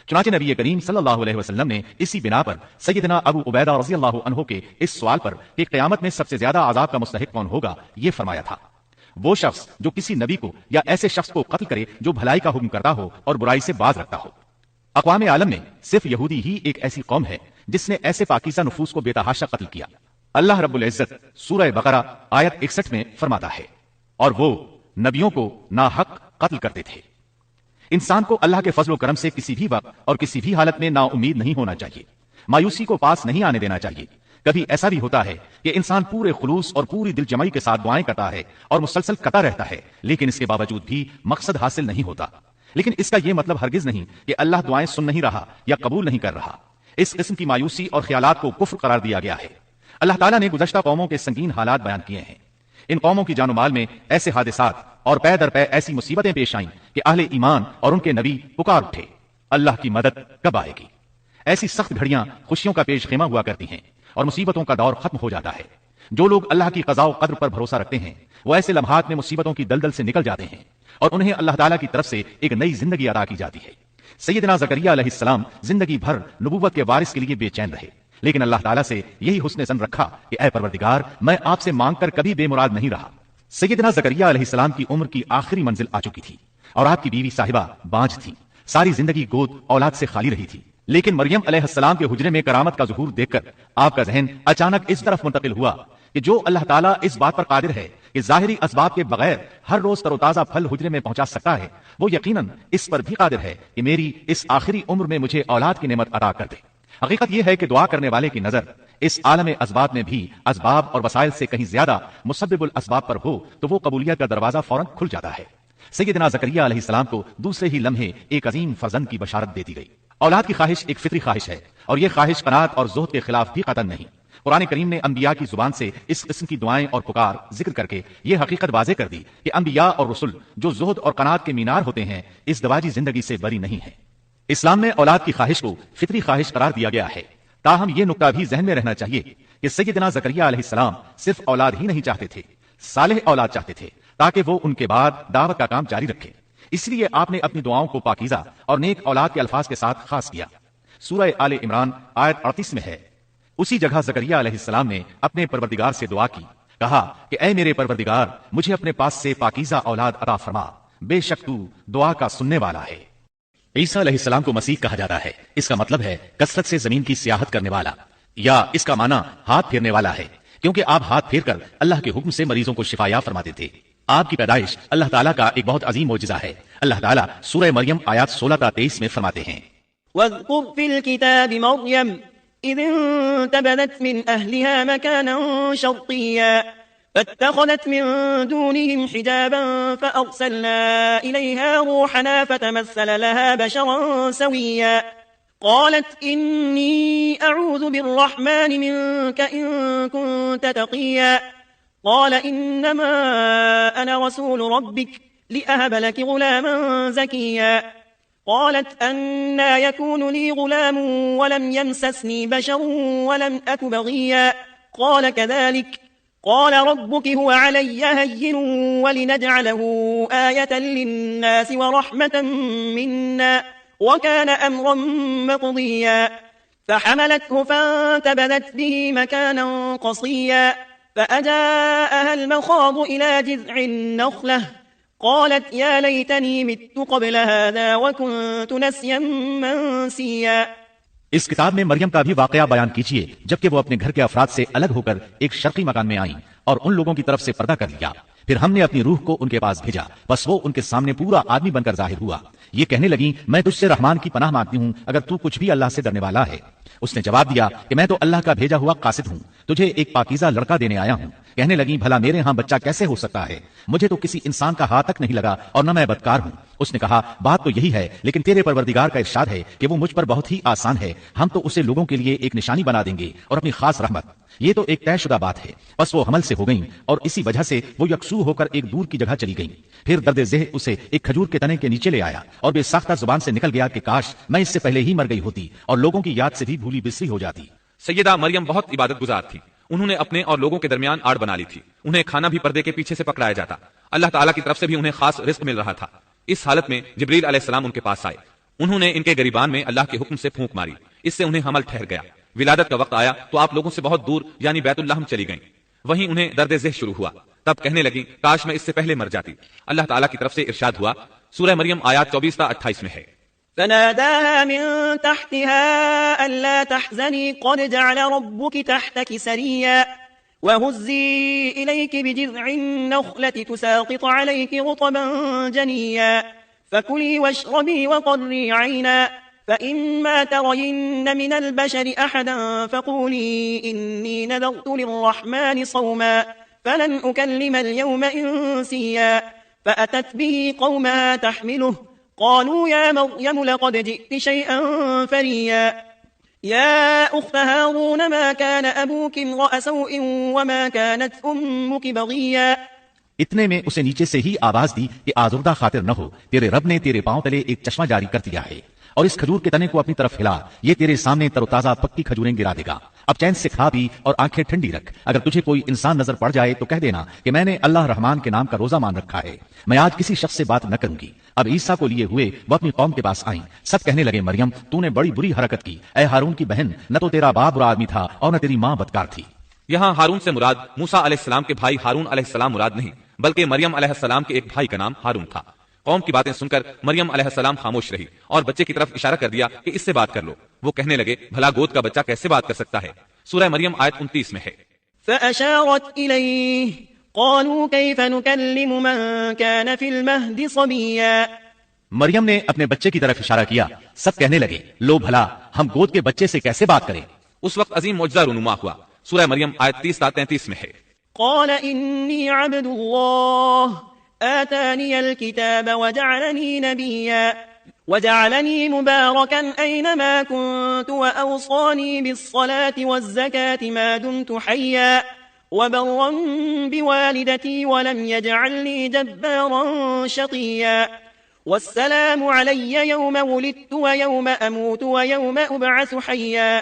چنانچہ نبی کریم صلی اللہ علیہ وسلم نے اسی بنا پر سیدنا ابو عبیدہ رضی اللہ عنہ کے اس سوال پر کہ قیامت میں سب سے زیادہ عذاب کا مستحق کون ہوگا یہ فرمایا تھا، وہ شخص جو کسی نبی کو یا ایسے شخص کو قتل کرے جو بھلائی کا حکم کرتا ہو اور برائی سے باز رکھتا ہو۔ اقوام عالم میں صرف یہودی ہی ایک ایسی قوم ہے جس نے ایسے پاکیزہ نفوس کو بے تحاشا قتل کیا۔ اللہ رب العزت سورہ بقرہ آیت 61 میں فرماتا ہے، اور وہ نبیوں کو ناحق قتل کرتے تھے۔ انسان کو اللہ کے فضل و کرم سے کسی بھی وقت اور کسی بھی حالت میں نا امید نہیں ہونا چاہیے، مایوسی کو پاس نہیں آنے دینا چاہیے۔ کبھی ایسا بھی ہوتا ہے کہ انسان پورے خلوص اور پوری دل جمعی کے ساتھ دعائیں کرتا ہے اور مسلسل کرتا رہتا ہے، لیکن اس کے باوجود بھی مقصد حاصل نہیں ہوتا۔ لیکن اس کا یہ مطلب ہرگز نہیں کہ اللہ دعائیں سن نہیں رہا یا قبول نہیں کر رہا۔ اس قسم کی مایوسی اور خیالات کو کفر قرار دیا گیا ہے۔ اللہ تعالیٰ نے گزشتہ قوموں کے سنگین حالات بیان کیے ہیں۔ ان قوموں کی جان و مال میں ایسے حادثات اور پے در پے ایسی مصیبتیں پیش آئیں کہ اہل ایمان اور ان کے نبی پکار اٹھے، اللہ کی مدد کب آئے گی؟ ایسی سخت گھڑیاں خوشیوں کا پیش خیمہ ہوا کرتی ہیں اور مصیبتوں کا دور ختم ہو جاتا ہے۔ جو لوگ اللہ کی قضاء و قدر پر بھروسہ رکھتے ہیں وہ ایسے لمحات میں مصیبتوں کی دلدل سے نکل جاتے ہیں اور انہیں اللہ تعالیٰ کی طرف سے ایک نئی زندگی عطا کی جاتی ہے۔ سیدنا زکریا علیہ السلام زندگی بھر نبوت کے وارث کے لیے بے چین رہے، لیکن اللہ تعالیٰ سے یہی حسن ظن رکھا کہ اے پروردگار میں آپ سے مانگ کر کبھی بے مراد نہیں رہا۔ سیدنا زکریا علیہ السلام کی عمر کی آخری منزل آ چکی تھی اور آپ کی بیوی صاحبہ بانجھ تھی، ساری زندگی گود اولاد سے خالی رہی تھی۔ لیکن مریم علیہ السلام کے حجرے میں کرامت کا ظہور دیکھ کر آپ کا ذہن اچانک اس طرف منتقل ہوا کہ جو اللہ تعالیٰ اس بات پر قادر ہے کہ ظاہری اسباب کے بغیر ہر روز تر و تازہ پھل حجرے میں پہنچا سکتا ہے، وہ یقیناً اس پر بھی قادر ہے کہ میری اس آخری عمر میں مجھے اولاد کی نعمت عطا کر دے۔ حقیقت یہ ہے کہ دعا کرنے والے کی نظر اس عالم اسباب میں بھی اسباب اور وسائل سے کہیں زیادہ مسبب الاسباب پر ہو تو وہ قبولیت کا دروازہ فوراً کھل جاتا ہے۔ سیدنا زکریا علیہ السلام کو دوسرے ہی لمحے ایک عظیم فرزند کی بشارت دے دی گئی۔ اولاد کی خواہش ایک فطری خواہش ہے اور یہ خواہش قناعت اور زہد کے خلاف بھی قطعاً نہیں۔ قرآن کریم نے انبیاء کی زبان سے اس قسم کی دعائیں اور پکار ذکر کر کے یہ حقیقت واضح کر دی کہ انبیاء اور رسل جو زہد اور قناعت کے مینار ہوتے ہیں اس دواجی زندگی سے بری نہیں ہیں۔ اسلام میں اولاد کی خواہش کو فطری خواہش قرار دیا گیا ہے، تاہم یہ نکتہ بھی ذہن میں رہنا چاہیے کہ سیدنا زکریا علیہ السلام صرف اولاد ہی نہیں چاہتے تھے، صالح اولاد چاہتے تھے تاکہ وہ ان کے بعد دعوت کا کام جاری رکھے۔ اس لیے آپ نے اپنی دعاؤں کو پاکیزہ اور نیک اولاد کے الفاظ کے ساتھ خاص کیا۔ سورہ آل عمران آیت 38 میں ہے، اسی جگہ زکریا علیہ السلام نے اپنے پروردگار سے دعا کی، کہا کہ اے میرے پروردگار مجھے اپنے پاس سے پاکیزہ اولاد عطا فرما، بے شک تو دعا کا سننے والا ہے۔ عیسیٰ علیہ السلام کو مسیح کہا جاتا ہے، اس کا مطلب ہے کثرت سے زمین کی سیاحت کرنے والا، یا اس کا معنی ہاتھ پھیرنے والا ہے، کیونکہ آپ ہاتھ پھیر کر اللہ کے حکم سے مریضوں کو شفا یاب فرماتے تھے۔ آپ کی پیدائش اللہ تعالیٰ کا ایک بہت عظیم معجزہ ہے۔ اللہ تعالیٰ سورہ مریم آیات 16 تا 23 میں فرماتے ہیں، واذكر في الكتاب مريم إذ انتبذت من أهلها مكانا شرقيا فاتخذت من دونهم حجابا فأرسلنا إليها روحنا فتمثل لها بشرا سويا قالت إني أعوذ بالرحمن منك إن كنت تقيا قال إنما أنا رسول ربك لأهب لك غلاما زكيا قالت أنا يكون لي غلام ولم يمسسني بشر ولم أك بغيا قال كذلك قال ربك هو علي هين ولنجعله آية للناس ورحمة منا وكان أمرا مقضيا فحملته فانتبذت به مكانا قصيا فأجاءها المخاض إلى جذع النخلة قالت يا ليتني مت قبل هذا وكنت نسيا منسيا۔ اس کتاب میں مریم کا بھی واقعہ بیان کیجیے جبکہ وہ اپنے گھر کے افراد سے الگ ہو کر ایک شرقی مکان میں آئیں اور ان لوگوں کی طرف سے پردہ کر لیا۔ پھر ہم نے اپنی روح کو ان کے پاس بھیجا، بس وہ ان کے سامنے پورا آدمی بن کر ظاہر ہوا۔ یہ کہنے لگی میں تجھ سے رحمان کی پناہ مانگتی ہوں اگر تو کچھ بھی اللہ سے ڈرنے والا ہے۔ اس نے جواب دیا کہ میں تو اللہ کا بھیجا ہوا قاصد ہوں، تجھے ایک پاکیزہ لڑکا دینے آیا ہوں۔ کہنے لگی بھلا میرے ہاں بچہ کیسے ہو سکتا ہے؟ مجھے تو کسی انسان کا ہاتھ تک نہیں لگا اور نہ میں بدکار ہوں۔ اس نے کہا بات تو یہی ہے، لیکن تیرے پروردگار کا ارشاد ہے کہ وہ مجھ پر بہت ہی آسان ہے، ہم تو اسے لوگوں کے لیے ایک نشانی بنا دیں گے اور اپنی خاص رحمت۔ یہ تو ایک طے شدہ بات ہے۔ بس وہ حمل سے ہو گئیں اور اسی وجہ سے وہ یکسو ہو کر ایک دور کی جگہ چلی گئیں۔ پھر درد ذہ اسے ایک کھجور کے تنے کے نیچے لے آیا اور بے ساختہ زبان سے نکل گیا کہ کاش میں اس سے پہلے ہی مر گئی ہوتی اور لوگوں کی یاد سے بھی بھولی بسری ہو جاتی۔ سیدہ مریم بہت عبادت گزار تھی، انہوں نے اپنے اور لوگوں کے درمیان آڑ بنا لی تھی، انہیں کھانا بھی پردے کے پیچھے سے پکڑایا جاتا، اللہ تعالیٰ کی طرف سے بھی انہیں خاص رزق مل رہا تھا۔ اس حالت میں جبریل علیہ السلام ان کے پاس آئے، انہوں نے ان کے گریبان میں اللہ کے حکم سے پھونک ماری، اس سے انہیں حمل ٹھہر گیا۔ ولادت کا وقت آیا تو آپ لوگوں سے بہت دور یعنی بیت اللہ چلی گئیں، وہیں انہیں درد ذہ شروع ہوا، تب کہنے لگی کاش میں اس سے پہلے مر جاتی۔ اللہ تعالیٰ کی طرف سے ارشاد ہوا، سورہ مریم آیات 24 تا 28 میں ہے، فناداها من تحتها ألا تحزني قد جعل ربك تحتك سريا وهزي إليك بجذع النخلة تساقط عليك رطبا جنيا فكلي واشربي وقري عينا فإما ترين من البشر أحدا فقولي إني نذرت للرحمن صوما فلن أكلم اليوم إنسيا فأتت به قومها تحمله قالوا يا مريم لقد جئت شيئا فريا يا أخت هارون ما كان أبوك امرأ سوء وما كانت أمك بغيا۔ اتنے میں اسے نیچے سے ہی آواز دی کہ آزردہ خاطر نہ ہو، تیرے رب نے تیرے پاؤں تلے ایک چشمہ جاری کر دیا ہے اور اس کھجور کے تنے کو اپنی طرف ہلا، یہ تیرے سامنے تر و تازہ پکی کھجوریں گرا دے گا۔ اب چین سے کھا پی اور آنکھیں ٹھنڈی رکھ، اگر تجھے کوئی انسان نظر پڑ جائے تو کہہ دینا کہ میں نے اللہ رحمان کے نام کا روزہ مان رکھا ہے، میں آج کسی شخص سے بات نہ کروں گی۔ اب عیسیٰ کو لیے ہوئے وہ اپنی قوم کے پاس آئیں، سب کہنے لگے مریم تو نے بڑی بری حرکت کی، اے ہارون کی بہن، نہ تو تیرا باپ برا آدمی تھا اور نہ تیری ماں بدکار تھی۔ یہاں ہارون سے مراد موسیٰ علیہ السلام کے بھائی ہارون علیہ السلام مراد نہیں، بلکہ مریم علیہ السلام کے ایک بھائی کا نام ہارون تھا۔ قوم کی باتیں سن کر مریم علیہ السلام خاموش رہی اور بچے کی طرف اشارہ کر دیا کہ اس سے بات کر لو۔ وہ کہنے لگے بھلا گود کا بچہ کیسے بات کر سکتا ہے؟ سورہ مریم آیت 29 میں ہے، فأشارت إليه قالوا كيف نكلم من كان في المهد صبيا۔ مریم نے اپنے بچے کی طرف اشارہ کیا، سب کہنے لگے لو بھلا ہم گود کے بچے سے کیسے بات کریں؟ اس وقت عظیم معجزہ رونما ہوا، سورہ مریم آیت 30 تا 33 میں ہے، قال إني عبد الله آتاني الكتاب وجعلني نبيا وجعلني مباركا أينما كنت وأوصاني بالصلاة والزكاة ما دمت حيا وبرا بوالدتي ولم يجعلني جبارا شقيا والسلام علي يوم ولدت ويوم أموت ويوم أبعث حيا۔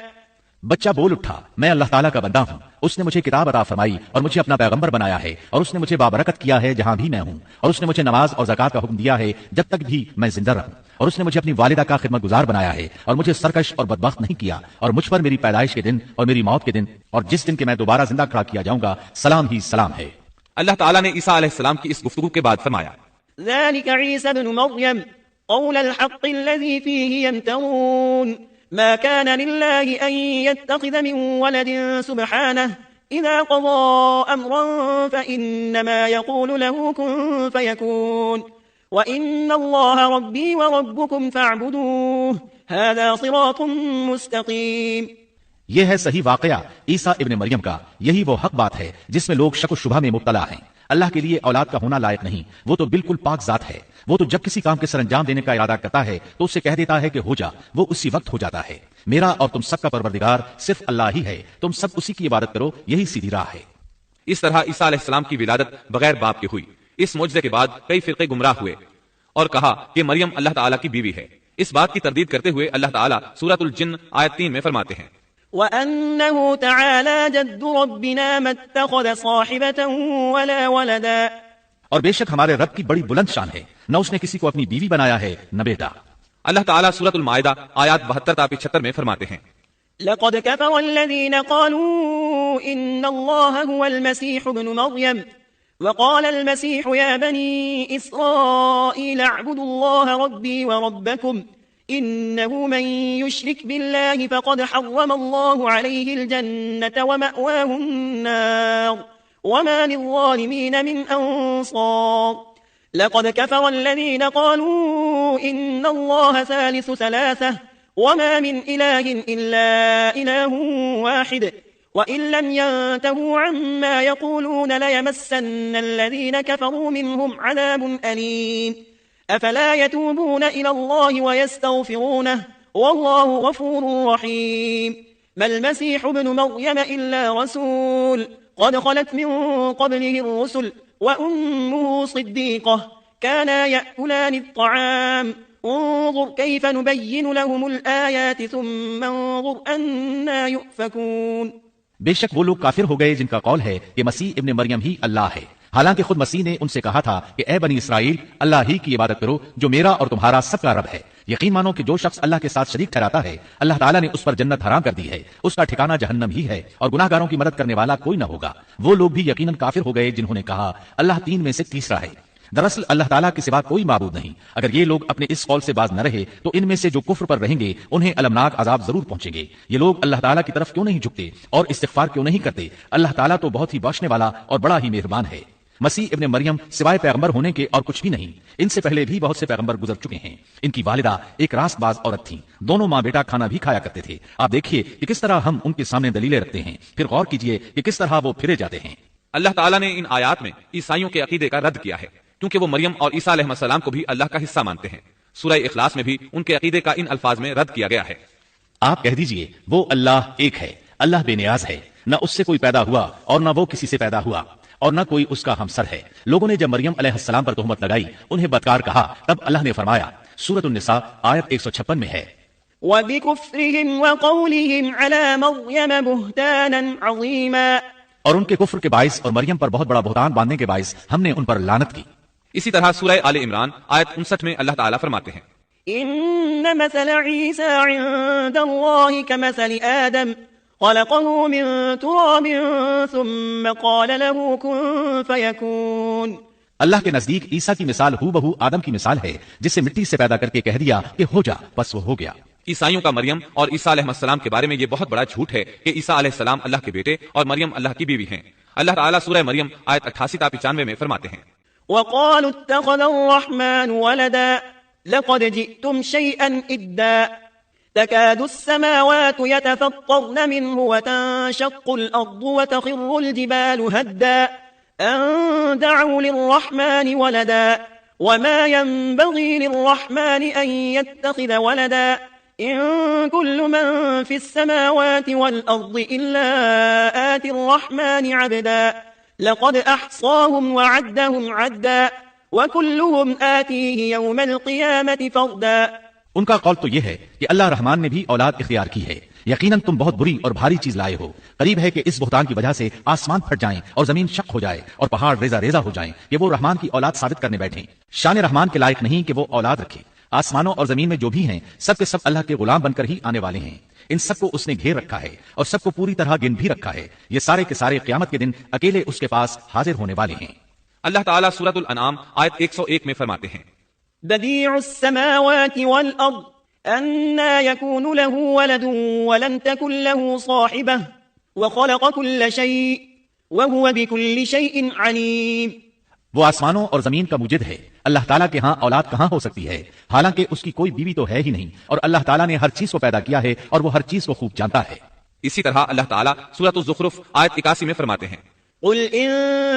بچہ بول اٹھا میں اللہ تعالیٰ کا بندہ ہوں، اس نے مجھے کتاب عطا فرمائی اور مجھے اپنا پیغمبر بنایا ہے اور اس نے مجھے بابرکت کیا ہے جہاں بھی میں ہوں، اور اس نے مجھے نماز اور زکوٰۃ کا حکم دیا ہے جب تک بھی میں زندہ رہوں، اور اس نے مجھے اپنی والدہ کا خدمت گزار بنایا ہے اور مجھے سرکش اور بدبخت نہیں کیا، اور مجھ پر میری پیدائش کے دن اور میری موت کے دن اور جس دن کے میں دوبارہ زندہ کھڑا کیا جاؤں گا سلام ہی سلام ہے۔ اللہ تعالیٰ نے عیسیٰ علیہ السلام کی اس گفتگو کے بعد فرمایا، ذلك عيسى ابن مريم قول الحق الذي فيه يمترون ما كان لله أن يتخذ من ولد سبحانه إذا قضى أمرا فإنما يقول له كن فيكون وإن الله ربي وربكم فاعبدوه هذا صراط مستقيم۔ یہ ہے صحیح واقعہ عیسیٰ ابن مریم کا، یہی وہ حق بات ہے جس میں لوگ شک و شبہ میں مبتلا ہیں۔ اللہ کے لیے اولاد کا ہونا لائق نہیں، وہ تو بالکل پاک ذات ہے، وہ تو جب کسی کام کے سر انجام دینے کا ارادہ کرتا ہے تو اسے کہہ دیتا ہے کہ ہو جا، وہ اسی وقت ہو جاتا ہے۔ میرا اور تم سب کا پروردگار صرف اللہ ہی ہے، تم سب اسی کی عبادت کرو، یہی سیدھی راہ ہے۔ اس طرح عیسیٰ علیہ السلام کی ولادت بغیر باپ کے ہوئی۔ اس معجزے کے بعد کئی فرقے گمراہ ہوئے اور کہا کہ مریم اللہ تعالیٰ کی بیوی ہے۔ اس بات کی تردید کرتے ہوئے اللہ تعالیٰ سورۃ الجن آیت 3 میں فرماتے ہیں، وَأَنَّهُ تَعَالَى جَدُّ رَبِّنَا مَا اتَّخَذَ صَاحِبَةً وَلَا وَلَدًا۔ اور بے شک ہمارے رب کی بڑی بلند شان ہے، نہ اس نے کسی کو اپنی بیوی بنایا ہے نہ بیٹا۔ اللہ تعالیٰ سورۃ المائدہ آیات 72 تا 75 میں فرماتے ہیں، لقد كفر الذين قالوا إن الله هو المسيح ابن مريم وقال المسيح يا بني إسرائيل اعبدوا الله ربي وربكم إنه من يشرك بالله فقد حرم الله عليه الجنة ومأواه النار وما للظالمين من أنصار لقد كفر الذين قالوا إن الله ثالث ثلاثة وما من إله إلا إله واحد وَإِن لَّمْ يَنْتَهُوا عَمَّا يَقُولُونَ لَيَمَسَّنَّ الَّذِينَ كَفَرُوا مِنْهُمْ عَذَابٌ أَلِيمٌ أَفَلَا يَتُوبُونَ إِلَى اللَّهِ وَيَسْتَغْفِرُونَهُ وَاللَّهُ غَفُورٌ رَّحِيمٌ مَا الْمَسِيحُ ابْنُ مَرْيَمَ إِلَّا رَسُولٌ قَدْ خَلَتْ مِن قَبْلِهِ الرُّسُلُ وَأُمُّهُ صِدِّيقَةٌ كَانَا يَأْكُلَانِ الطَّعَامَ انظر كيف نبين لهم الآيات ثم انظر أنا يؤفكون۔ بے شک وہ لوگ کافر ہو گئے جن کا قول ہے کہ مسیح ابن مریم ہی اللہ ہے، حالانکہ خود مسیح نے ان سے کہا تھا کہ اے بنی اسرائیل، اللہ ہی کی عبادت کرو جو میرا اور تمہارا سب کا رب ہے۔ یقین مانو کہ جو شخص اللہ کے ساتھ شریک ٹھہراتا ہے اللہ تعالیٰ نے اس پر جنت حرام کر دی ہے، اس کا ٹھکانہ جہنم ہی ہے، اور گناہ گاروں کی مدد کرنے والا کوئی نہ ہوگا۔ وہ لوگ بھی یقیناً کافر ہو گئے جنہوں نے کہا اللہ تین میں سے تیسرا ہے۔ دراصل اللہ تعالیٰ کے سوا کوئی معبود نہیں۔ اگر یہ لوگ اپنے اس قول سے باز نہ رہے تو ان میں سے جو کفر پر رہیں گے انہیں المناک عذاب ضرور پہنچیں گے۔ یہ لوگ اللہ تعالیٰ کی طرف کیوں نہیں جھکتے اور استغفار کیوں نہیں کرتے؟ اللہ تعالیٰ تو بہت ہی بخشنے والا اور بڑا ہی مہربان ہے۔ مسیح ابن مریم سوائے پیغمبر ہونے کے اور کچھ بھی نہیں۔ ان سے پہلے بھی بہت سے پیغمبر گزر چکے ہیں۔ ان کی والدہ ایک راست باز عورت تھیں، دونوں ماں بیٹا کھانا بھی کھایا کرتے تھے۔ آپ دیکھیے کہ کس طرح ہم ان کے سامنے دلیلیں رکھتے ہیں، پھر غور کیجیے کہ کس طرح وہ پھرے جاتے ہیں۔ اللہ تعالیٰ نے ان آیات میں عیسائیوں کے عقیدے کا رد کیا ہے، کیونکہ وہ مریم اور عیسیٰ علیہ السلام کو بھی اللہ کا حصہ مانتے ہیں۔ سورہ اخلاص میں بھی ان کے عقیدے کا ان الفاظ میں رد کیا گیا ہے۔ آپ کہہ دیجئے وہ اللہ ایک ہے، اللہ بے نیاز ہے، نہ اس سے کوئی پیدا ہوا اور نہ وہ کسی سے پیدا ہوا، اور نہ کوئی اس کا ہمسر ہے۔ لوگوں نے جب مریم علیہ السلام پر تہمت لگائی، انہیں بدکار کہا، تب اللہ نے فرمایا، سورۃ النساء آیت 156 میں ہے، وَبِكُفْرِهِمْ وَقَوْلِهِمْ عَلَى مَرْيَمَ بُهْتَانًا عَظِيمًا، اور ان کے کفر کے باعث اور مریم پر بہت بڑا بہتان باندھنے کے باعث ہم نے ان پر لعنت کی۔ اسی طرح سورہ آل عمران آیت 59 میں اللہ تعالیٰ فرماتے ہیں، إِنَّ مَثَلَ عِيسَى عِندَ اللَّهِ كَمَثَلِ آدَمَ خَلَقَهُ مِن تُرَابٍ ثُمَّ قَالَ لَهُ كُن فَيَكُونُ۔ اللہ کے نزدیک عیسیٰ کی مثال ہو بہو آدم کی مثال ہے، جسے مٹی سے پیدا کر کے کہہ دیا کہ ہو جا، بس وہ ہو گیا۔ عیسائیوں کا مریم اور عیسیٰ علیہ السلام کے بارے میں یہ بہت بڑا جھوٹ ہے کہ عیسیٰ علیہ السلام اللہ کے بیٹے اور مریم اللہ کی بیوی ہیں۔ اللہ تعالیٰ سورہ مریم آیت 88 تا 95 میں فرماتے ہیں، وقالوا اتخذ الرحمن ولدا لقد جئتم شيئا إدا تكاد السماوات يتفطرن منه وتنشق الأرض وتخر الجبال هدا أن دعوا للرحمن ولدا وما ينبغي للرحمن أن يتخذ ولدا إن كل من في السماوات والأرض إلا آتي الرحمن عبدا لقد أحصاهم وعدهم عدا وكلهم آتيه يوم القيامة فردا۔ ان کا قول تو یہ ہے کہ اللہ رحمان نے بھی اولاد اختیار کی ہے۔ یقیناً تم بہت بری اور بھاری چیز لائے ہو۔ قریب ہے کہ اس بہتان کی وجہ سے آسمان پھٹ جائیں اور زمین شق ہو جائے اور پہاڑ ریزہ ریزہ ہو جائیں کہ وہ رحمان کی اولاد ثابت کرنے بیٹھیں۔ شان رحمان کے لائق نہیں کہ وہ اولاد رکھے۔ آسمانوں اور زمین میں جو بھی ہیں سب کے سب اللہ کے غلام بن کر ہی آنے والے ہیں۔ ان سب کو اس نے گھیر رکھا ہے اور سب کو پوری طرح گن بھی رکھا ہے۔ یہ سارے کے سارے قیامت کے دن اکیلے اس کے پاس حاضر ہونے والے ہیں۔ اللہ تعالیٰ سورۃ الانعام آیت 101 میں فرماتے ہیں، بديع السماوات والأرض أنى يكون له ولد ولم تكن له صاحبة وخلق كل شيء وهو بكل شيء عليم۔ وہ آسمانوں اور زمین کا مجد ہے۔ اللہ تعالیٰ کے ہاں اولاد کہاں ہو سکتی ہے، حالانکہ اس کی کوئی بیوی تو ہے ہی نہیں، اور اللہ تعالیٰ نے ہر چیز کو پیدا کیا ہے اور وہ ہر چیز کو خوب جانتا ہے۔ اسی طرح اللہ تعالیٰ سورۃ الزخرف آیت 81 میں فرماتے ہیں، قل إن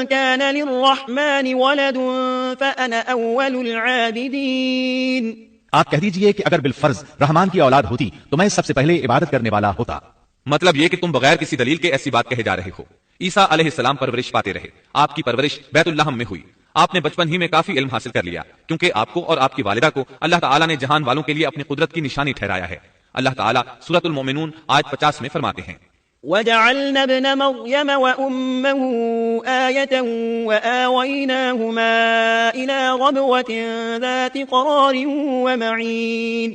كان للرحمن ولد فأنا أول العابدين۔ آپ کہہ دیجئے کہ اگر بالفرض رحمان کی اولاد ہوتی تو میں سب سے پہلے عبادت کرنے والا ہوتا۔ مطلب یہ کہ تم بغیر کسی دلیل کے ایسی بات کہے جا رہے ہو۔ عیسیٰ علیہ السلام پرورش پاتے رہے، آپ کی پرورش بیت اللحم میں ہوئی، آپ نے بچپن ہی میں کافی علم حاصل کر لیا، کیونکہ آپ کو اور آپ کی والدہ کو اللہ تعالیٰ نے جہان والوں کے لیے اپنی قدرت کی نشانی ٹھہرایا ہے۔ اللہ تعالیٰ سورۃ المومنون آیت 50 میں فرماتے ہیں، وَجَعَلْنَا ابْنَ مَرْيَمَ وَأُمَّهُ آيَةً وَآوَيْنَاهُمَا إِلَى رَبْوَةٍ ذَاتِ قَرَارٍ وَمَعِينٍ۔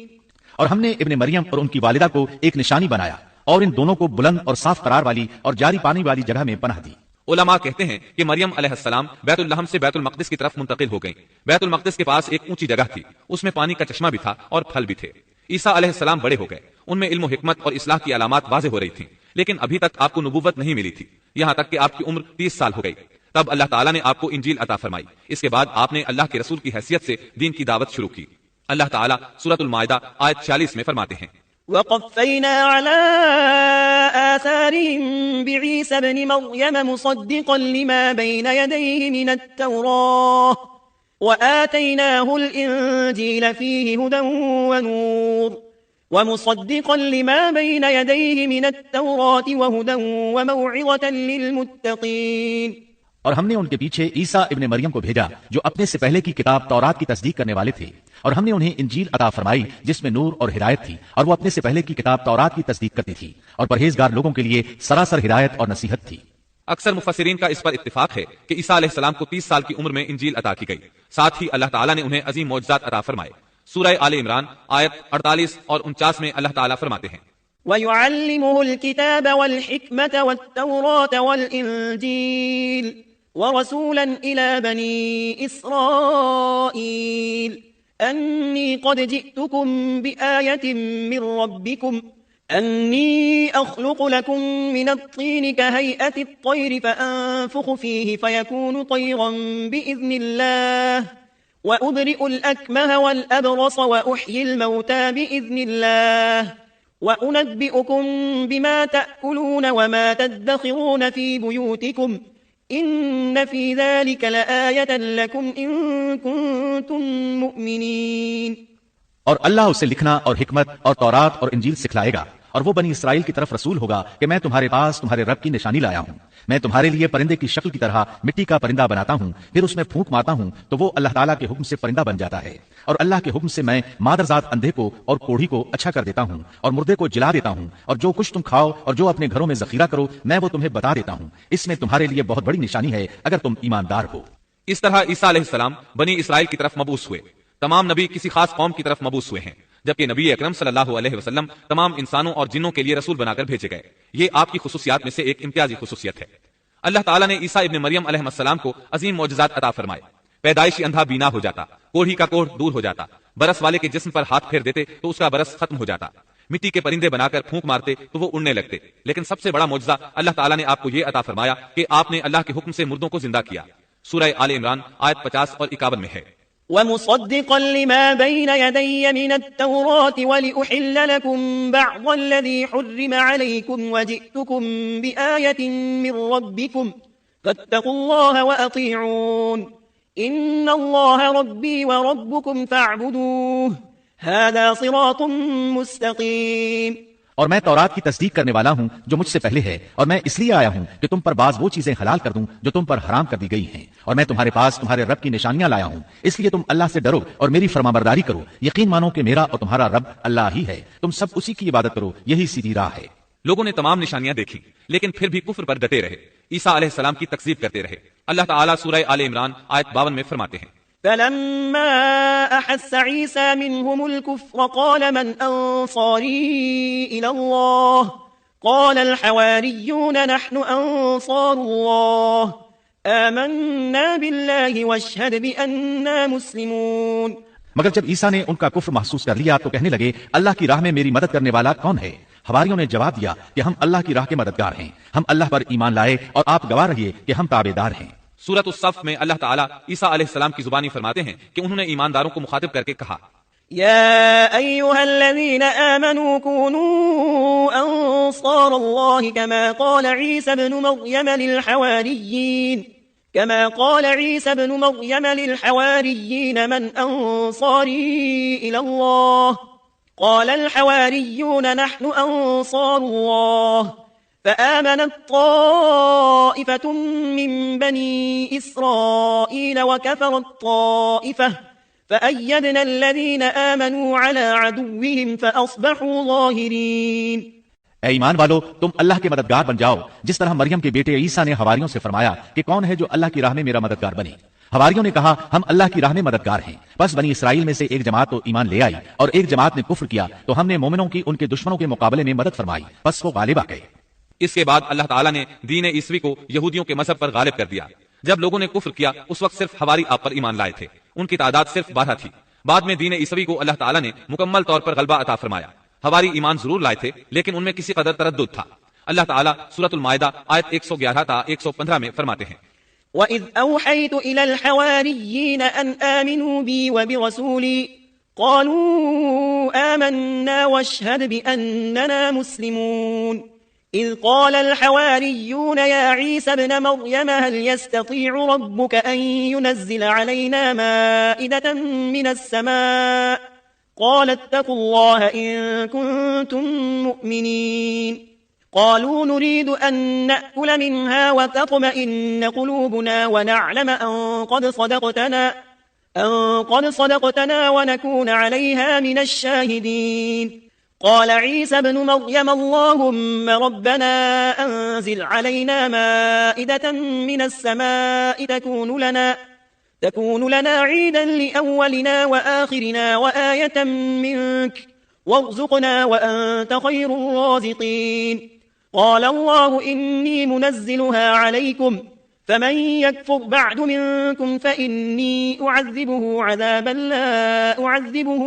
اور ہم نے ابن مریم اور ان کی والدہ کو ایک نشانی بنایا اور ان دونوں کو بلند اور صاف قرار والی اور جاری پانی والی جگہ میں پناہ دی۔ علماء کہتے ہیں کہ مریم علیہ السلام بیت اللحم سے بیت المقدس کی طرف منتقل ہو گئیں۔ بیت المقدس کے پاس ایک اونچی جگہ تھی، اس میں پانی کا چشمہ بھی تھا اور پھل بھی تھے۔ عیسیٰ علیہ السلام بڑے ہو گئے، ان میں علم و حکمت اور اصلاح کی علامات واضح ہو رہی تھیں، لیکن ابھی تک آپ کو نبوت نہیں ملی تھی، یہاں تک کہ آپ کی عمر 30 سال ہو گئی۔ تب اللہ تعالیٰ نے آپ کو انجیل عطا فرمائی۔ اس کے بعد آپ نے اللہ کے رسول کی حیثیت سے دین کی دعوت شروع کی۔ اللہ تعالیٰ سورۃ المائدہ آیت 46 میں فرماتے ہیں، وقفينا على آثارهم بعيسى ابن مريم مصدقا لما بين يديه من التوراة وآتيناه الإنجيل فيه هدى ونور ومصدقا لما بين يديه من التوراة وهدى وموعظة للمتقين. اور ہم نے ان کے پیچھے عیسیٰ ابن مریم کو بھیجا جو اپنے سے پہلے کی کتاب تورات کی تصدیق کرنے والے تھے، اور ہم نے انہیں انجیل عطا فرمائی جس میں نور اور ہدایت تھی، اور وہ اپنے سے پہلے کی کتاب تورات کی تصدیق کرتی تھی، اور پرہیزگار لوگوں کے لیے سراسر ہدایت اور نصیحت تھی. اکثر مفسرین کا اس پر اتفاق ہے کہ عیسیٰ علیہ السلام کو 30 سال کی عمر میں انجیل عطا کی گئی، ساتھ ہی اللہ تعالیٰ نے انہیں عظیم معجزات عطا فرمائے. سورہ آل عمران آیت 48 اور 49 میں اللہ تعالیٰ فرماتے ہیں وَيُعَلِّمُهُ الْكِتَابَ وَالْحِكْمَةَ وَالتَّوْرَاةَ وَالْإِنْجِيلَ وَرَسُولًا إِلَى بَنِي إِسْرَائِيلَ أَنِّي قَدْ جِئْتُكُمْ بِآيَةٍ مِّن رَّبِّكُمْ أَنِّي أَخْلُقُ لَكُم مِّنَ الطِّينِ كَهَيْئَةِ الطَّيْرِ فَأَنفُخُ فِيهِ فَيَكُونُ طَيْرًا بِإِذْنِ اللَّهِ وَأُبْرِئُ الْأَكْمَهَ وَالْأَبْرَصَ وَأُحْيِي الْمَوْتَى بِإِذْنِ اللَّهِ وَأُنَبِّئُكُم بِمَا تَأْكُلُونَ وَمَا تَدَّخِرُونَ فِي بُيُوتِكُمْ إِنَّ فِي ذَلِكَ لَآيَةً لَكُمْ إِن كُنتُم مُّؤْمِنِينَ. اور اللہ اسے لکھنا اور حکمت اور تورات اور انجیل سکھلائے گا، اور وہ بنی اسرائیل کی طرف رسول ہوگا کہ میں تمہارے پاس تمہارے رب کی نشانی لایا ہوں. میں تمہارے لیے پرندے کی شکل کی طرح مٹی کا پرندہ بناتا ہوں، پھر اس میں پھونک مارتا ہوں تو وہ اللہ تعالیٰ کے حکم سے پرندہ بن جاتا ہے، اور اللہ کے حکم سے میں مادرزاد اندھے کو اور کوڑھی کو اچھا کر دیتا ہوں، اور مردے کو جلا دیتا ہوں، اور جو کچھ تم کھاؤ اور جو اپنے گھروں میں ذخیرہ کرو میں وہ تمہیں بتا دیتا ہوں. اس میں تمہارے لیے بہت بڑی نشانی ہے اگر تم ایماندار ہو. اس طرح عیسیٰ علیہ السلام بنی اسرائیل کی طرف مبعوث ہوئے. تمام نبی کسی خاص قوم کی طرف مبعوث ہوئے ہیں، جبکہ نبی اکرم صلی اللہ علیہ وسلم تمام انسانوں اور جنوں کے لیے رسول بنا کر بھیجے گئے. یہ آپ کی خصوصیات میں سے ایک امتیازی خصوصیت ہے. اللہ تعالیٰ نے عیسیٰ ابن مریم علیہ السلام کو عظیم معجزات عطا فرمائے. پیدائشی اندھا بینا ہو جاتا، کوڑھی کا کوڑھ دور ہو جاتا، برس والے کے جسم پر ہاتھ پھیر دیتے تو اس کا برس ختم ہو جاتا، مٹی کے پرندے بنا کر پھونک مارتے تو وہ اڑنے لگتے. لیکن سب سے بڑا معجزہ اللہ تعالیٰ نے آپ کو یہ عطا فرمایا کہ آپ نے اللہ کے حکم سے مردوں کو زندہ کیا. سورہ آل عمران آیت 50 اور 51 میں ہے وَمُصَدِّقًا لِمَا بَيْنَ يَدَيَّ مِنَ التَّوْرَاةِ وَلِأُحِلَّ لَكُمْ بَعْضَ الَّذِي حُرِّمَ عَلَيْكُمْ وَجِئْتُكُمْ بِآيَةٍ مِّن رَّبِّكُمْ فَاتَّقُوا اللَّهَ وَأَطِيعُونِ إِنَّ اللَّهَ رَبِّي وَرَبُّكُمْ فَاعْبُدُوهُ هَذَا صِرَاطٌ مُّسْتَقِيمٌ. اور میں تورات کی تصدیق کرنے والا ہوں جو مجھ سے پہلے ہے، اور میں اس لیے آیا ہوں کہ تم پر بعض وہ چیزیں حلال کر دوں جو تم پر حرام کر دی گئی ہیں، اور میں تمہارے پاس تمہارے رب کی نشانیاں لایا ہوں، اس لیے تم اللہ سے ڈرو اور میری فرمانبرداری کرو. یقین مانو کہ میرا اور تمہارا رب اللہ ہی ہے، تم سب اسی کی عبادت کرو، یہی سیدھی راہ ہے. لوگوں نے تمام نشانیاں دیکھی لیکن پھر بھی کفر پر ڈٹے رہے، عیسیٰ علیہ السلام کی تکذیب کرتے رہے. اللہ تعالیٰ سورہ آل عمران آیت 52 میں فرماتے ہیں فَلَمَّا أَحَسَّ عِيسَى مِنْهُمُ الْكُفْرَ قَالَ مَنْ أَنصَارِي إِلَى اللَّهِ قَالَ الْحَوَارِيُّونَ نَحْنُ أَنصَارُ اللَّهِ آمَنَّا بِاللَّهِ وَاشْهَدْ بِأَنَّا مُسْلِمُونَ. مگر جب عیسیٰ نے ان کا کفر محسوس کر لیا تو کہنے لگے اللہ کی راہ میں میری مدد کرنے والا کون ہے؟ حواریوں نے جواب دیا کہ ہم اللہ کی راہ کے مددگار ہیں، ہم اللہ پر ایمان لائے اور آپ گواہ رہیے کہ ہم تابعدار ہیں. سورۃ الصف میں اللہ تعالیٰ عیسیٰ علیہ السلام کی زبانی فرماتے ہیں کہ انہوں نے ایمانداروں کو مخاطب کر کے کہا يا أيها الذين آمنوا كونوا أنصار الله كما قال عيسى ابن مريم للحواريين من أنصاري إلى الله قال الحواريون نحن أنصار الله فآمنت طائفة من بني إسرائيل وكفرت طائفة فأيدنا الذين آمنوا على عدوهم فأصبحوا ظاهرين. اے ایمان والو، تم اللہ کے مددگار بن جاؤ جس طرح مریم کے بیٹے عیسیٰ نے حواریوں سے فرمایا کہ کون ہے جو اللہ کی راہ میں میرا مددگار بنے. حواریوں نے کہا ہم اللہ کی راہ میں مددگار ہیں. بس بنی اسرائیل میں سے ایک جماعت تو ایمان لے آئی اور ایک جماعت نے کفر کیا تو ہم نے مومنوں کی ان کے دشمنوں کے مقابلے میں مدد فرمائی، بس وہ غالب آ گئے. اس کے بعد اللہ تعالیٰ نے دین عیسوی کو یہودیوں کے مذہب پر غالب کر دیا. جب لوگوں نے کفر کیا اس وقت صرف حواری آپ پر ایمان لائے تھے، ان کی تعداد صرف 12 تھی. بعد میں دین عیسوی کو اللہ تعالیٰ نے مکمل طور پر غلبہ عطا فرمایا. حواری ایمان ضرور لائے تھے لیکن ان میں کسی قدر تردد تھا. اللہ تعالیٰ سورۃ المائدہ آیت 111 تا 115 میں فرماتے ہیں وَإِذْ أَوْحَيْتُ إِلَى الْحَوَارِيِّينَ أَنْ آمِنُوا بِي وَبِرَسُولِي قالوا آمنا واشهد بأننا مسلمون إذ قال الحواريون يا عيسى ابن مريم هل يستطيع ربك أن ينزل علينا مائدة من السماء قال اتقوا الله إن كنتم مؤمنين قالوا نريد أن نأكل منها وتطمئن قلوبنا ونعلم أن قد صدقتنا ونكون عليها من الشاهدين قال عيسى ابن مريم اللهم ربنا أنزل علينا مائدة من السماء تكون لنا عيدا لأولنا وآخرنا وآية منك وارزقنا وأنت خير الرازقين قال الله إني منزلها عليكم فمن يكفر بعد منكم فإني أعذبه عذابا لا أعذبه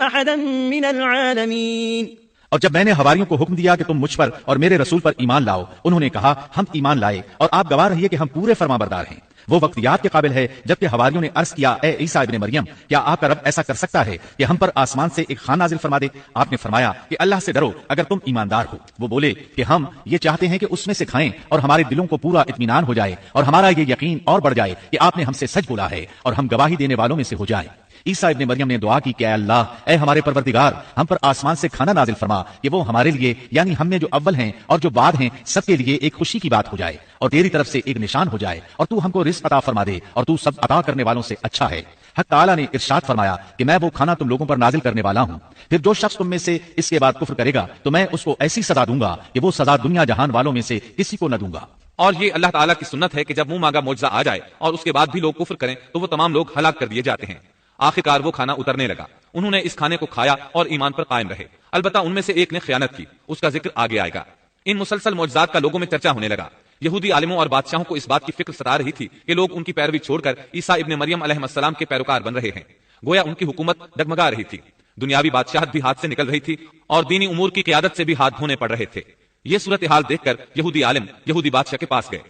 أحدا من العالمين. اور جب میں نے حواریوں کو حکم دیا کہ تم مجھ پر اور میرے رسول پر ایمان لاؤ، انہوں نے کہا ہم ایمان لائے اور آپ گواہ رہیے کہ ہم پورے فرمانبردار ہیں۔ وہ وقت یاد کے قابل ہے جبکہ حواریوں نے عرض کیا اے عیسیٰ ابن مریم، کیا آپ کا رب ایسا کر سکتا ہے کہ ہم پر آسمان سے ایک خان نازل فرما دے؟ آپ نے فرمایا کہ اللہ سے ڈرو اگر تم ایماندار ہو۔ وہ بولے کہ ہم یہ چاہتے ہیں کہ اس میں سے کھائیں اور ہمارے دلوں کو پورا اطمینان ہو جائے اور ہمارا یہ یقین اور بڑھ جائے کہ آپ نے ہم سے سچ بولا ہے اور ہم گواہی دینے والوں میں سے ہو جائیں۔ عیسیٰ ابن مریم نے دعا کی کہ اے اللہ، اے ہمارے پروردگار، ہم پر آسمان سے کھانا نازل فرما کہ وہ ہمارے لیے یعنی ہم میں جو اول ہیں اور جو بعد ہیں سب کے لیے ایک خوشی کی بات ہو جائے اور تیری طرف سے ایک نشان ہو جائے اور تو ہم کو رزق عطا فرما دے اور تو سب عطا کرنے والوں سے اچھا ہے۔ حق تعالیٰ نے ارشاد فرمایا کہ میں وہ کھانا تم لوگوں پر نازل کرنے والا ہوں، پھر جو شخص تم میں سے اس کے بعد کفر کرے گا تو میں اس کو ایسی سزا دوں گا کہ وہ سزا دنیا جہان والوں میں سے کسی کو نہ دوں گا۔ اور یہ اللہ تعالیٰ کی سنت ہے کہ جب منہ مانگا معجزہ آ جائے اور اس کے بعد بھی لوگ کفر کریں تو وہ تمام لوگ ہلاک کر دیے جاتے ہیں۔ آخرکار وہ کھانا اترنے لگا، انہوں نے اس کھانے کو کھایا اور ایمان پر قائم رہے، البتہ ان میں سے ایک نے خیانت کی، اس کا ذکر آگے آئے گا۔ ان مسلسل معجزات کا لوگوں میں چرچا ہونے لگا۔ یہودی عالموں اور بادشاہوں کو اس بات کی فکر ستا رہی تھی کہ لوگ ان کی پیروی چھوڑ کر عیسیٰ ابن مریم علیہ السلام کے پیروکار بن رہے ہیں، گویا ان کی حکومت ڈگمگا رہی تھی، دنیاوی بادشاہت بھی ہاتھ سے نکل رہی تھی اور دینی امور کی قیادت سے بھی ہاتھ دھونے پڑ رہے تھے۔ یہ صورتحال دیکھ کر یہودی عالم یہودی بادشاہ کے پاس گئے،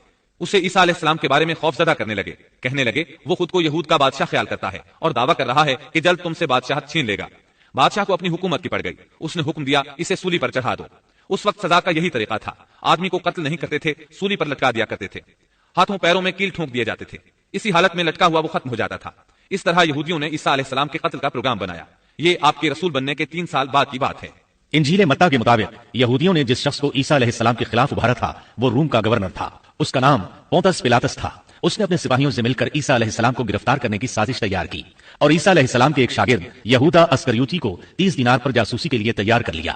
اسے عیسیٰ علیہ السلام کے بارے میں خوف زدہ کرنے لگے، کہنے لگے وہ خود کو یہود کا بادشاہ خیال کرتا ہے اور دعویٰ کر رہا ہے کہ جلد تم سے بادشاہت چھین لے گا۔ بادشاہ کو اپنی حکومت کی پڑ گئی، اس نے حکم دیا اسے سولی پر چڑھا دو۔ اس وقت سزا کا یہی طریقہ تھا، آدمی کو قتل نہیں کرتے تھے، سولی پر لٹکا دیا کرتے تھے، ہاتھوں پیروں میں کیل ٹھونک دیے جاتے تھے، اسی حالت میں لٹکا ہوا وہ ختم ہو جاتا تھا۔ اس طرح یہودیوں نے عیسیٰ علیہ السلام کے قتل کا پروگرام بنایا۔ یہ آپ کے رسول بننے کے 3 سال بعد کی بات ہے۔ انجیل متی کے مطابق یہودیوں نے جس شخص کو عیسیٰ علیہ السلام کے خلاف ابھارا تھا وہ روم کا گورنر تھا، اس کا نام پونتس پلاطس تھا۔ اس نے اپنے سپاہیوں سے مل کر عیسیٰ علیہ السلام کو گرفتار کرنے کی سازش تیار کی اور عیسیٰ علیہ السلام کے ایک شاگرد یہودا اسکریوتی کو 30 دینار پر جاسوسی کے لیے تیار کر لیا۔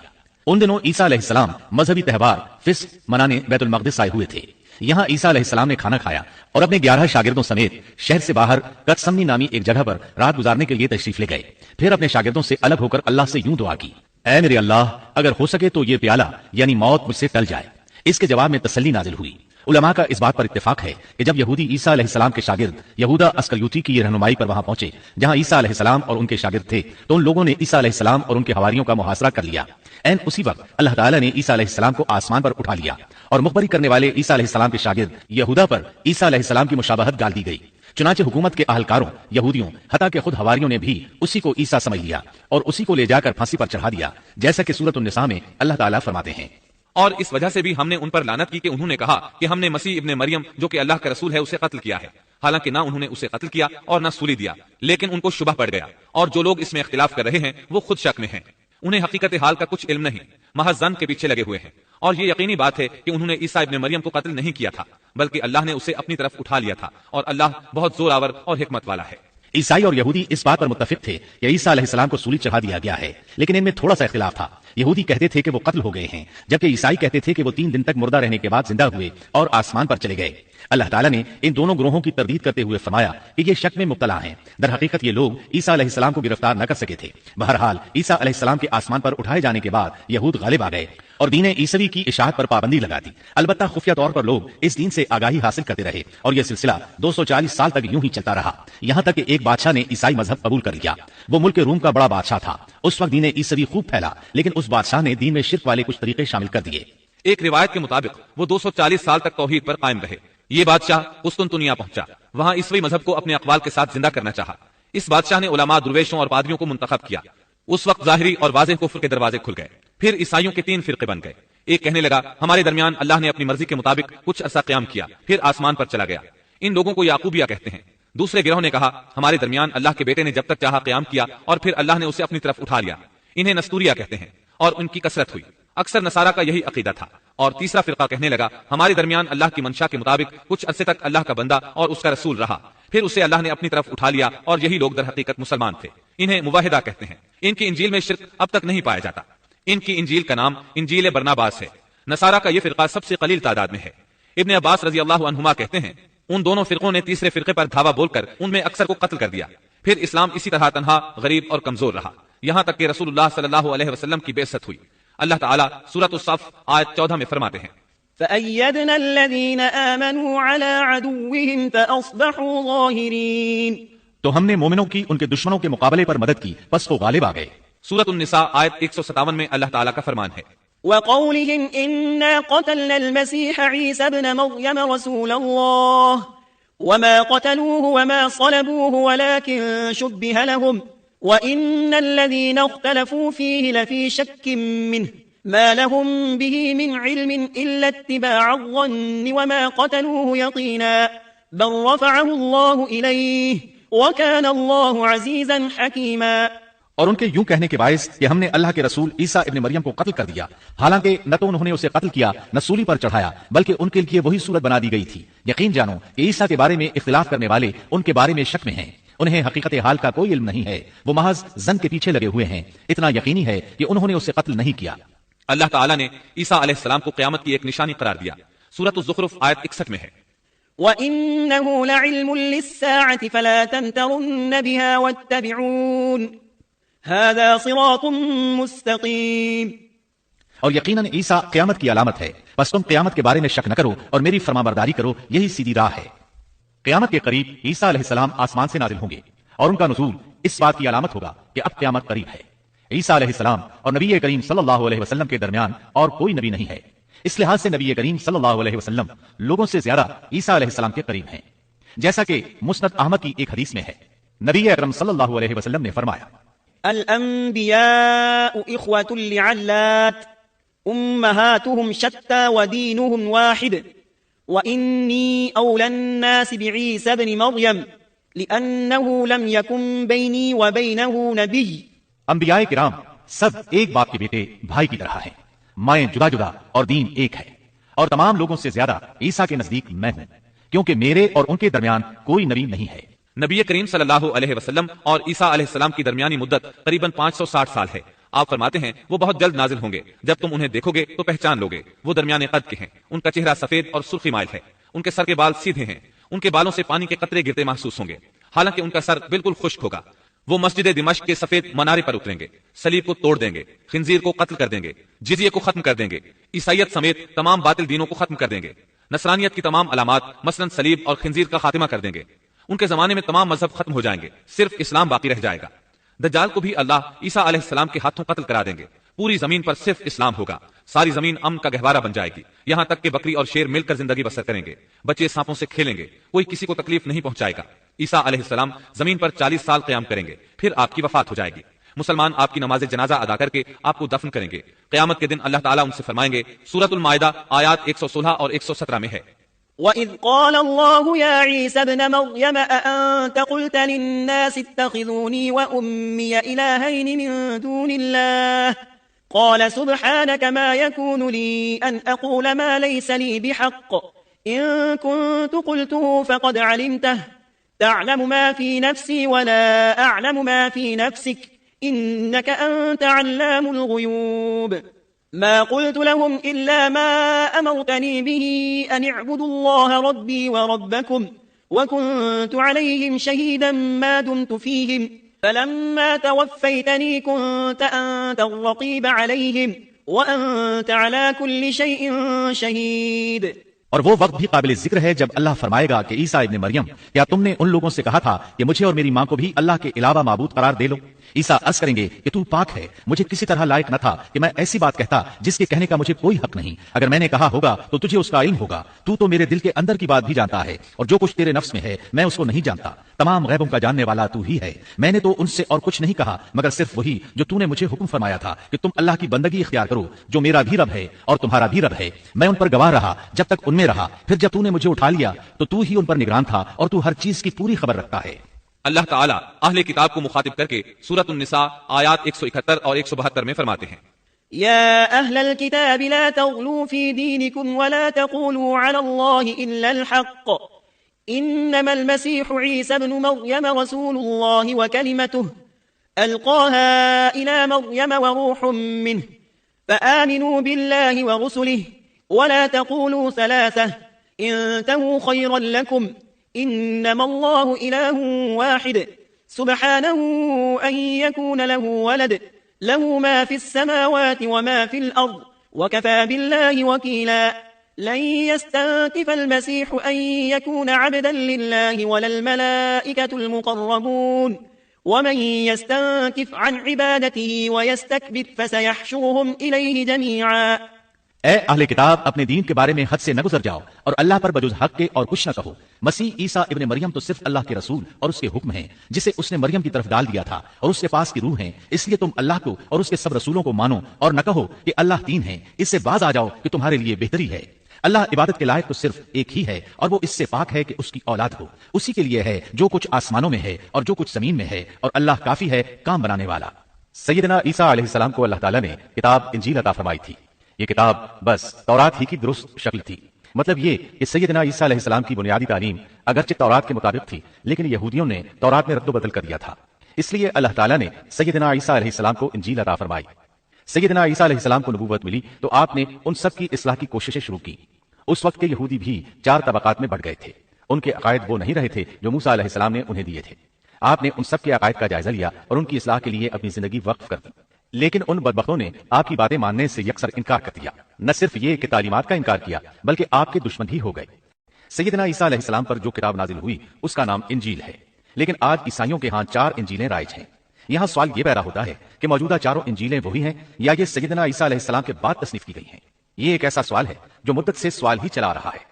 ان دنوں عیسیٰ علیہ السلام مذہبی تہوار فسق منانے بیت المقدس آئے ہوئے تھے۔ یہاں عیسیٰ علیہ السلام نے کھانا کھایا اور اپنے 11 شاگردوں سمیت شہر سے باہر گتسمنی نامی ایک جگہ پر رات گزارنے کے لیے تشریف لے گئے۔ پھر اپنے شاگردوں سے الگ ہو کر اللہ سے یوں دعا کی، اے میرے اللہ، اگر ہو سکے تو یہ پیالہ یعنی موت مجھ سے ٹل جائے۔ اس کے جواب میں تسلی نازل ہوئی۔ علماء کا اس بات پر اتفاق ہے کہ جب یہودی عیسیٰ علیہ السلام کے شاگرد یہودا اسکریوتی کی رہنمائی پر وہاں پہنچے جہاں عیسیٰ علیہ السلام اور ان کے شاگرد تھے تو ان لوگوں نے عیسیٰ علیہ السلام اور ان کے حواریوں کا محاصرہ کر لیا۔ عین اسی وقت اللہ تعالیٰ نے عیسیٰ علیہ السلام کو آسمان پر اٹھا لیا اور مخبری کرنے والے عیسیٰ علیہ السلام کے شاگرد یہودا پر عیسیٰ علیہ السلام کی مشابہت ڈال دی گئی۔ چنانچہ حکومت کے اہلکاروں یہودیوں حتیٰ کہ خود حواریوں نے بھی اسی کو عیسیٰ سمجھ لیا اور اسی کو لے جا کر پھانسی پر چڑھا دیا، جیسا کہ سورۃ النساء میں اللہ تعالیٰ فرماتے ہیں۔ اور اس وجہ سے بھی ہم نے ان پر لعنت کی کہ انہوں نے کہا کہ ہم نے مسیح ابن مریم جو کہ اللہ کا رسول ہے اسے قتل کیا ہے، حالانکہ نہ انہوں نے اسے قتل کیا اور نہ سولی دیا، لیکن ان کو شبہ پڑ گیا، اور جو لوگ اس میں اختلاف کر رہے ہیں وہ خود شک میں ہیں، انہیں حقیقت حال کا کچھ علم نہیں، محض ظن کے پیچھے لگے ہوئے ہیں۔ اور یہ یقینی بات ہے کہ انہوں نے عیسیٰ ابن مریم کو قتل نہیں کیا تھا، بلکہ اللہ نے اسے اپنی طرف اٹھا لیا تھا، اور اللہ بہت زور آور اور حکمت والا ہے۔ عیسائی اور یہودی اس بات پر متفق تھے کہ عیسیٰ علیہ السلام کو سولی چڑھا دیا گیا ہے، لیکن ان میں تھوڑا سا اختلاف تھا۔ یہودی کہتے تھے کہ وہ قتل ہو گئے ہیں، جبکہ عیسائی کہتے تھے کہ وہ 3 دن تک مردہ رہنے کے بعد زندہ ہوئے اور آسمان پر چلے گئے۔ اللہ تعالیٰ نے ان دونوں گروہوں کی تردید کرتے ہوئے فرمایا کہ یہ شک میں مبتلا ہیں، در حقیقت یہ لوگ عیسیٰ علیہ السلام کو گرفتار نہ کر سکے تھے۔ بہرحال عیسیٰ علیہ السلام کے آسمان پر اٹھائے جانے کے بعد یہود غالب آ گئے اور دین عیسوی کی اشاعت پر پابندی لگا دی، البتہ خفیہ طور پر لوگ اس دین سے آگاہی حاصل کرتے رہے اور یہ سلسلہ 240 سال تک یوں ہی چلتا رہا، یہاں تک کہ ایک بادشاہ نے عیسائی مذہب قبول کر لیا۔ وہ ملک روم کا بڑا بادشاہ تھا۔ اس وقت دین عیسوی خوب پھیلا، لیکن اس بادشاہ نے دین میں شرک والے کچھ طریقے شامل کر دیے۔ ایک روایت کے مطابق وہ 240 سال تک توحید پر قائم رہے۔ یہ بادشاہ قسطنطنیہ پہنچا، وہاں عیسوی مذہب کو اپنے اقوال کے ساتھ زندہ کرنا چاہا۔ اس بادشاہ نے علماء، درویشوں اور پادریوں کو منتخب کیا۔ اس وقت ظاہری اور واضح کفر کے دروازے کھل گئے۔ پھر عیسائیوں کے 3 فرقے بن گئے۔ ایک کہنے لگا ہمارے درمیان اللہ نے اپنی مرضی کے مطابق کچھ عرصہ قیام کیا، پھر آسمان پر چلا گیا، ان لوگوں کو یعقوبیہ کہتے ہیں۔ دوسرے گروہ نے کہا ہمارے درمیان اللہ کے بیٹے نے جب تک چاہا قیام کیا اور پھر اللہ نے اسے اپنی طرف اٹھا لیا، انہیں نستوریہ کہتے ہیں، اور ان کی کثرت ہوئی۔ اکثر نصارہ کا یہی عقیدہ تھا۔ اور تیسرا فرقہ کہنے لگا ہمارے درمیان اللہ کی منشا کے مطابق کچھ عرصے تک اللہ کا بندہ اور اس کا رسول رہا، پھر اسے اللہ نے اپنی طرف اٹھا لیا، اور یہی لوگ در حقیقت مسلمان تھے۔ انہیں موحدہ کہتے ہیں۔ ان کی انجیل میں شرک اب تک نہیں پایا جاتا۔ ان کی انجیل کا نام انجیل برناباس ہے۔ نصارہ کا یہ فرقہ سب سے قلیل تعداد میں ہے۔ ابن عباس رضی اللہ عنہما کہتے ہیں ان دونوں فرقوں نے تیسرے فرقے پر دھاوا بول کر ان میں اکثر کو قتل کر دیا۔ پھر اسلام اسی طرح تنہا، غریب اور کمزور رہا، یہاں تک کہ رسول اللہ صلی اللہ علیہ وسلم کی بعثت ہوئی۔ اللہ تعالیٰ سورۃ الصف آیت 14 میں فرماتے ہیں فأيدنا الذين آمنوا على عدوهم فأصبحوا ظاهرين۔ تو ہم نے مومنوں کی ان کے دشمنوں کے مقابلے پر مدد کی، پس وہ غالب آ گئے۔ سورۃ النساء آیت 157 میں اللہ تعالیٰ کا فرمان ہے وقولهم إنا قتلنا المسيح عيسى ابن مريم رسول الله وما قتلوه وما صلبوه ولكن شبه لهم وإن الذين اختلفوا فيه لفي شك منه ما لهم به من علم إلا اتباع الظن وما قتلوه يقينا بل رفعه الله إليه وكان الله عزيزا حكيما۔ اور ان کے یوں کہنے کے باعث کہ ہم نے اللہ کے رسول عیسیٰ ابن مریم کو قتل کر دیا، حالانکہ نہ تو انہوں نے اسے قتل کیا نہ سولی پر چڑھایا، بلکہ ان کے لیے وہی صورت بنا دی گئی تھی۔ یقین جانو کہ عیسیٰ کے بارے میں اختلاف کرنے والے ان کے بارے میں شک میں ہیں، انہیں حقیقت حال کا کوئی علم نہیں ہے، وہ محض ظن کے پیچھے لگے ہوئے ہیں۔ اتنا یقینی ہے کہ انہوں نے اسے قتل نہیں کیا۔ اللہ تعالیٰ نے عیسیٰ علیہ السلام کو قیامت کی ایک نشانی قرار دیا۔ سورۃ الزخرف آیت 61 میں ہے وَإِنَّهُ لَعِلْمٌ لِلسَّاعَةِ فَلَا تَمْتَرُنَّ بِهَا وَاتَّبِعُونِ هذا صراط مستقیم۔ اور یقیناً عیسیٰ قیامت کی علامت ہے، بس تم قیامت کے بارے میں شک نہ کرو اور میری فرمانبرداری کرو، یہی سیدھی راہ ہے۔ قیامت کے قریب عیسیٰ علیہ السلام آسمان سے نازل ہوں گے، اور ان کا نزول اس بات کی علامت ہوگا کہ اب قیامت قریب ہے۔ عیسیٰ علیہ السلام اور نبی کریم صلی اللہ علیہ وسلم کے درمیان اور کوئی نبی نہیں ہے، اس لحاظ سے نبی کریم صلی اللہ علیہ وسلم لوگوں سے زیادہ عیسیٰ علیہ السلام کے قریب ہیں، جیسا کہ مسند احمد کی ایک حدیث میں ہے۔ نبی اکرم صلی اللہ علیہ وسلم نے فرمایا الأنبياء إخوة لعلات أمهاتهم شتى ودينهم واحد وإني أولى الناس بعيسى بن مريم لأنه لم يكن بيني وبينه نبي۔ انبیاء کرام سب ایک باپ کے بیٹے بھائی کی طرح ہیں، مائیں جدا جدا اور دین ایک ہے، اور تمام لوگوں سے زیادہ عیسیٰ کے نزدیک میں ہوں، کیونکہ میرے اور ان کے درمیان کوئی نبی نہیں ہے۔ نبی کریم صلی اللہ علیہ وسلم اور عیسیٰ علیہ السلام کی درمیانی مدت قریباً 560 سال ہے۔ آپ فرماتے ہیں وہ بہت جلد نازل ہوں گے، جب تم انہیں دیکھو گے تو پہچان لوگے۔ وہ درمیان قد کے ہیں، ان کا چہرہ سفید اور سرخی مائل ہے، ان کے سر کے بال سیدھے ہیں، ان کے بالوں سے پانی کے قطرے گرتے محسوس ہوں گے، حالانکہ ان کا سر بالکل خشک ہوگا۔ وہ مسجد دمشق کے سفید منارے پر اتریں گے، صلیب کو توڑ دیں گے، خنزیر کو قتل کر دیں گے، جزیے کو ختم کر دیں گے، عیسائیت سمیت تمام باطل دینوں کو ختم کر دیں گے، نصرانیت کی تمام علامات مثلا صلیب اور خنزیر کا خاتمہ کر دیں گے۔ ان کے زمانے میں تمام مذہب ختم ہو جائیں گے، صرف اسلام باقی رہ جائے گا۔ دجال کو بھی اللہ عیسیٰ علیہ السلام کے ہاتھوں قتل کرا دیں گے۔ پوری زمین پر صرف اسلام ہوگا، ساری زمین امن کا گہوارہ بن جائے گی، یہاں تک کہ بکری اور شیر مل کر زندگی بسر کریں گے، بچے سانپوں سے کھیلیں گے، کوئی کسی کو تکلیف نہیں پہنچائے گا۔ عیسیٰ علیہ السلام زمین پر 40 سال قیام کریں گے، پھر آپ کی وفات ہو جائے گی۔ مسلمان آپ کی نماز جنازہ ادا کر کے آپ کو دفن کریں گے۔ قیامت کے دن اللہ تعالیٰ ان سے فرمائیں گے، سورۃ المائدہ آیات 116 اور 117 میں ہے وَإِذْ قَالَ اللَّهُ يَا عِيسَى ابْنَ مَرْيَمَ أَأَنْتَ قُلْتَ لِلنَّاسِ اتَّخِذُونِي وَأُمِّيَ إِلَٰهَيْنِ مِن دُونِ اللَّهِ قَالَ سُبْحَانَكَ مَا يَكُونُ لِي أَنْ أَقُولَ مَا لَيْسَ لِي بِحَقٍّ إِن كُنتُ قُلْتُهُ فَقَدْ عَلِمْتَهُ تَعْلَمُ مَا فِي نَفْسِي وَلَا أَعْلَمُ مَا فِي نَفْسِكَ إِنَّكَ أَنْتَ عَلَّامُ الْغُيُوبِ۔ ما قلت لهم إلا ما أمرتني به أن اعبدوا الله ربي وربكم وكنت عليهم شهيدا ما دمت فيهم فلما توفيتني كنت أنت الرقيب عليهم وأنت على كل شيء شهيد۔ اور وہ وقت بھی قابل ذکر ہے جب اللہ فرمائے گا کہ عیسیٰ ابن مریم، کیا تم نے ان لوگوں سے کہا تھا کہ مجھے اور میری ماں کو بھی اللہ کے علاوہ معبود قرار دے لو؟ عیسیٰ عرض کریں گے کہ تو پاک ہے، مجھے کسی طرح لائق نہ تھا کہ میں ایسی بات کہتا جس کے کہنے کا مجھے کوئی حق نہیں۔ اگر میں نے کہا ہوگا تو تجھے اس کا علم ہوگا، تو میرے دل کے اندر کی بات بھی جانتا ہے، اور جو کچھ تیرے نفس میں ہے میں اس کو نہیں جانتا۔ تمام غیبوں کا جاننے والا تو ہی ہے۔ میں نے تو ان سے اور کچھ نہیں کہا مگر صرف وہی جو تو نے مجھے حکم فرمایا تھا کہ تم اللہ کی بندگی اختیار کرو، جو میرا بھی رب ہے اور تمہارا بھی رب ہے۔ میں ان پر گواہ رہا جب تک ان میں رہا، پھر جب تو نے مجھے اٹھا لیا تو ہی ان پر نگران تھا، اور تو ہر چیز کی پوری خبر رکھتا ہے۔ اللہ تعالیٰ اہل کتاب کو مخاطب کر کے سورۃ النساء آیات 171 اور 172 میں فرماتے ہیں، يا أهل الكتاب لا تغلوا في دينكم ولا تقولوا على الله إلا الحق إنما المسيح عيسى بن مريم رسول الله وكلمته ألقاها إلى مريم وروح منه فآمنوا بالله ورسله ولا تقولوا ثلاثة انتهوا خيرا لكم إنما الله إله واحد سبحانه أن يكون له ولد له ما في السماوات وما في الأرض وكفى بالله وكيلا لن يستنكف المسيح أن يكون عبدا لله ولا الملائكة المقربون ومن يستنكف عن عبادته ويستكبر فسيحشرهم إليه جميعا۔ اے اہل کتاب، اپنے دین کے بارے میں حد سے نہ گزر جاؤ اور اللہ پر بجز حق کے اور کچھ نہ کہو۔ مسیح عیسیٰ ابن مریم تو صرف اللہ کے رسول اور اس کے حکم ہیں جسے اس نے مریم کی طرف ڈال دیا تھا، اور اس کے پاس کی روح ہیں، اس لیے تم اللہ کو اور اس کے سب رسولوں کو مانو اور نہ کہو کہ اللہ تین ہیں۔ اس سے باز آ جاؤ کہ تمہارے لیے بہتری ہے۔ اللہ عبادت کے لائق تو صرف ایک ہی ہے، اور وہ اس سے پاک ہے کہ اس کی اولاد ہو۔ اسی کے لیے ہے جو کچھ آسمانوں میں ہے اور جو کچھ زمین میں ہے، اور اللہ کافی ہے کام بنانے والا۔ سیدنا عیسیٰ علیہ السلام کو اللہ تعالیٰ نے کتاب انجیل عطا فرمائی تھی۔ یہ کتاب بس تورات ہی کی درست شکل تھی۔ مطلب یہ کہ سیدنا عیسیٰ علیہ السلام کی بنیادی تعلیم اگرچہ تورات کے مطابق تھی، لیکن یہودیوں نے تورات میں رد و بدل کر دیا تھا، اس لیے اللہ تعالیٰ نے سیدنا عیسیٰ علیہ السلام کو انجیل عطا فرمائی۔ سیدنا عیسیٰ علیہ السلام کو نبوت ملی تو آپ نے ان سب کی اصلاح کی کوششیں شروع کی۔ اس وقت کے یہودی بھی 4 طبقات میں بٹ گئے تھے۔ ان کے عقائد وہ نہیں رہے تھے جو موسیٰ علیہ السلام نے انہیں دیے تھے۔ آپ نے ان سب کے عقائد کا جائزہ لیا اور ان کی اصلاح کے لیے اپنی زندگی وقف کر دی، لیکن ان بدبختوں نے آپ کی باتیں ماننے سے یکسر انکار کر دیا۔ نہ صرف یہ کہ تعلیمات کا انکار کیا بلکہ آپ کے دشمن بھی ہو گئے۔ سیدنا عیسیٰ علیہ السلام پر جو کتاب نازل ہوئی اس کا نام انجیل ہے، لیکن آج عیسائیوں کے ہاں 4 انجیلیں رائج ہیں۔ یہاں سوال یہ پیدا ہوتا ہے کہ موجودہ 4 انجیلیں وہی ہیں یا یہ سیدنا عیسیٰ علیہ السلام کے بعد تصنیف کی گئی ہیں؟ یہ ایک ایسا سوال ہے جو مدت سے سوال ہی چلا رہا ہے۔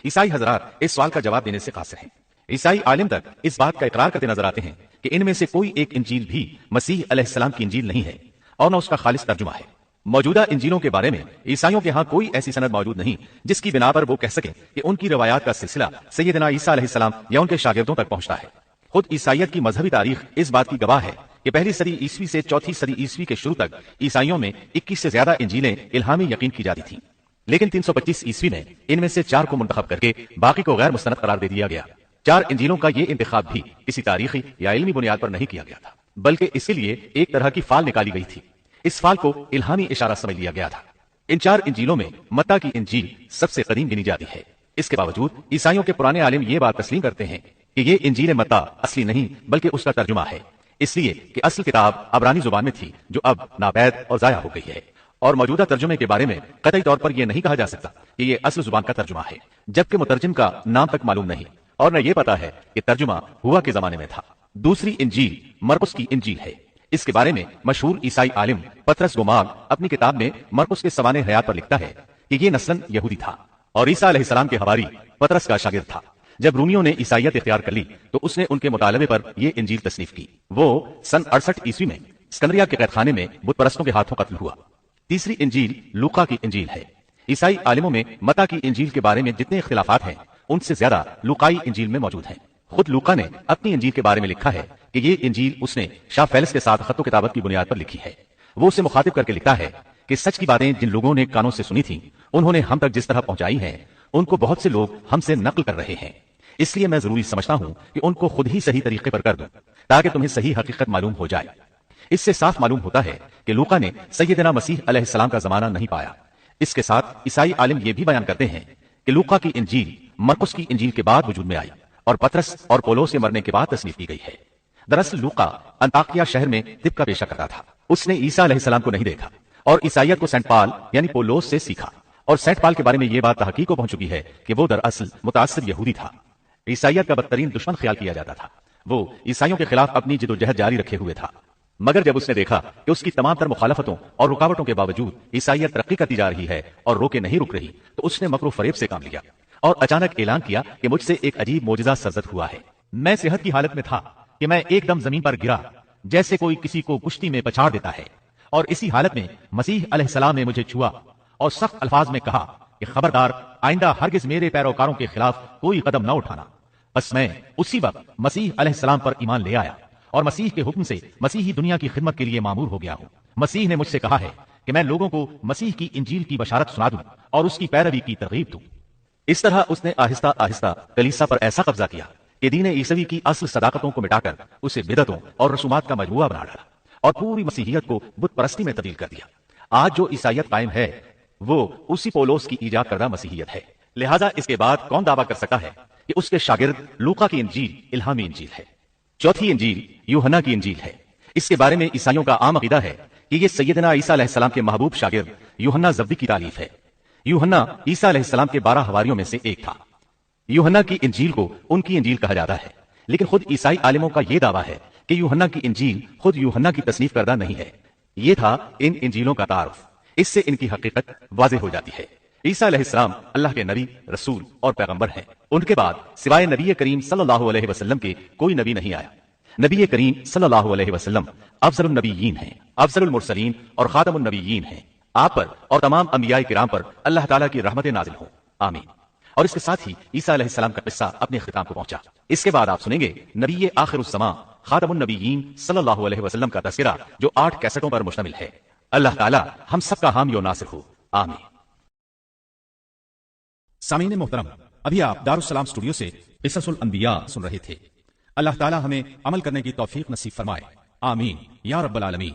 عیسائی حضرات اس سوال کا جواب دینے سے قاصر ہیں۔ عیسائی عالم تک اس بات کا اقرار کرتے نظر آتے ہیں کہ ان میں سے کوئی ایک انجیل بھی مسیح علیہ السلام کی انجیل نہیں ہے اور نہ اس کا خالص ترجمہ ہے۔ موجودہ انجیلوں کے بارے میں عیسائیوں کے ہاں کوئی ایسی سند موجود نہیں جس کی بنا پر وہ کہہ سکیں کہ ان کی روایات کا سلسلہ سیدنا عیسیٰ علیہ السلام یا ان کے شاگردوں تک پہنچتا ہے۔ خود عیسائیت کی مذہبی تاریخ اس بات کی گواہ ہے کہ پہلی صدی عیسوی سے چوتھی صدی عیسوی کے شروع تک عیسائیوں میں 21 سے زیادہ انجیلیں الہامی یقین کی جاتی تھیں، لیکن 325 عیسوی میں ان میں سے 4 کو منتخب کر کے باقی کو غیر مستند قرار دے دیا گیا۔ 4 انجیلوں کا یہ انتخاب بھی کسی تاریخی یا علمی بنیاد پر نہیں کیا گیا تھا، بلکہ اس کے لیے ایک طرح کی فال نکالی گئی تھی۔ اس فال کو الہامی اشارہ سمجھ لیا گیا تھا۔ ان 4 انجیلوں میں متی کی انجیل سب سے قدیم گنی جاتی ہے۔ اس کے باوجود عیسائیوں کے پرانے عالم یہ بات تسلیم کرتے ہیں کہ یہ انجیل متی اصلی نہیں بلکہ اس کا ترجمہ ہے، اس لیے کہ اصل کتاب عبرانی زبان میں تھی جو اب ناپید اور ضائع ہو گئی ہے، اور موجودہ ترجمے کے بارے میں قطعی طور پر یہ نہیں کہا جا سکتا کہ یہ اصل زبان کا ترجمہ ہے، جبکہ مترجم کا نام تک معلوم نہیں اور نہ یہ پتا ہے کہ ترجمہ ہوا کے زمانے میں تھا۔ دوسری انجیل مرقس کی انجیل ہے۔ اس کے بارے میں مشہور عیسائی عالم پطرس گوماگ اپنی کتاب میں مرقس کے سوانح حیات پر لکھتا ہے کہ یہ نسلاً یہودی تھا اور عیسیٰ علیہ السلام کے حواری پطرس کا شاگرد تھا۔ جب رومیوں نے عیسائیت اختیار کر لی تو اس نے ان کے مطالبے پر یہ انجیل تصنیف کی۔ وہ سن 68 عیسوی میں اسکندریہ کے قید خانے میں بت پرستوں کے ہاتھوں قتل ہوا۔ تیسری انجیل لوقا کی انجیل ہے۔ عیسائی عالموں میں متی کی انجیل کے بارے میں جتنے اختلافات ہیں ان سے زیادہ لوقائی انجیل میں موجود ہیں۔ خود لوقا نے اپنی انجیل کے بارے میں لکھا ہے کہ یہ انجیل اس نے شاہ فیلس کے ساتھ خط و کتابت کی بنیاد پر لکھی ہے۔ وہ اسے مخاطب کر کے لکھتا ہے کہ سچ کی باتیں جن لوگوں نے کانوں سے سنی تھیں انہوں نے ہم تک جس طرح پہنچائی ہیں ان کو بہت سے لوگ ہم سے نقل کر رہے ہیں، اس لیے میں ضروری سمجھتا ہوں کہ ان کو خود ہی صحیح طریقے پر کر دوں تاکہ تمہیں صحیح حقیقت معلوم ہو جائے۔ اس سے صاف معلوم ہوتا ہے کہ لوقا نے سیدنا مسیح علیہ السلام کا زمانہ نہیں پایا۔ اس کے ساتھ عیسائی عالم یہ بھی بیان کرتے ہیں کہ لوقا کی انجیل مرقس کی انجیل کے بعد وجود میں آئی اور پطرس اور پولس کے مرنے کے بعد تصنیف کی گئی ہے۔ دراصل لوقا انطاکیہ شہر میں طب کا پیشہ کرتا تھا۔ اس نے عیسیٰ علیہ السلام کو نہیں دیکھا اور عیسائیت کو سینٹ پال یعنی پولس سے سیکھا اور سینٹ پال کے بارے میں یہ بات تحقیق کو پہنچ چکی ہے کہ وہ دراصل متعصب یہودی تھا، عیسائیت کا بدترین دشمن خیال کیا جاتا تھا۔ وہ عیسائیوں کے خلاف اپنی جدوجہد جاری رکھے ہوئے تھا، مگر جب اس نے دیکھا کہ اس کی تمام تر مخالفتوں اور رکاوٹوں کے باوجود عیسائیت ترقی کرتی جا رہی ہے اور روکے نہیں رک رہی، تو اس نے مکر و فریب سے کام لیا اور اچانک اعلان کیا کہ مجھ سے ایک عجیب معجزہ سرزد ہوا ہے۔ میں صحت کی حالت میں تھا کہ میں ایک دم زمین پر گرا جیسے کوئی کسی کو کشتی میں پچھاڑ دیتا ہے، اور اسی حالت میں مسیح علیہ السلام نے مجھے چھوا اور سخت الفاظ میں کہا کہ خبردار، آئندہ ہرگز میرے پیروکاروں کے خلاف کوئی قدم نہ اٹھانا۔ بس میں اسی وقت مسیح علیہ السلام پر ایمان لے آیا اور مسیح کے حکم سے مسیحی دنیا کی خدمت کے لیے مامور ہو گیا ہوں۔ مسیح نے مجھ سے کہا ہے کہ میں لوگوں کو مسیح کی انجیل کی بشارت سنا دوں اور اس کی پیروی کی ترغیب دوں۔ اس طرح اس نے آہستہ آہستہ کلیسا پر ایسا قبضہ کیا کہ دین عیسوی کی اصل صداقتوں کو مٹا کر اسے بدعتوں اور رسومات کا مجموعہ بنا ڈالا اور پوری مسیحیت کو بت پرستی میں تبدیل کر دیا۔ آج جو عیسائیت قائم ہے وہ اسی پولوس کی ایجاد کردہ مسیحیت ہے، لہذا اس کے بعد کون دعویٰ کر سکتا ہے کہ اس کے شاگرد لوقا کی انجیل الہامی انجیل ہے؟ چوتھی انجیل یوحنا کی انجیل ہے۔ اس کے بارے میں عیسائیوں کا عام عقیدہ ہے کہ یہ سیدنا عیسیٰ علیہ السلام کے محبوب شاگرد یوحنا زبدی کی تالیف ہے۔ یوحنا عیسیٰ علیہ السلام کے 12 حواریوں میں سے ایک تھا۔ یوحنا کی انجیل کو ان کی انجیل کہا جاتا ہے، لیکن خود عیسائی عالموں کا یہ دعویٰ ہے کہ یوحنا کی انجیل خود یوحنا کی تصنیف کردہ نہیں ہے۔ یہ تھا ان انجیلوں کا تعارف، اس سے ان کی حقیقت واضح ہو جاتی ہے۔ عیسیٰ علیہ السلام اللہ کے نبی، رسول اور پیغمبر ہیں۔ ان کے بعد سوائے نبی کریم صلی اللہ علیہ وسلم کے کوئی نبی نہیں آیا۔ نبی کریم صلی اللہ علیہ وسلم افضل النبیین ہیں، افضل المرسلین اور خاتم النبیین ہیں۔ آپ پر اور تمام انبیاء کرام پر اللہ تعالیٰ کی رحمتیں نازل ہوں، آمین۔ اور اس کے ساتھ ہی عیسیٰ علیہ السلام کا قصہ اپنے اختتام کو پہنچا۔ اس کے بعد آپ سنیں گے نبی آخر الزمان خاتم النبیین صلی اللہ علیہ وسلم کا تذکرہ، جو 8 کیسٹوں پر مشتمل ہے۔ اللہ تعالیٰ ہم سب کا حامی و ناصر ہو، آمین۔ سامعین محترم، ابھی آپ دارالسلام اسٹوڈیو سے قصص الانبیاء سن رہے تھے۔ اللہ تعالیٰ ہمیں عمل کرنے کی توفیق نصیب فرمائے، آمین یا رب العالمین۔